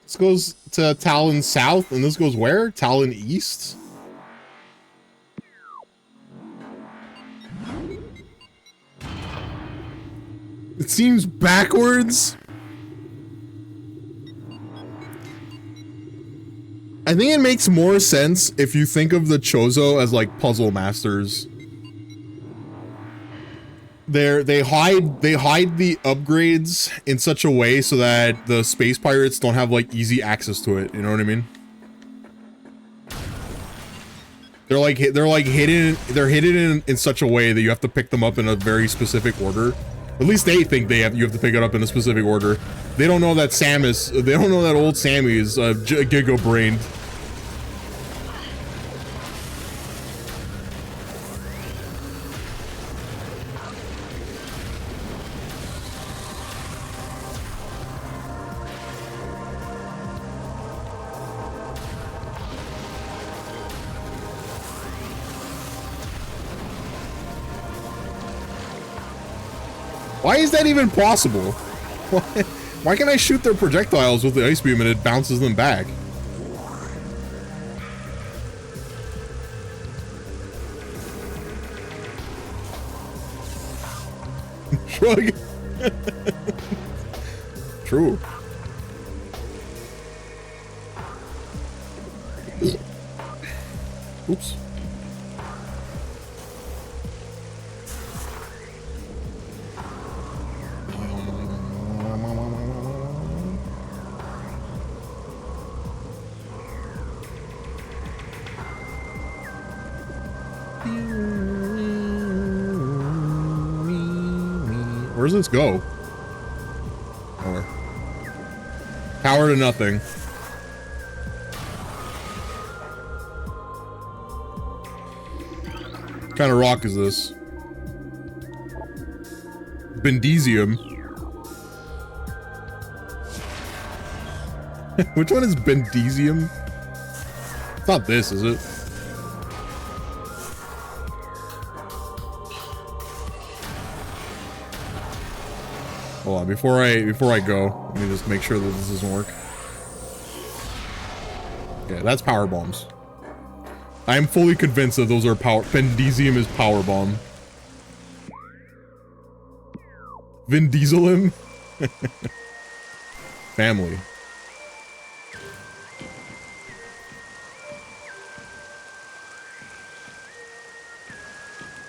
This goes to Talon South, and this goes where? Talon East? It seems backwards. I think it makes more sense if you think of the Chozo as like puzzle masters. They hide the upgrades in such a way so that the space pirates don't have like easy access to it. You know what I mean? They're hidden in such a way that you have to pick them up in a very specific order. At least they think you have to pick it up in a specific order. They don't know that they don't know that old Sammy is giga-brained. Why is that even possible? Why can't I shoot their projectiles with the ice beam and it bounces them back? Shrug. True. Oops. Where does this go? Nowhere. Power to nothing. What kind of rock is this? Bendesium. Which one is Bendesium? It's not this, is it? Hold on, before I go, let me just make sure that this doesn't work. Yeah, that's power bombs. I am fully convinced that those are power. Bendesium is power bomb. Vin Dieselim? Family.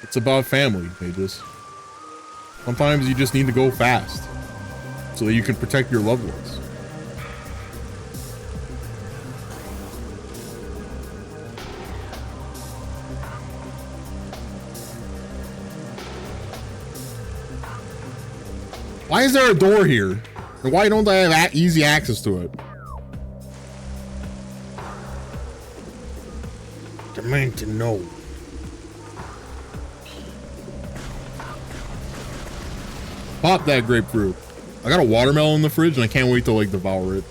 It's about family, Pages. Sometimes you just need to go fast so that you can protect your loved ones. Why is there a door here? And why don't I have easy access to it? Demand to know. Pop that grapefruit. I got a watermelon in the fridge and I can't wait to like devour it.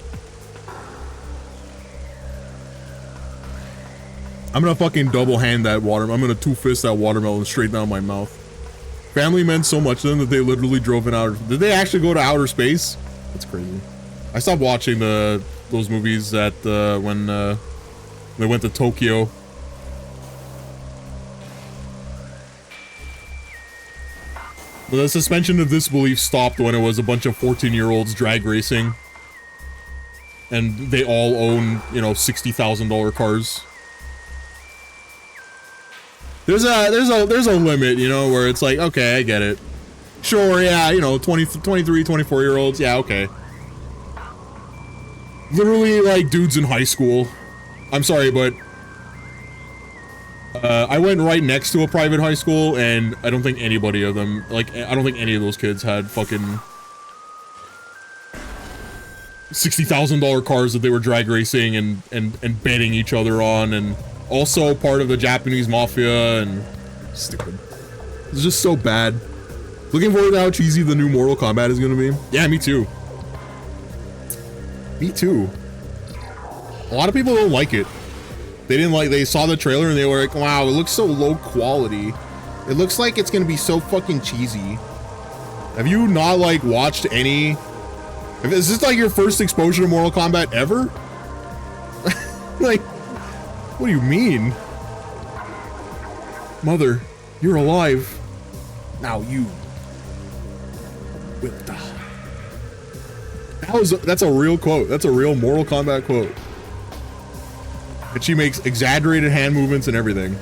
I'm gonna fucking double hand that watermelon. I'm gonna two-fist that watermelon straight down my mouth. Family meant so much to them that they literally drove in outer. Did they actually go to outer space? That's crazy. I stopped watching those movies that when they went to Tokyo. But the suspension of disbelief stopped when it was a bunch of 14-year-olds drag racing. And they all own, you know, $60,000 cars. There's a limit, you know, where it's like, okay, I get it. Sure, yeah, you know, 23, 24-year-olds, yeah, okay. Literally, like, dudes in high school. I'm sorry, but I went right next to a private high school, and I don't think anybody of them, like, I don't think any of those kids had fucking $60,000 cars that they were drag racing and betting each other on, and also part of the Japanese mafia, and stupid. It's just so bad. Looking forward to how cheesy the new Mortal Kombat is gonna be. Yeah, me too. Me too. A lot of people don't like it. They saw the trailer and they were like, wow, it looks so low quality. It looks like it's gonna be so fucking cheesy. Have you not like watched any Is this like your first exposure to Mortal Kombat ever? Like, what do you mean? Mother, you're alive. Now you will die. That's a real quote. That's a real Mortal Kombat quote. And she makes exaggerated hand movements and everything.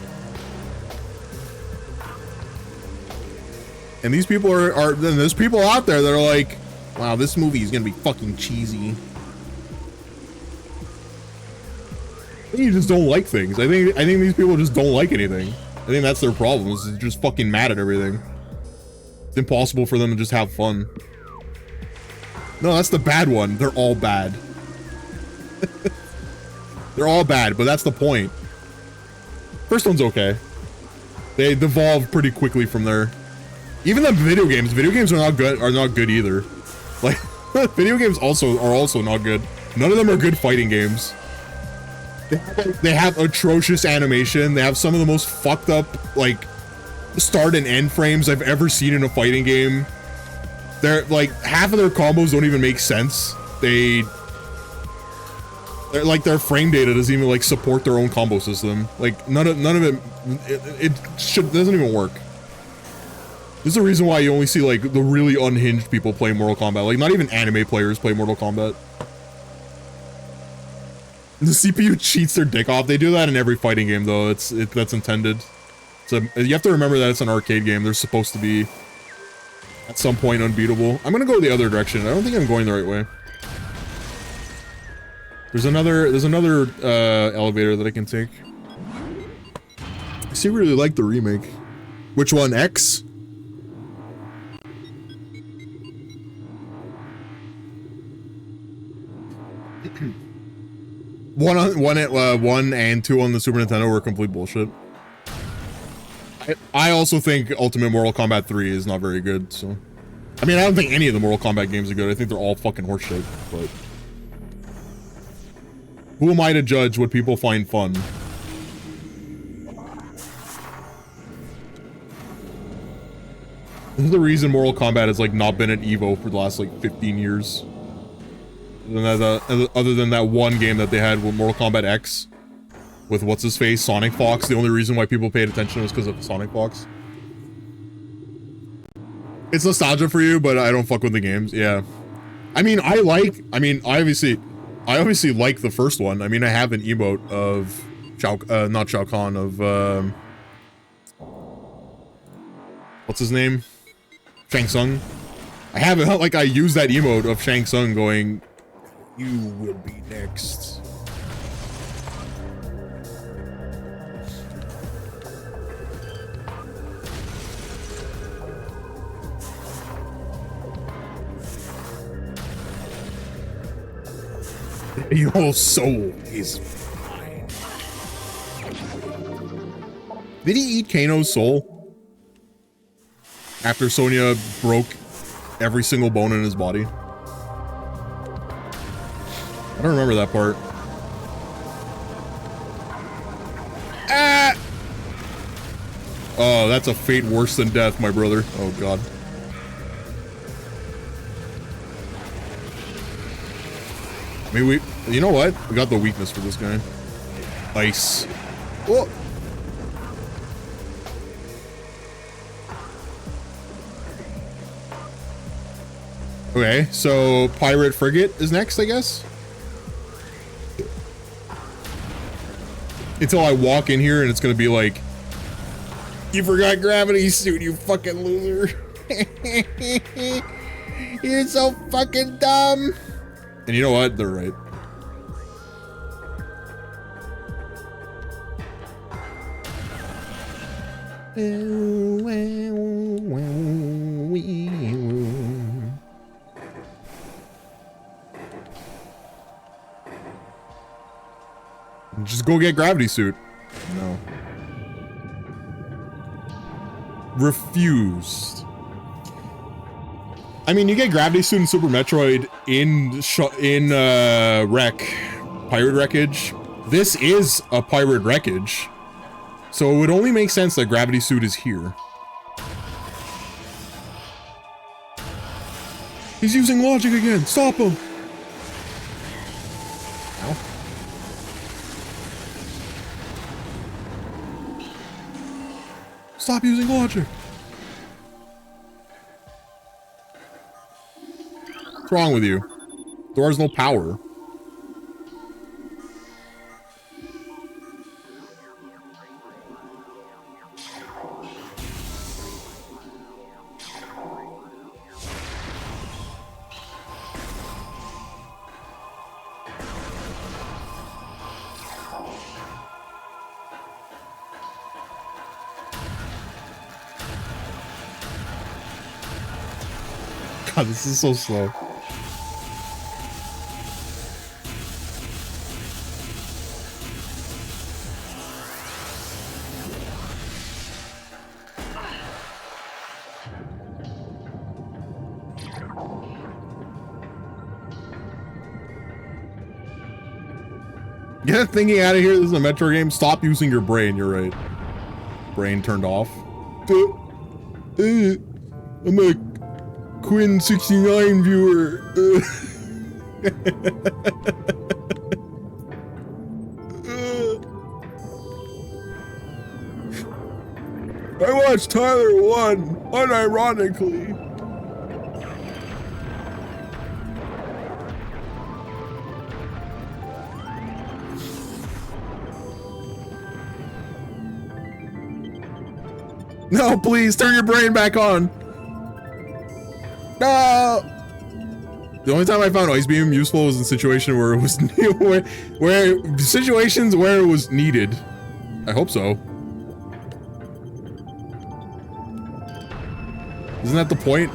And these people then there's people out there that are like, wow, this movie is gonna be fucking cheesy. You just don't like things. I think these people just don't like anything. I think that's their problem, is they're just fucking mad at everything. It's impossible for them to just have fun. No, that's the bad one. They're all bad. They're all bad, but that's the point. First one's okay. They devolved pretty quickly from there. Even the video games are not good either. Like, video games are also not good. None of them are good fighting games. They have atrocious animation. They have some of the most fucked up, like, start and end frames I've ever seen in a fighting game. They're like, half of their combos don't even make sense. They're like, their frame data doesn't even like support their own combo system. Like, none of it doesn't even work. This is the reason why you only see like the really unhinged people play Mortal Kombat. Like, not even anime players play Mortal Kombat. The CPU cheats their dick off. They do that in every fighting game, though. That's intended. So you have to remember that it's an arcade game. They're supposed to be at some point unbeatable. I'm gonna go the other direction. I don't think I'm going the right way. There's another elevator that I can take. I secretly like the remake. Which one? X? One and 2 on the Super Nintendo were complete bullshit. I also think Ultimate Mortal Kombat 3 is not very good, so. I mean, I don't think any of the Mortal Kombat games are good. I think they're all fucking horseshit, but. Who am I to judge what people find fun? This is the reason Mortal Kombat has, like, not been at EVO for the last, like, 15 years. Other than that one game that they had with Mortal Kombat X with what's-his-face, Sonic Fox. The only reason why people paid attention was because of Sonic Fox. It's nostalgia for you, but I don't fuck with the games. Yeah. I mean, I obviously like the first one. I mean, I have an emote of not Shao Kahn, of what's his name? Shang Tsung. I have it, like, I use that emote of Shang Tsung going, "You will be next." Your soul is mine. Did he eat Kano's soul? After Sonya broke every single bone in his body? I don't remember that part. Ah! Oh, that's a fate worse than death, my brother. Oh, God. I mean, you know what? We got the weakness for this guy. Ice. Whoa. Okay, so Pirate Frigate is next, I guess? Until I walk in here and it's gonna be like, "You forgot gravity suit, you fucking loser." You're so fucking dumb. And you know what? They're right. Just go get gravity suit. No. Refused. I mean, you get gravity suit in Super Metroid in Pirate Wreckage. This is a Pirate Wreckage. So it would only make sense that gravity suit is here. He's using logic again. Stop him. Ow. Stop using logic. What's wrong with you? Door has no power. God, this is so slow. Get that thinking out of here. This is a Metro game. Stop using your brain. You're right. Brain turned off. I'm a Quinn 69 viewer. I watched Tyler 1 unironically. No, please turn your brain back on. No. The only time I found Ice Beam useful was in situation where it was where situations where it was needed. I hope so. Isn't that the point?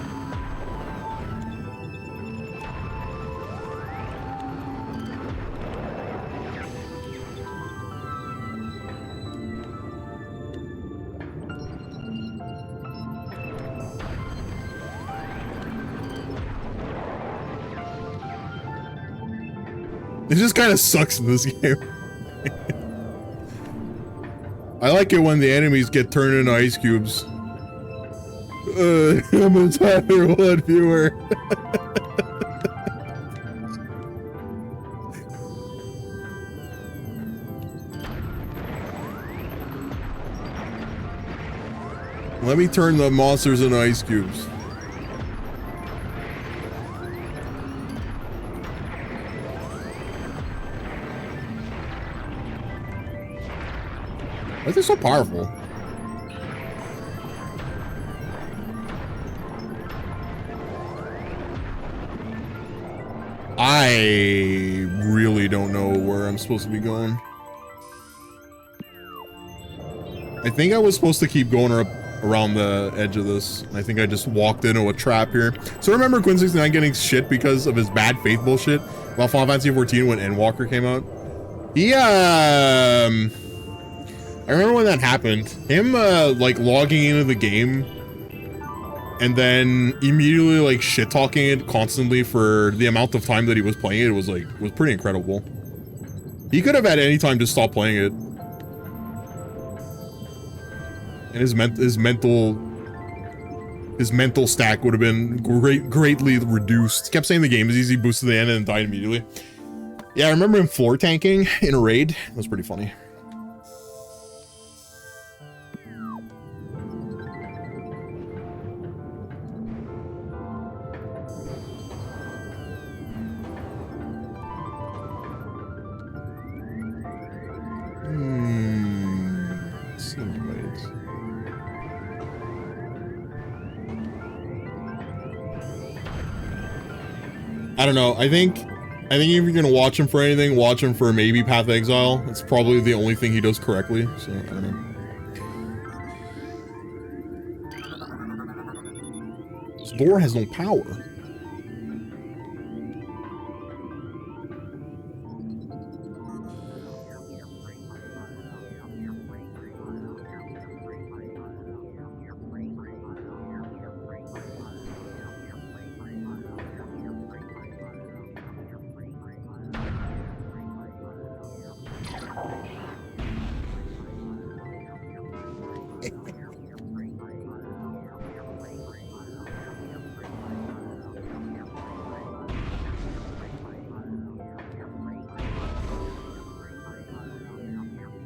It just kind of sucks in this game. I like it when the enemies get turned into ice cubes. I'm a Tyler 1 viewer. Let me turn the monsters into ice cubes. Why is this so powerful? I really don't know where I'm supposed to be going. I think I was supposed to keep going up around the edge of this. I think I just walked into a trap here. So remember Quinn 69 getting shit because of his bad faith bullshit while Final Fantasy 14 when Endwalker came out? Yeah. I remember when that happened. Him, like, logging into the game and then immediately, like, shit-talking it constantly for the amount of time that he was playing it was, like, was pretty incredible. He could have at any time just stopped playing it. And his mental stack would have been greatly reduced. He kept saying the game is easy, boosted to the end, and then died immediately. Yeah, I remember him floor tanking in a raid. It was pretty funny. I don't know. I think if you're gonna watch him for anything, watch him for maybe Path of Exile. It's probably the only thing he does correctly. So I don't know. This door has no power.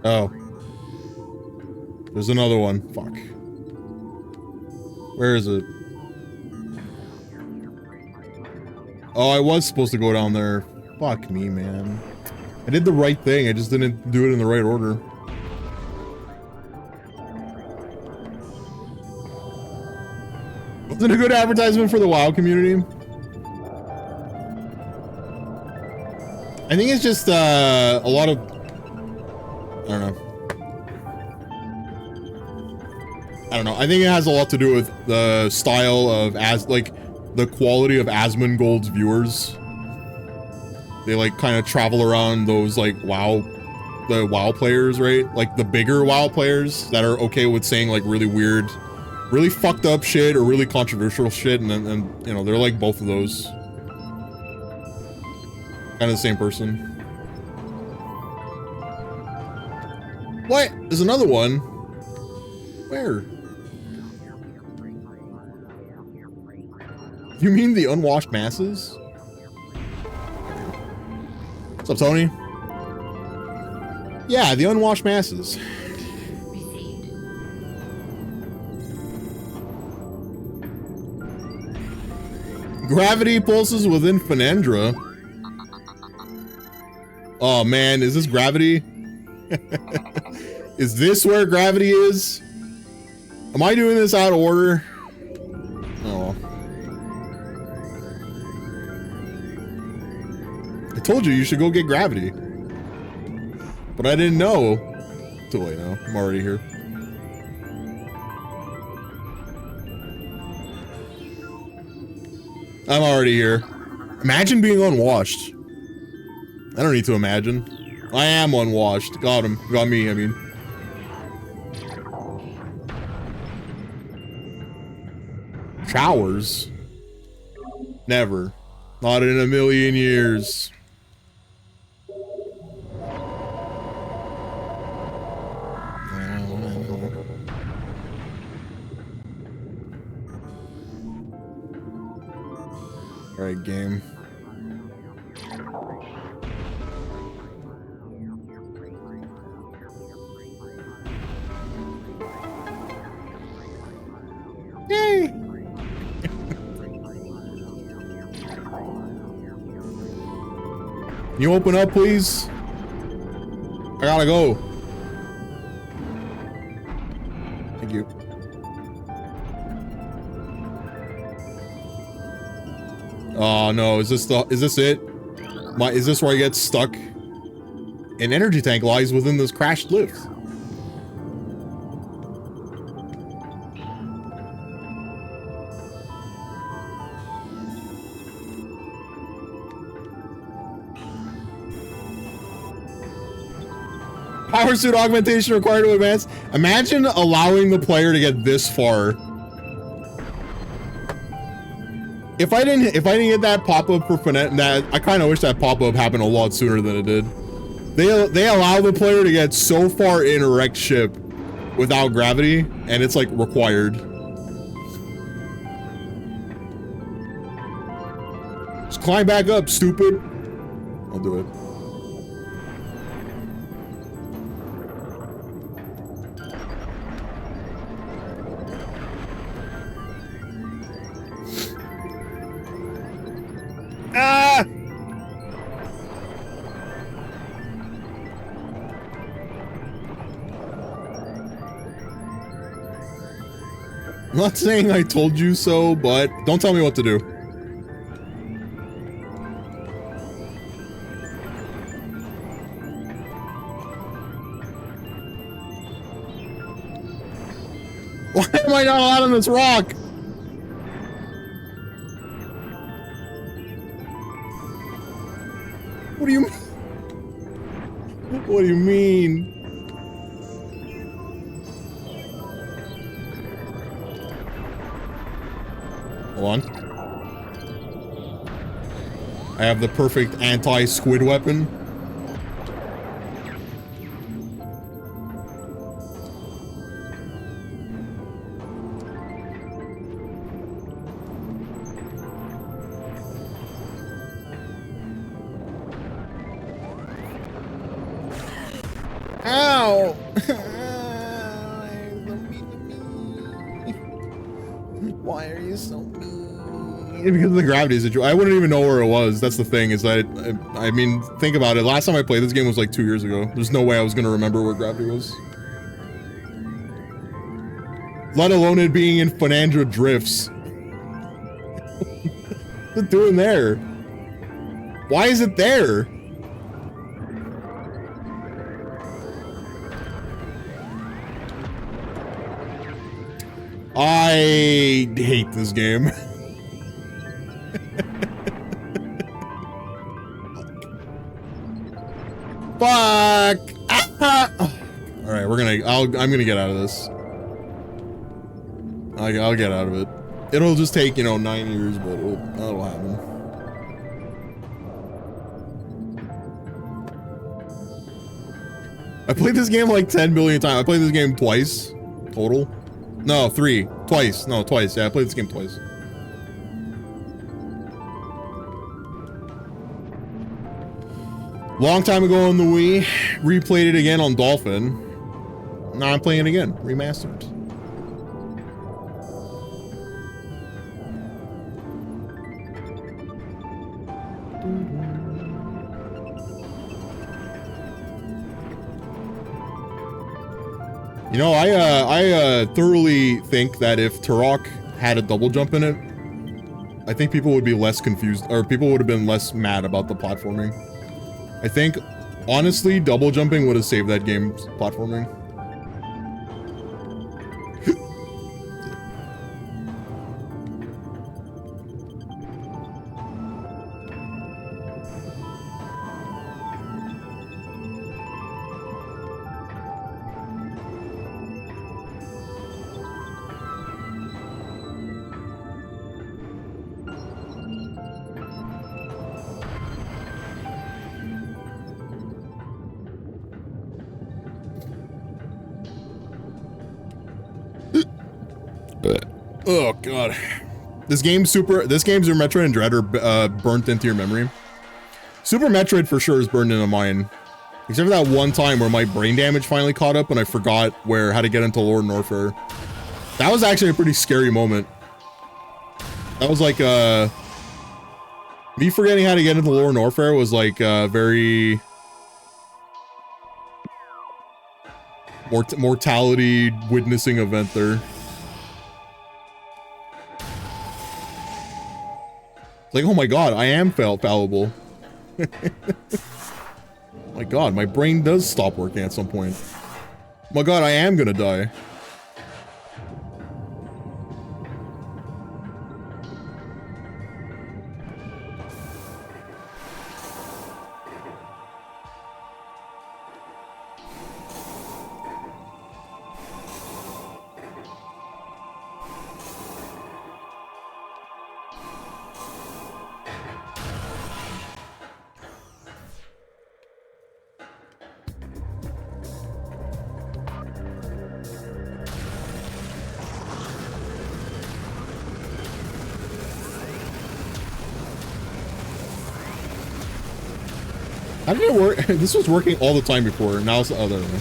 Oh. There's another one. Fuck. Where is it? Oh, I was supposed to go down there. Fuck me, man. I did the right thing. I just didn't do it in the right order. Wasn't a good advertisement for the WoW community. I think it's just a lot of, I don't know. I think it has a lot to do with the style of the quality of Asmongold's viewers. They like kind of travel around those like the WoW players, right? Like the bigger WoW players that are okay with saying like really weird, really fucked up shit or really controversial shit, and you know, they're like both of those. Kind of the same person. What? There's another one. Where? You mean the unwashed masses? What's up, Tony? Yeah, the unwashed masses. Received. Gravity pulses within Fenendra. Oh man, is this gravity? Is this where gravity is? Am I doing this out of order? Oh. I told you should go get gravity. But I didn't know. Too late now. I'm already here. I'm already here. Imagine being unwashed. I don't need to imagine. I am unwashed. Got him. Got me, I mean. Showers? Never. Not in a million years. Alright, game. Yay! You open up, please? I gotta go. Thank you. Oh no, is this it? Is this where I get stuck? An energy tank lies within this crashed lift. Power suit augmentation required to advance. Imagine allowing the player to get this far. If I didn't get that pop-up for Finette, that I kind of wish that pop-up happened a lot sooner than it did. They allow the player to get so far in a wrecked ship without gravity, and it's like required. Just climb back up, stupid. I'll do it. Ah! I'm not saying I told you so, but don't tell me what to do. Why am I not allowed on this rock? What do you mean? What do you mean? Hold on. I have the perfect anti-squid weapon. Ow! no! Why are you so mean? Because of the gravity situation. I wouldn't even know where it was. That's the thing, is that, I mean, think about it. Last time I played this game was like 2 years ago. There's no way I was gonna remember where gravity was. Let alone it being in Fernandra Drifts. What's it doing there? Why is it there? I hate this game. Fuck! All right, I'm gonna get out of this. I'll get out of it. It'll just take, you know, 9 years, but that'll happen. I played this game like 10 billion times. I played this game twice, total. No, 3. Twice. No, twice. Yeah, I played this game twice. Long time ago on the Wii. Replayed it again on Dolphin. Now I'm playing it again. Remastered. You know, I thoroughly think that if Turok had a double jump in it, I think people would be less confused, or people would have been less mad about the platforming. I think, honestly, double jumping would have saved that game's platforming. Oh god, this game's or Metroid and Dread are burnt into your memory. Super Metroid for sure is burned into mine, except for that one time where my brain damage finally caught up and I forgot how to get into Lord Norfair. That was actually a pretty scary moment. That was like me forgetting how to get into Lord Norfair was like a very mortality witnessing event there. Like, oh my god, I am fallible. My god, my brain does stop working at some point. My god, I am gonna die. How did it work? This was working all the time before. Now it's the other one.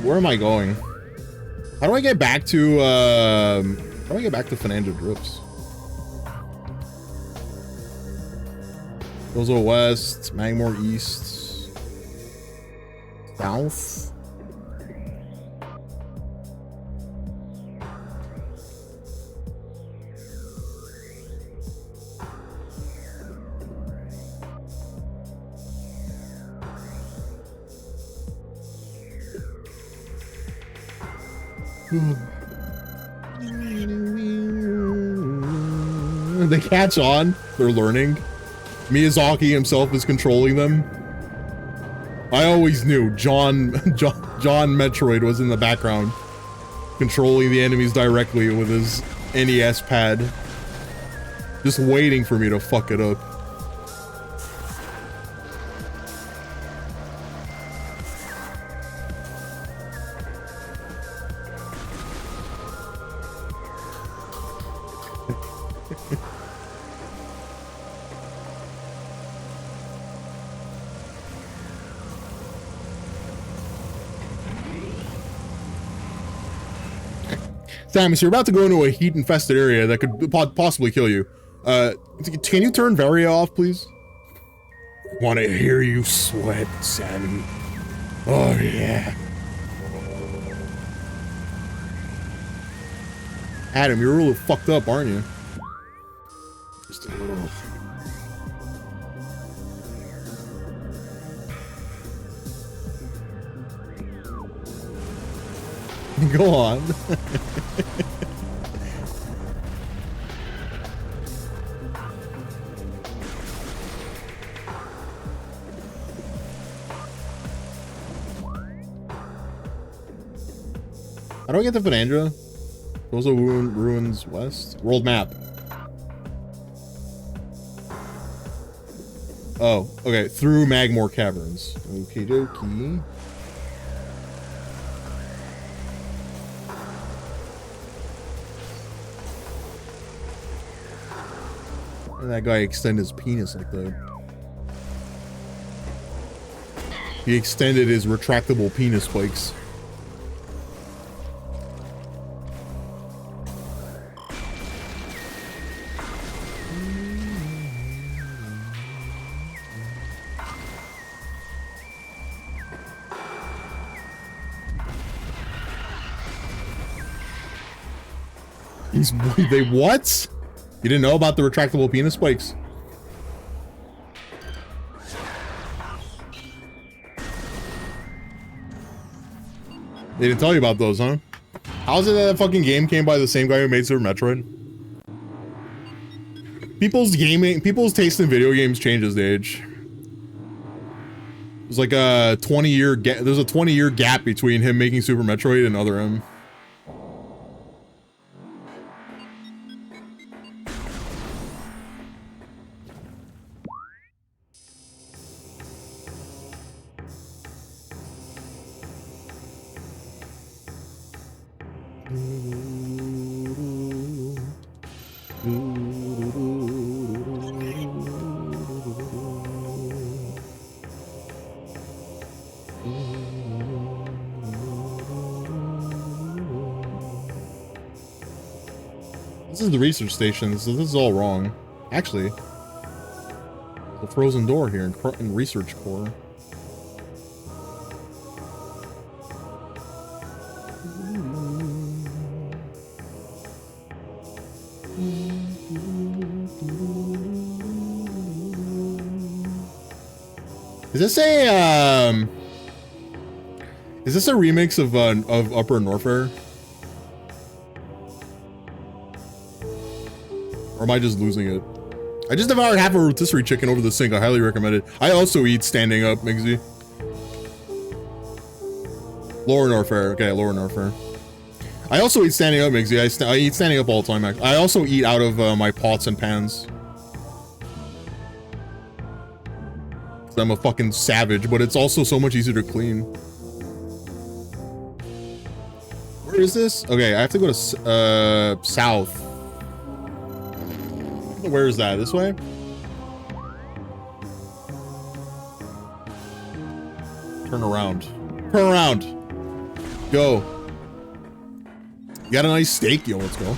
Where am I going? How do I get back to Fernando Drifts? Gozo West, Magmore East, South. They catch on. They're learning. Miyazaki himself is controlling them. I always knew John Metroid was in the background, controlling the enemies directly with his NES pad. Just waiting for me to fuck it up. Samus, you're about to go into a heat-infested area that could possibly kill you. Can you turn Varia off, please? Want to hear you sweat, Sammy. Oh, yeah. Adam, you're a little fucked up, aren't you? Just a little. Go on. How do I get to Finandra? Those are ruins west. World map. Oh, okay. Through Magmore Caverns. Okie dokie. And that guy extended his penis like that. He extended his retractable penis spikes. They what? You didn't know about the retractable penis spikes? They didn't tell you about those, huh? How's it that fucking game came by the same guy who made Super Metroid? People's taste in video games changes with age. There's like a 20-year gap. There's a 20-year gap between him making Super Metroid and Other M. This is the research station, so this is all wrong. Actually, the frozen door here in research core. Is this a remix of Upper Norfair? Or am I just losing it? I just devoured half a rotisserie chicken over the sink. I highly recommend it. I also eat standing up, Migsy. Lower Norfair. Okay, Lower Norfair. I also eat standing up, Migsy. I eat standing up all the time. I also eat out of my pots and pans. I'm a fucking savage, but it's also so much easier to clean. Where is this? Okay, I have to go to south. Where is that? This way? Turn around. Turn around. Go. You got a nice steak? Yo, let's go.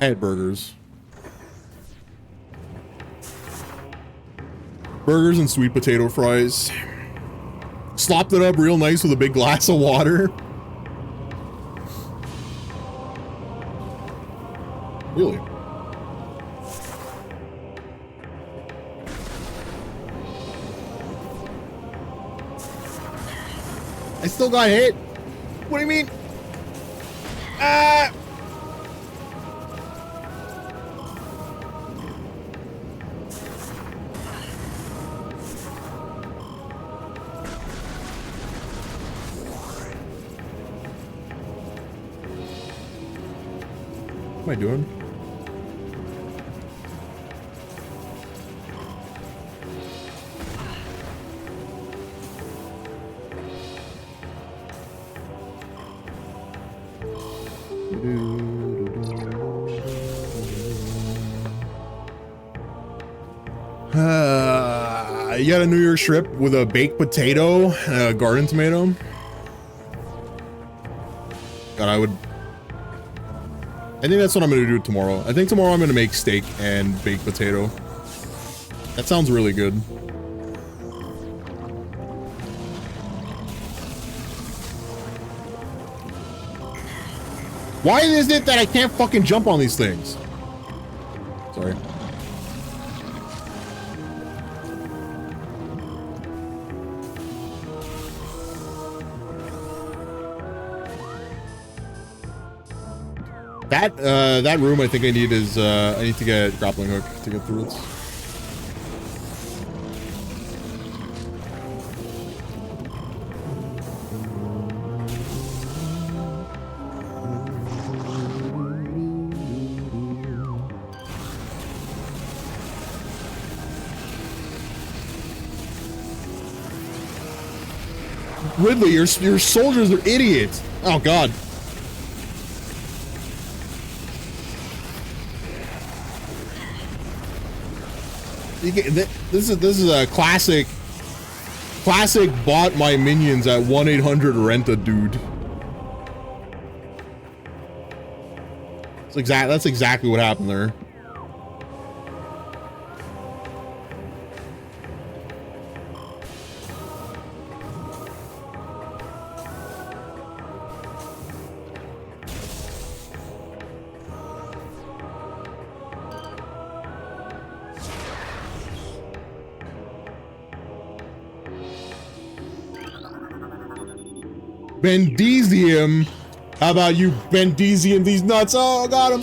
I had burgers. Burgers and sweet potato fries. Slopped it up real nice with a big glass of water. Really? I still got hit. What do you mean? Ah! What am I doing? You got a New York strip with a baked potato and a garden tomato. God, I think that's what I'm gonna do tomorrow. I think tomorrow I'm gonna make steak and baked potato. That sounds really good. Why is it that I can't fucking jump on these things? Sorry. That room I think I need is I need to get a grappling hook to get through it. Ridley, your soldiers are idiots. Oh god. This is a classic bought my minions at 1-800-RENT-A-DUDE. That's exactly what happened there. Bendezium. How about you Bendezium these nuts? Oh, I got him.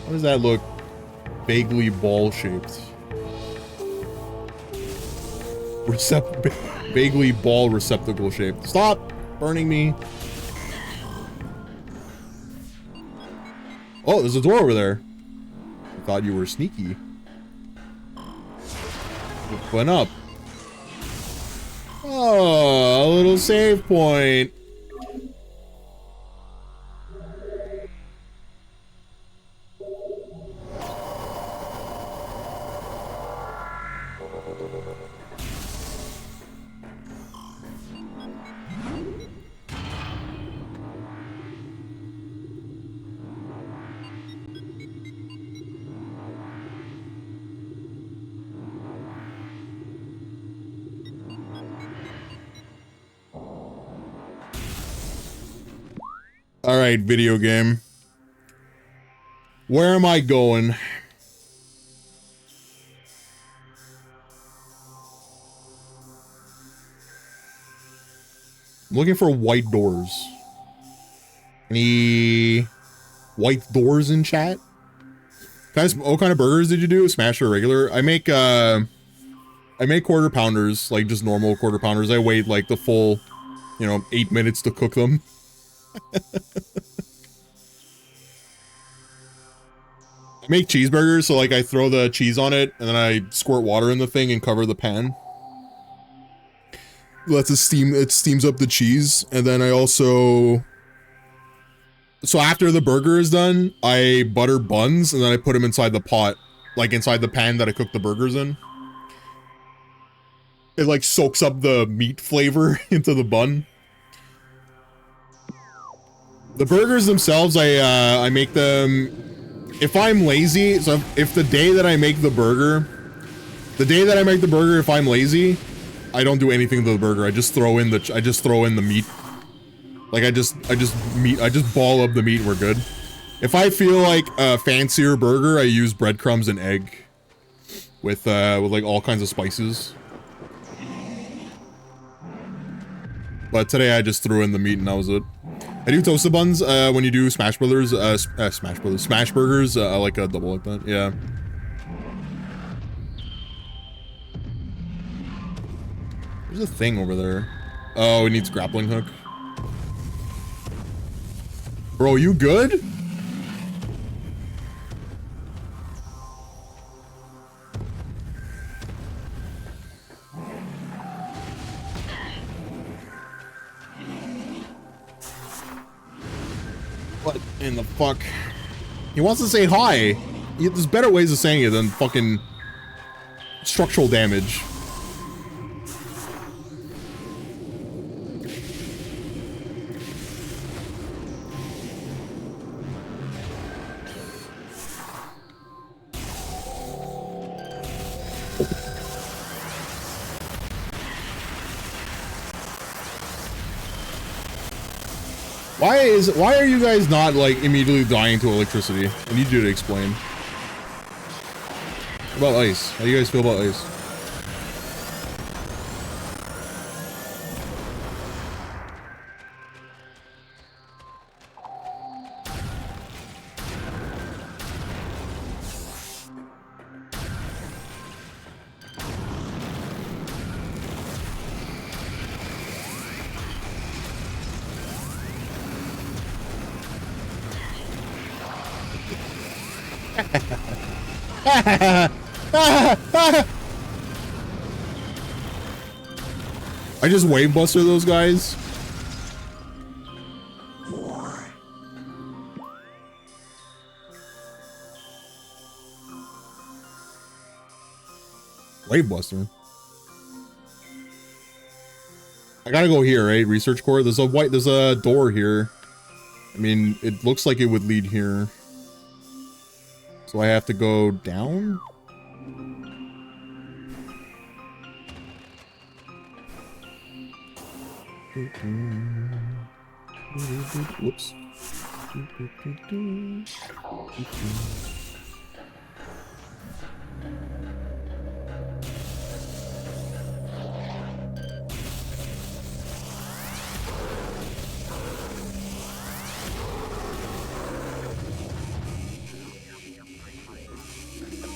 How does that look? Vaguely ball-shaped. Vaguely ball receptacle shaped. Stop burning me. Oh, there's a door over there. I thought you were sneaky. Open up. Oh, a little save point. All right, video game. Where am I going? I'm looking for white doors. Any white doors in chat? What kind of burgers did you do? Smash or regular? I make quarter pounders, like just normal quarter pounders. I wait like the full, 8 minutes to cook them. I make cheeseburgers, so like I throw the cheese on it and then I squirt water in the thing and cover the pan. Lets it steam, it steams up the cheese, and then I also, so after the burger is done, I butter buns and then I put them inside the pot, like inside the pan that I cooked the burgers in. It like soaks up the meat flavor into the bun. The burgers themselves, I make them, if I'm lazy, so if the day that I make the burger, if I'm lazy, I don't do anything to the burger. I just throw in the meat. Like I just ball up the meat and we're good. If I feel like a fancier burger, I use breadcrumbs and egg with like all kinds of spices. But today I just threw in the meat and that was it. I do toasted buns when you do Smash Burgers. I like a double like that. Yeah. There's a thing over there. Oh, it needs grappling hook. Bro, you good? In the fuck? He wants to say hi. There's better ways of saying it than fucking structural damage. Why are you guys not like immediately dying to electricity? I need you to explain. What about ice? How do you guys feel about ice? I just wave buster those guys. Wave buster. I gotta go here, right? Research core. There's a door here. I mean, it looks like it would lead here. So I have to go down? Whoops.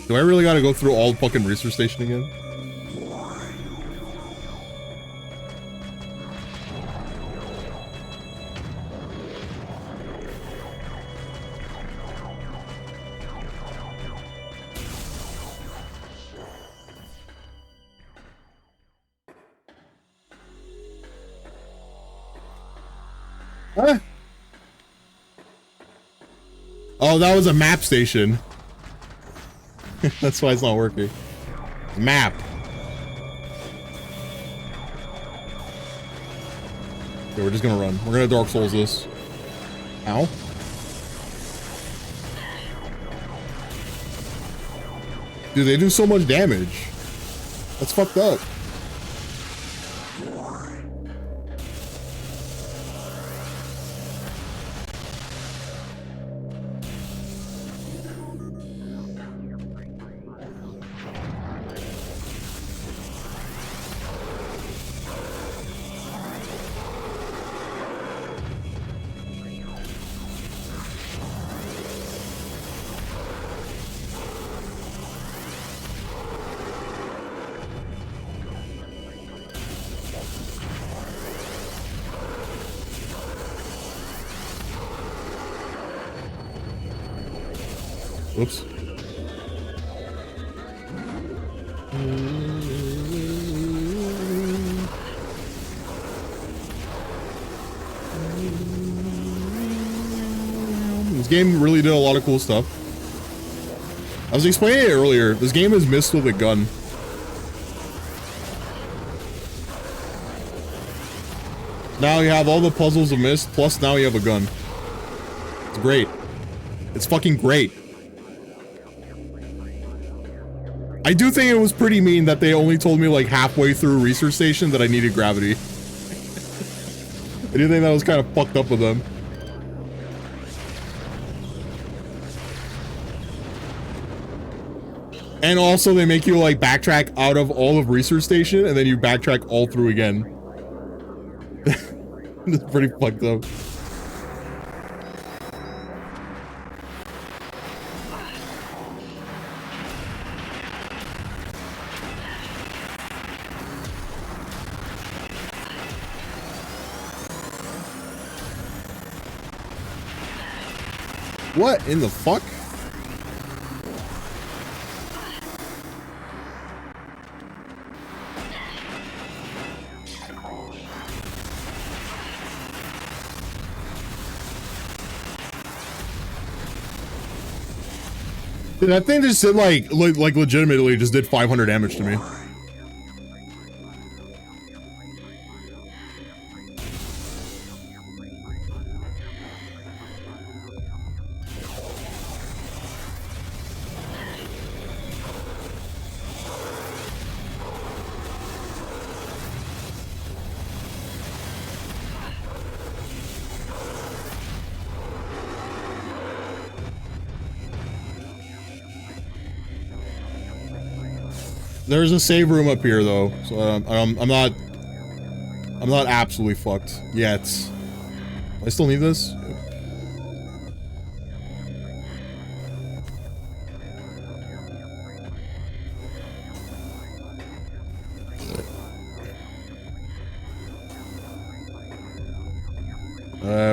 Do I really gotta go through all the fucking research station again? Huh? Oh, that was a map station. That's why it's not working. Map. Okay, we're just gonna run. We're gonna Dark Souls this. Ow. Dude, they do so much damage. That's fucked up. Whoops. This game really did a lot of cool stuff. I was explaining it earlier. This game is missed with a gun. Now you have all the puzzles of Mist, plus now you have a gun. It's great. It's fucking great. I do think it was pretty mean that they only told me like halfway through Research Station that I needed gravity. I do think that was kind of fucked up of them. And also they make you like backtrack out of all of Research Station and then you backtrack all through again. It's pretty fucked up. What in the fuck? That thing just did like legitimately just did 500 damage to me. There's a save room up here though, so I'm not absolutely fucked yet. I still need this.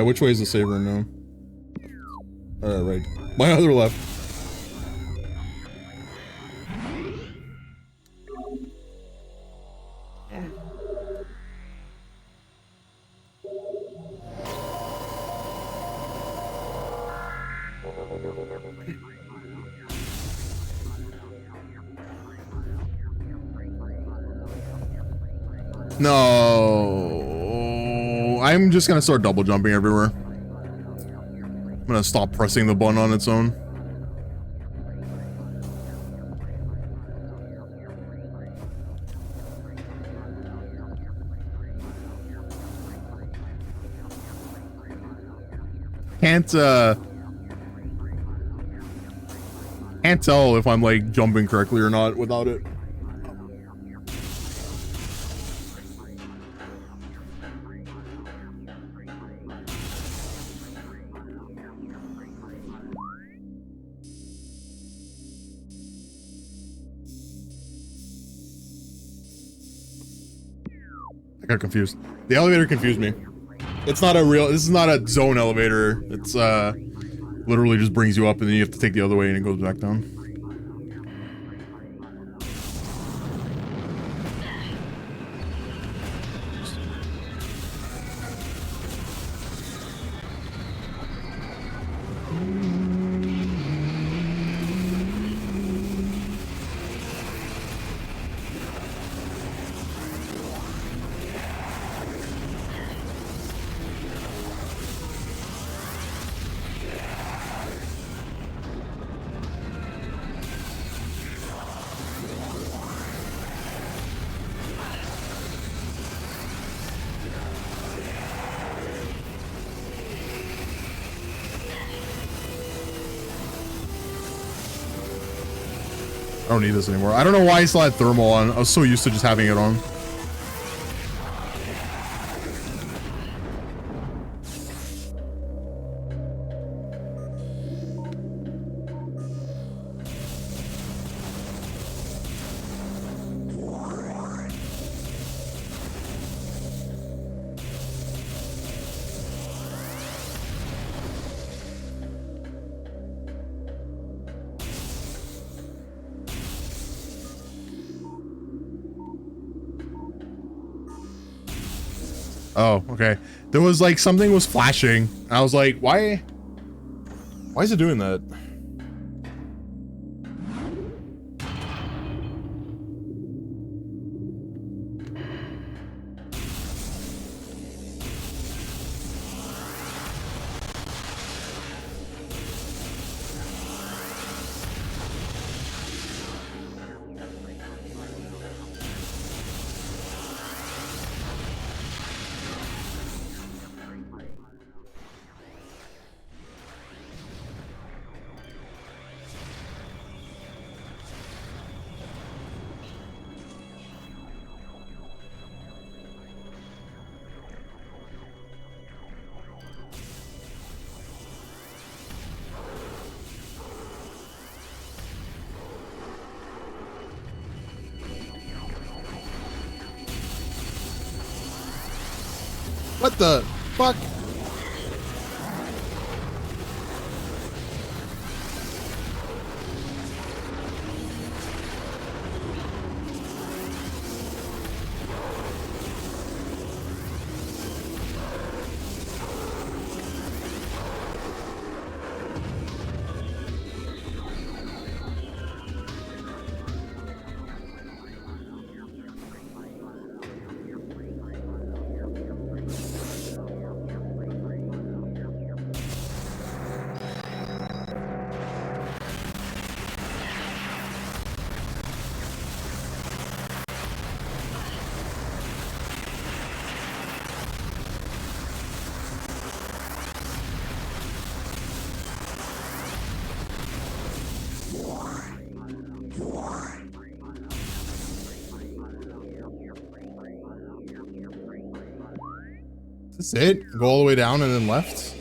Which way is the save room now? Right. My other left. No, I'm just gonna start double jumping everywhere. I'm gonna stop pressing the button on its own. Can't tell if I'm like jumping correctly or not without it. I got confused. The elevator confused me. It's not a real, this is not a zone elevator. It's literally just brings you up and then you have to take the other way and it goes back down. I don't need this anymore. I don't know why I still had thermal on. I was so used to just having it on. Oh, okay. There was like something was flashing. I was like, why is it doing that? What the fuck? Is this it? Go all the way down and then left?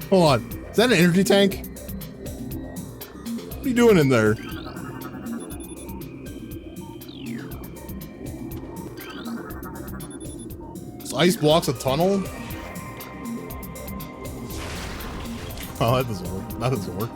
Hold on. Is that an energy tank? What are you doing in there? This ice blocks a tunnel? Oh, that doesn't work. That doesn't work.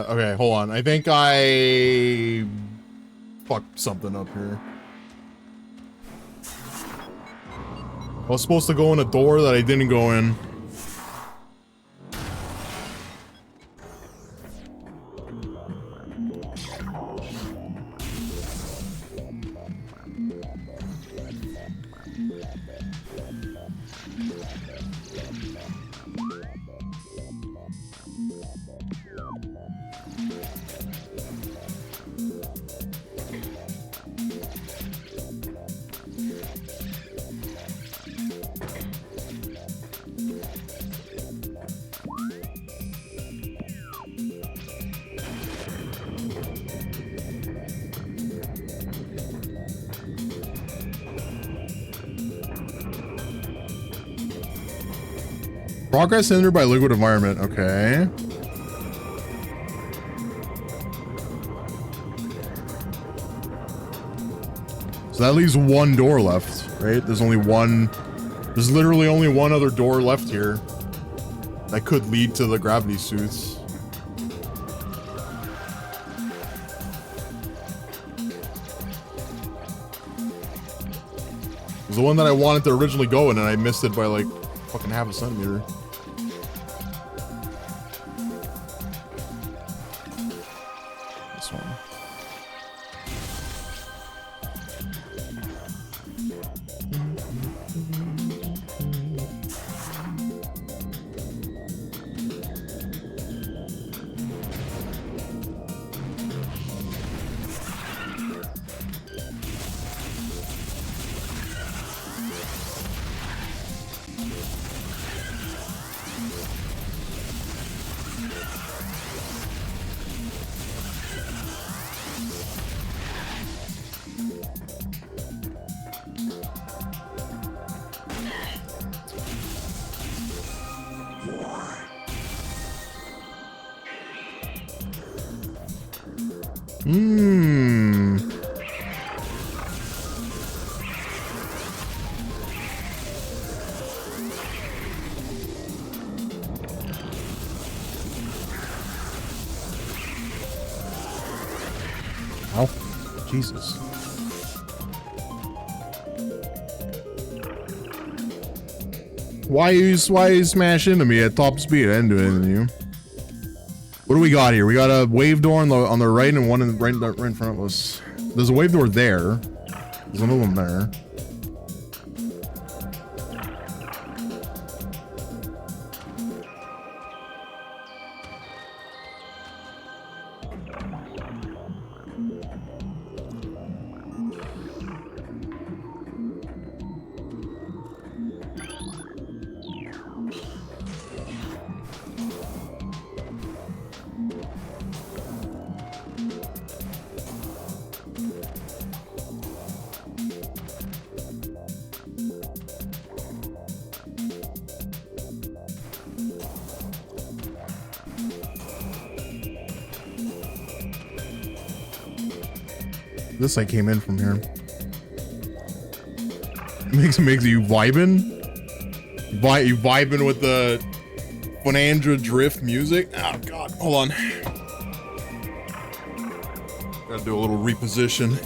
Okay, hold on. I think I fucked something up here. I was supposed to go in a door that I didn't go in. Progress hindered by liquid environment. Okay. So that leaves one door left, right? There's only one. There's literally only one other door left here that could lead to the gravity suits. It was the one that I wanted to originally go in, and I missed it by like fucking half a centimeter. This one. Oh, Jesus. Why you smash into me at top speed? I didn't do anything to you. What do we got here? We got a wave door on the right and one right in front of us. There's a wave door there. There's another one there. This I came in from here. Makes you vibing? You vibing with the Bonanza Drift music? Oh god, hold on. Gotta do a little reposition.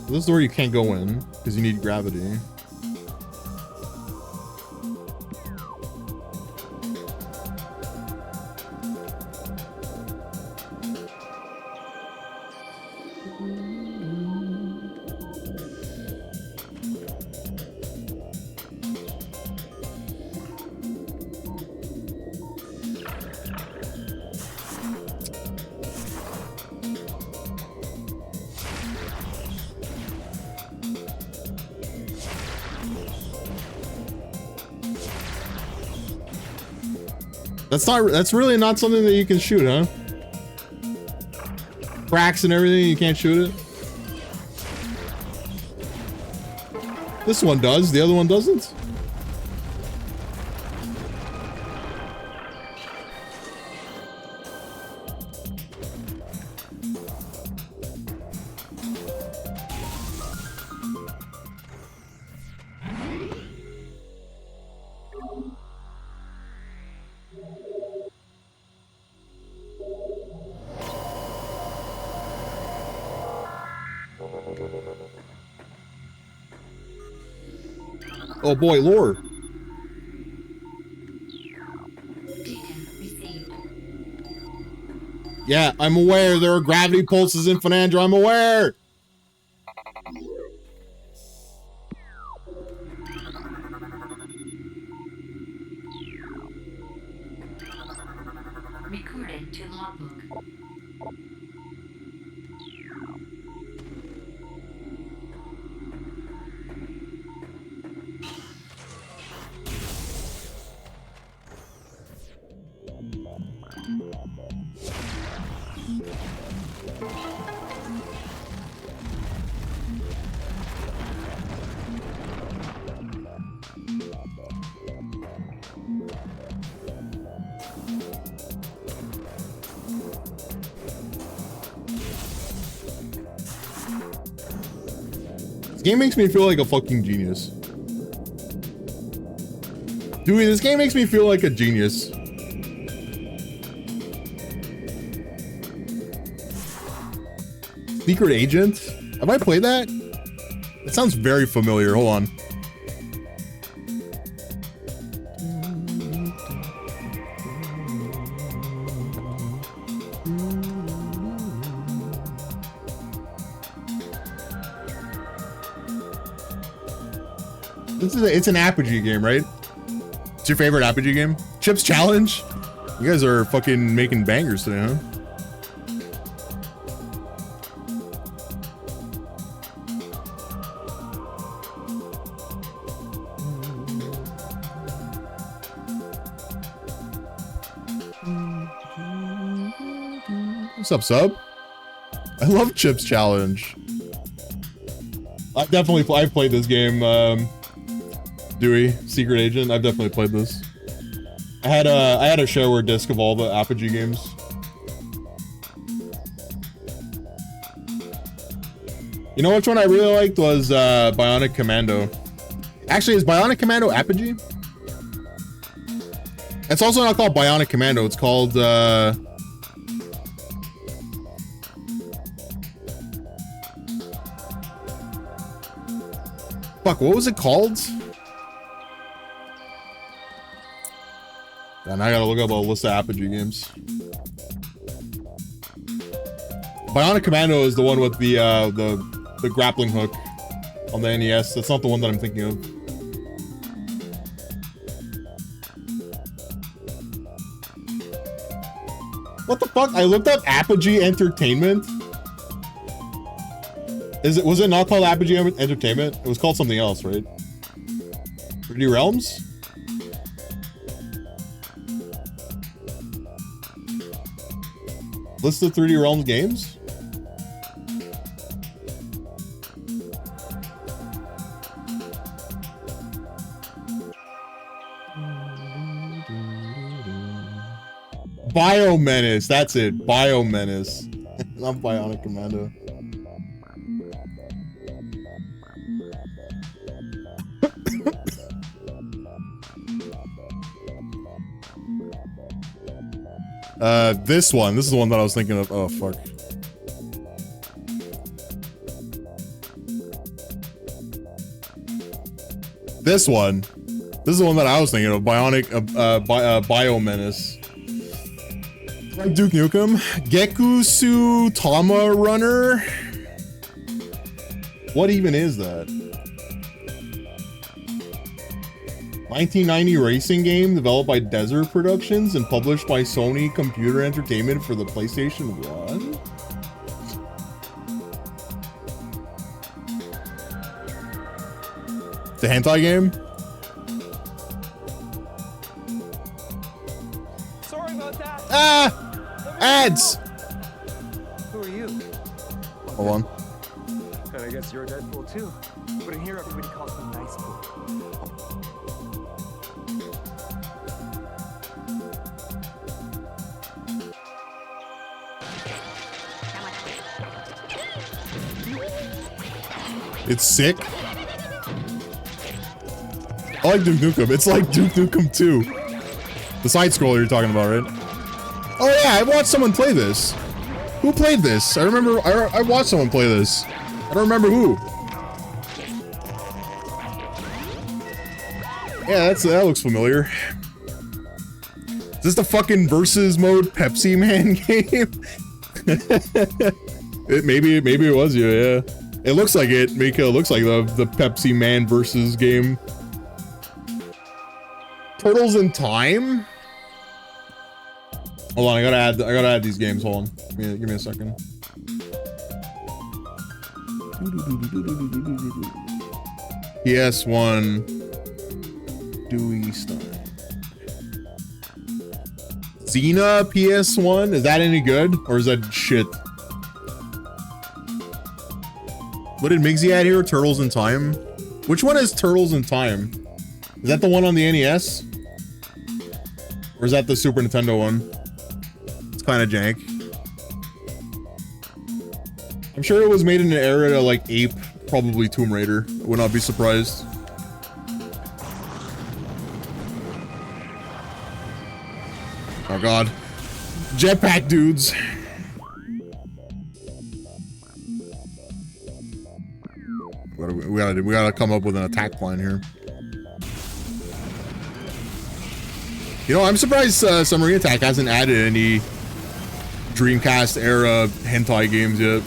This door you can't go in because you need gravity. That's really not something that you can shoot, huh? Cracks and everything, you can't shoot it. This one does, the other one doesn't. Oh boy, lore. Data received. Yeah, I'm aware there are gravity pulses in Fernandra, I'm aware! Recorded to logbook. This game makes me feel like a fucking genius. Dude, this game makes me feel like a genius. Secret Agent? Have I played that? It sounds very familiar. Hold on. It's an Apogee game, right? It's your favorite Apogee game? Chips Challenge? You guys are fucking making bangers today, huh? What's up, sub? I love Chips Challenge. I've played this game. Dewey, Secret Agent. I've definitely played this. I had a shareware disc of all the Apogee games. You know which one I really liked was Bionic Commando. Actually, is Bionic Commando Apogee? It's also not called Bionic Commando. It's called fuck, what was it called? And I gotta look up a list of Apogee games. Bionic Commando is the one with the grappling hook on the NES. That's not the one that I'm thinking of. What the fuck? I looked up Apogee Entertainment. Was it not called Apogee Entertainment? It was called something else, right? 3D Realms? List of 3D Realms games? Biomenace, that's it. Biomenace. Not Bionic Commando. This one. This is the one that I was thinking of. Oh, fuck. This one. This is the one that I was thinking of. Bionic, Biomenace. Like Duke Nukem. Gekusu Tama Runner. What even is that? 1990 racing game developed by Desert Productions and published by Sony Computer Entertainment for the PlayStation 1? The hentai game? Sorry about that. Ah! Ads! Who are you? Hold on. And I guess you're a Deadpool too. But in here, everybody calls me Nice Pool. It's sick. I like Duke Nukem. It's like Duke Nukem 2. The side scroller you're talking about, right? Oh yeah, I watched someone play this. Who played this? I remember I watched someone play this. I don't remember who. Yeah, that looks familiar. Is this the fucking versus mode Pepsi Man game? Maybe it was you, yeah. It looks like it. Mika looks like the Pepsi Man versus game. Turtles in Time? Hold on, I gotta add these games. Hold on. Give me a second. PS1 Dewey Stein. Xena PS1? Is that any good? Or is that shit? What did Migsy add here? Turtles in Time? Which one is Turtles in Time? Is that the one on the NES? Or is that the Super Nintendo one? It's kind of jank. I'm sure it was made in an era to like ape probably Tomb Raider. I would not be surprised. Oh god. Jetpack dudes. We gotta come up with an attack plan here. You know, I'm surprised Submarine Attack hasn't added any Dreamcast era hentai games yet.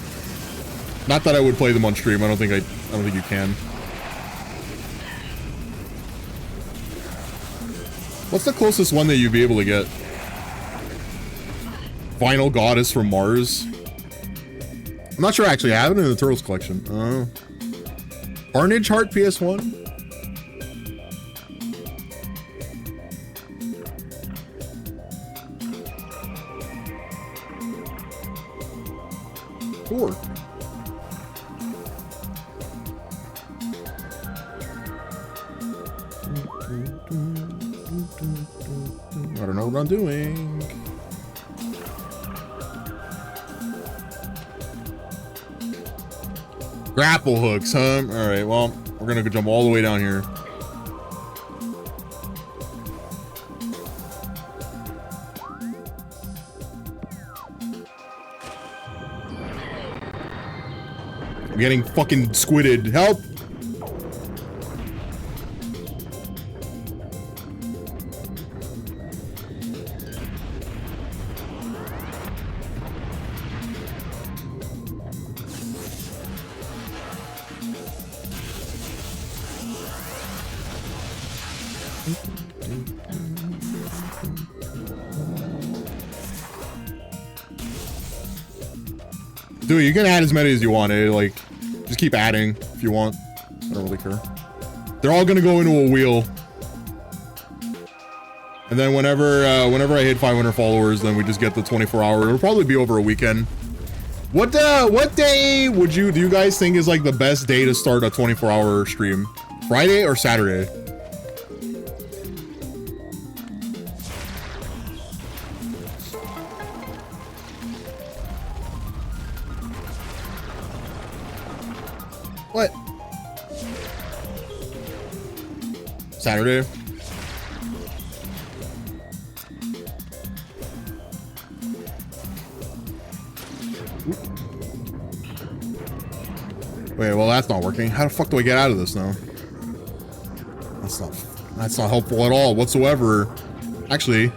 Not that I would play them on stream. I don't think you can. What's the closest one that you'd be able to get? Vinyl Goddess from Mars. I'm not sure actually. I have it in the Turtles collection. Oh. Carnage Heart PS1? Four. I don't know what I'm doing. Grapple hooks, huh? All right, well, we're gonna go jump all the way down here. I'm getting fucking squidded. Help! Dude, you can add as many as you want, eh? Like, just keep adding if you want. I don't really care. They're all gonna go into a wheel. And then whenever I hit 500 followers, then we just get the 24-hour. It'll probably be over a weekend. What day do you guys think is like the best day to start a 24-hour stream? Friday or Saturday? Saturday. Wait, well that's not working. How the fuck do I get out of this now? That's not helpful at all whatsoever. Actually.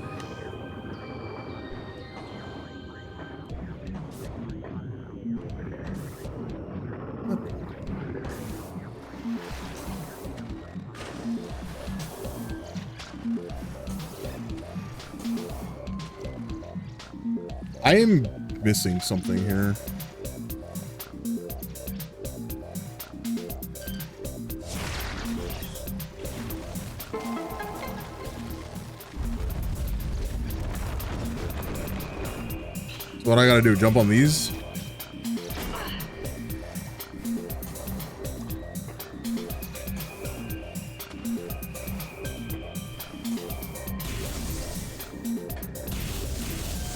I am missing something here. So what I gotta do, jump on these?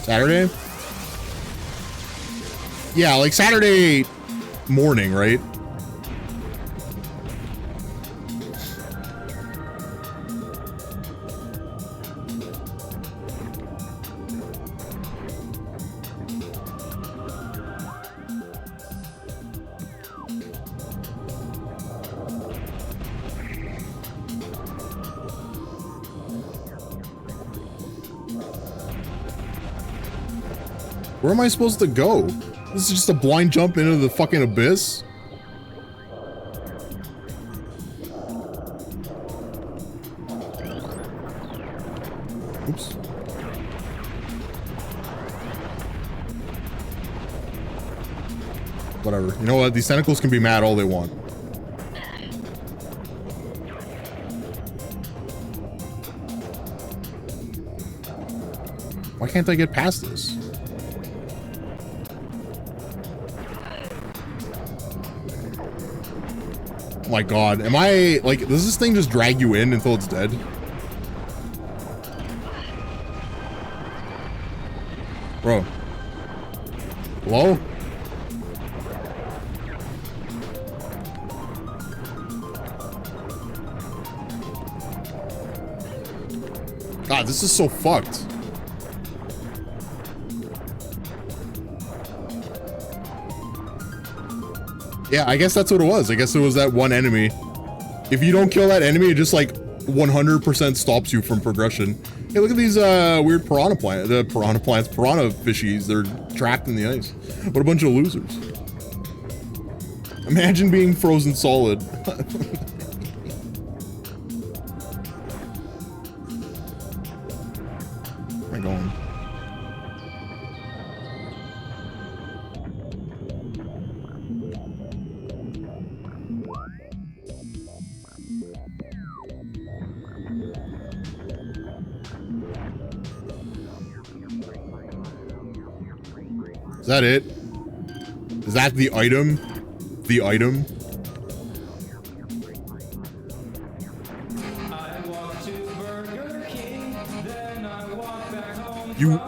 Saturday? Yeah, like Saturday morning, right? Where am I supposed to go? This is just a blind jump into the fucking abyss? Oops. Whatever. You know what? These tentacles can be mad all they want. Why can't I get past this? Oh my god, am I, like, does this thing just drag you in until it's dead? Bro. Hello? God, this is so fucked. Yeah, I guess that's what it was. I guess it was that one enemy. If you don't kill that enemy, it just like 100% stops you from progression. Hey, look at these weird piranha fishies. They're trapped in the ice. What a bunch of losers. Imagine being frozen solid. Where am I going? Is that it? Is that the item? The item? You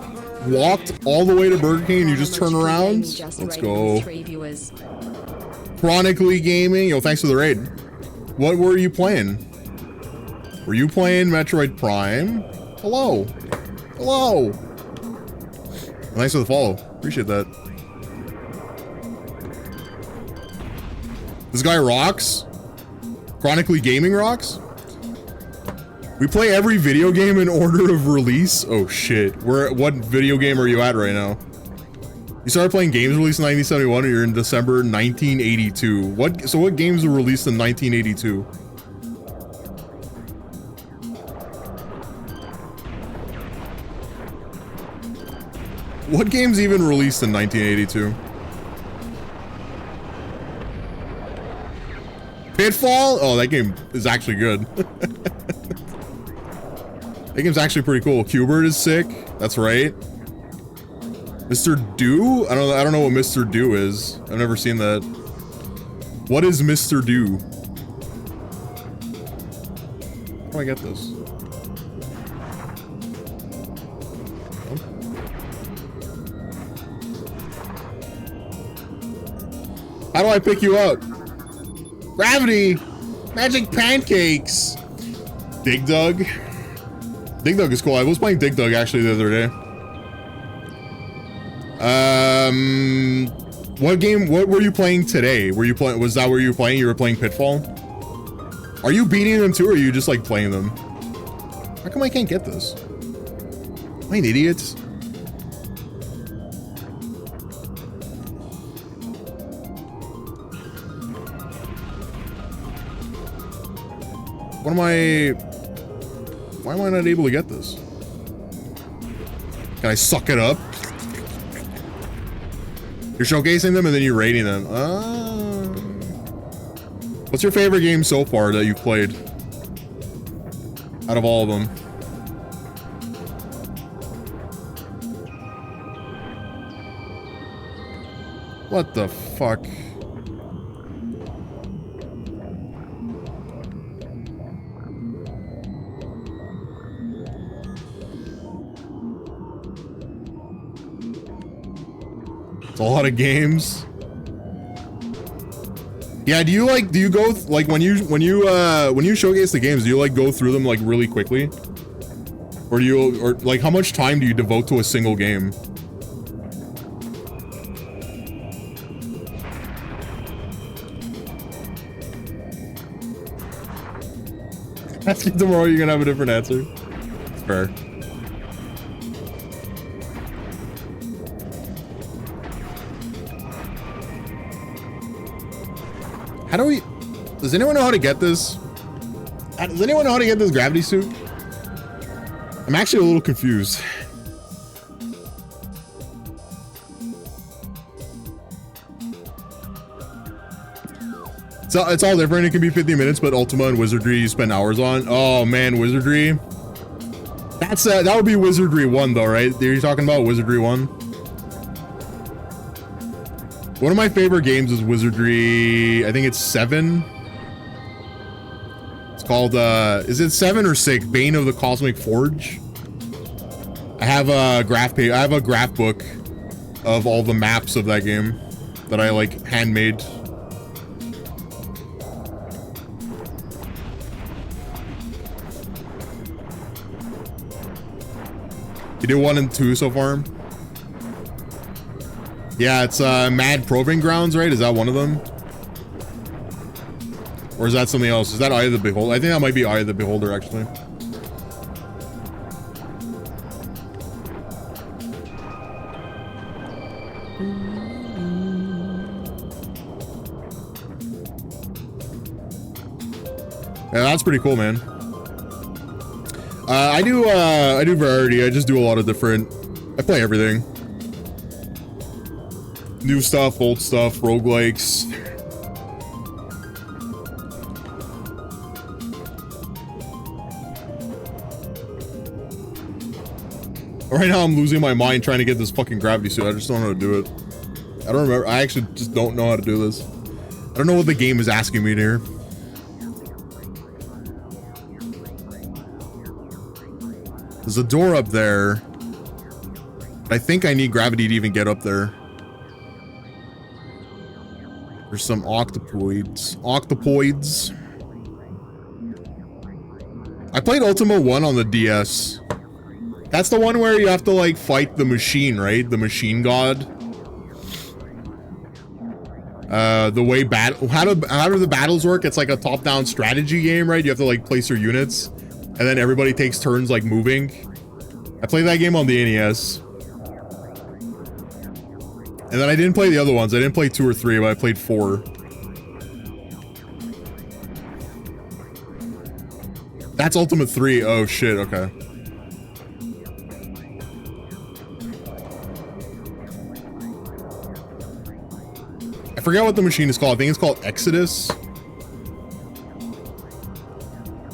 walked all the way to Burger King and you just turn around? Let's go. Chronically Gaming. Yo, thanks for the raid. What were you playing? Were you playing Metroid Prime? Hello. Hello. Thanks for the follow. Appreciate that. This guy rocks. Chronically Gaming rocks. We play every video game in order of release. Oh shit. What video game are you at right now? You started playing games released in 1971 and you're in December 1982. So what games were released in 1982? What games even released in 1982? Pitfall? Oh, that game is actually good. That game's actually pretty cool. Qbert is sick. That's right. Mr. Do? I don't know what Mr. Do is. I've never seen that. What is Mr. Do? How do I get this? How do I pick you up? Gravity! Magic pancakes! Dig Dug. Dig Dug is cool. I was playing Dig Dug actually the other day. What were you playing today? Was that where you were playing? You were playing Pitfall? Are you beating them too, or are you just like playing them? How come I can't get this? Am I an idiot? Why am I not able to get this? Can I suck it up? You're showcasing them and then you're rating them. What's your favorite game so far that you've played? Out of all of them. What the fuck? It's a lot of games. Yeah, do you go like when you showcase the games, do you like go through them like really quickly? Or like how much time do you devote to a single game? Ask you tomorrow, you're gonna have a different answer. It's fair. How do we... Does anyone know how to get this? Does anyone know how to get this gravity suit? I'm actually a little confused. So it's all different. It can be 50 minutes, but Ultima and Wizardry you spend hours on. Oh man, Wizardry. That's that would be Wizardry 1 though, right? You're talking about Wizardry 1? One of my favorite games is Wizardry, I think it's 7. It's called, is it 7 or 6? Bane of the Cosmic Forge. I have a graph book of all the maps of that game that I like handmade. You did 1 and 2 so far? Yeah, it's Mad Proving Grounds, right? Is that one of them? Or is that something else? Is that Eye of the Beholder? I think that might be Eye of the Beholder, actually. Yeah, that's pretty cool, man. I do variety. I just do a lot of different... I play everything. New stuff, old stuff, roguelikes. Right now I'm losing my mind trying to get this fucking gravity suit. I just don't know how to do it. I don't remember. I actually just don't know how to do this. I don't know what the game is asking me here. There's a door up there. I think I need gravity to even get up there. There's some octopoids. I played Ultima 1 on the DS. That's the one where you have to like fight the machine, right? The machine god. The way how do the battles work? It's like a top-down strategy game, right? You have to like place your units, and then everybody takes turns like moving. I played that game on the NES. And then I didn't play the other ones. I didn't play 2 or 3, but I played 4. That's Ultimate 3. Oh shit, okay. I forget what the machine is called. I think it's called Exodus. I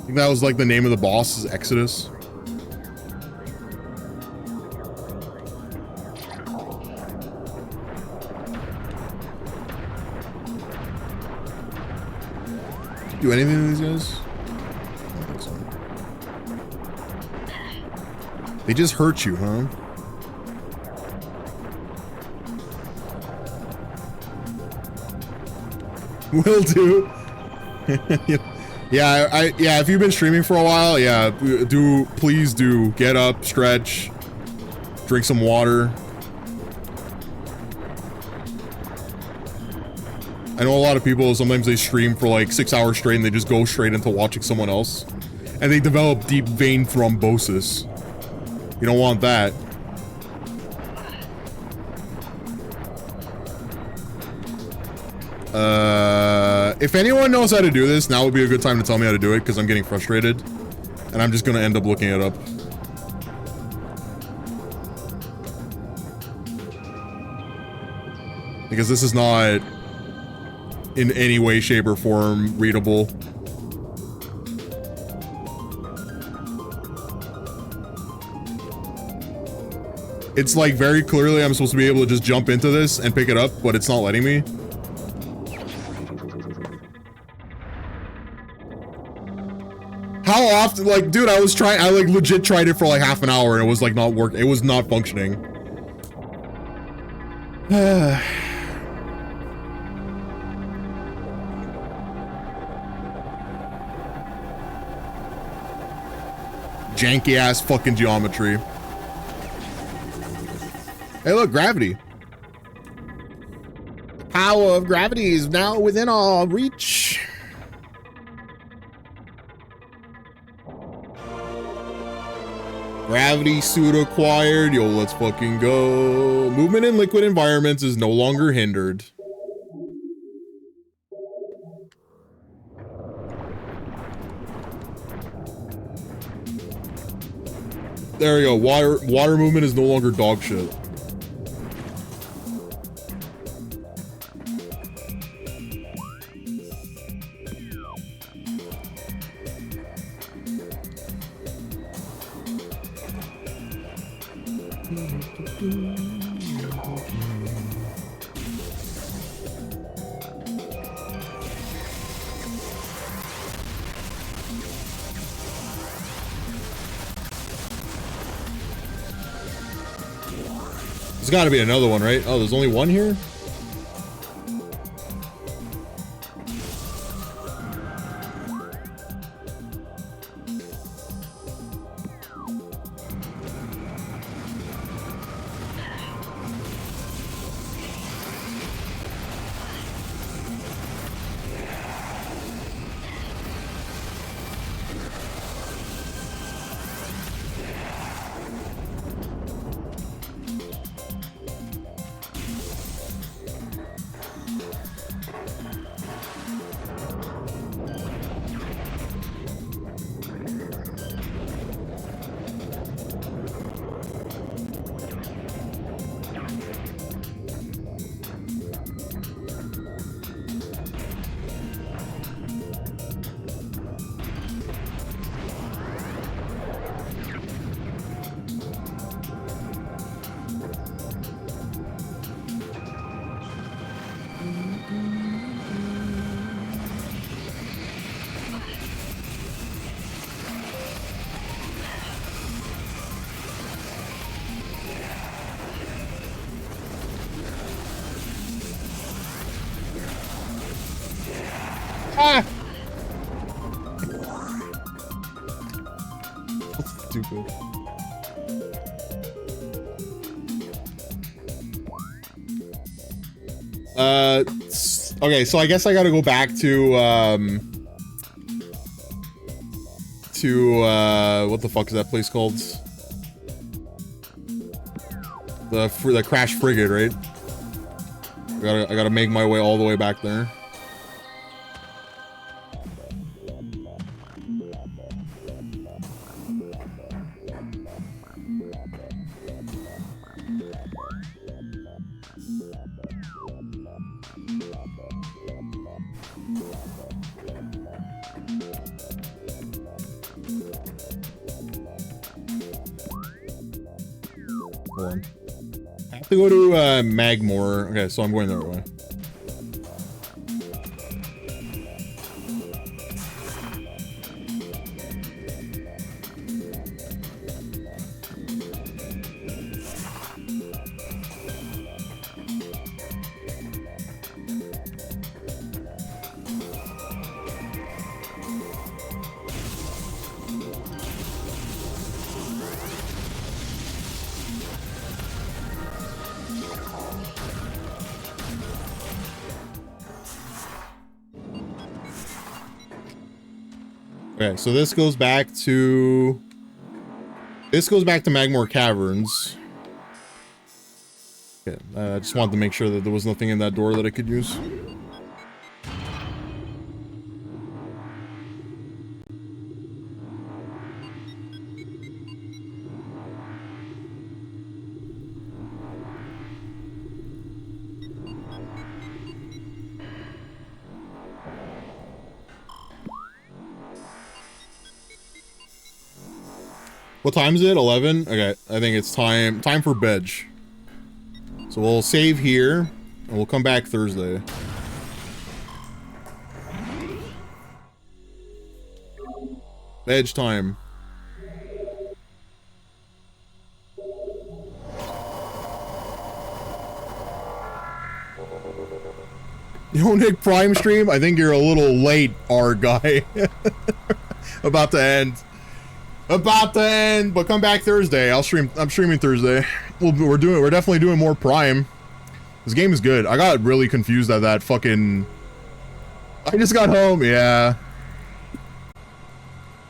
think that was like the name of the boss, is Exodus. Do anything to these guys? I don't think so. They just hurt you, huh? Will do. Yeah, yeah, if you've been streaming for a while, yeah, please do get up, stretch, drink some water. I know a lot of people, sometimes they stream for like 6 hours straight and they just go straight into watching someone else. And they develop deep vein thrombosis. You don't want that. If anyone knows how to do this, now would be a good time to tell me how to do it, because I'm getting frustrated. And I'm just gonna end up looking it up. Because this is not in any way, shape, or form readable. It's like very clearly I'm supposed to be able to just jump into this and pick it up, but it's not letting me. How often, like, dude, I like legit tried it for like half an hour and it was like not working. It was not functioning. Janky ass fucking geometry. Hey, look, gravity. The power of gravity is now within our reach. Gravity suit acquired. Yo, let's fucking go. Movement in liquid environments is no longer hindered. There we go. Water movement is no longer dog shit. There's got to be another one, right? Oh, there's only one here? Ah! That's stupid. Okay, so I guess I gotta go back to what the fuck is that place called? The Crash Frigate, right? I gotta make my way all the way back there. Hold on. I have to go to Magmore. Okay, so I'm going the right way. Okay, so this goes back to Magmore Caverns. Okay, I just wanted to make sure that there was nothing in that door that I could use. What time is it? 11? Okay, I think it's time for bed. So we'll save here, and we'll come back Thursday. Bed time. Yo, Nick Prime stream? I think you're a little late, our guy. About to end. About to end, but come back Thursday. I'm streaming Thursday. We're definitely doing more Prime. This game is good. I got really confused at that fucking... I just got home, yeah.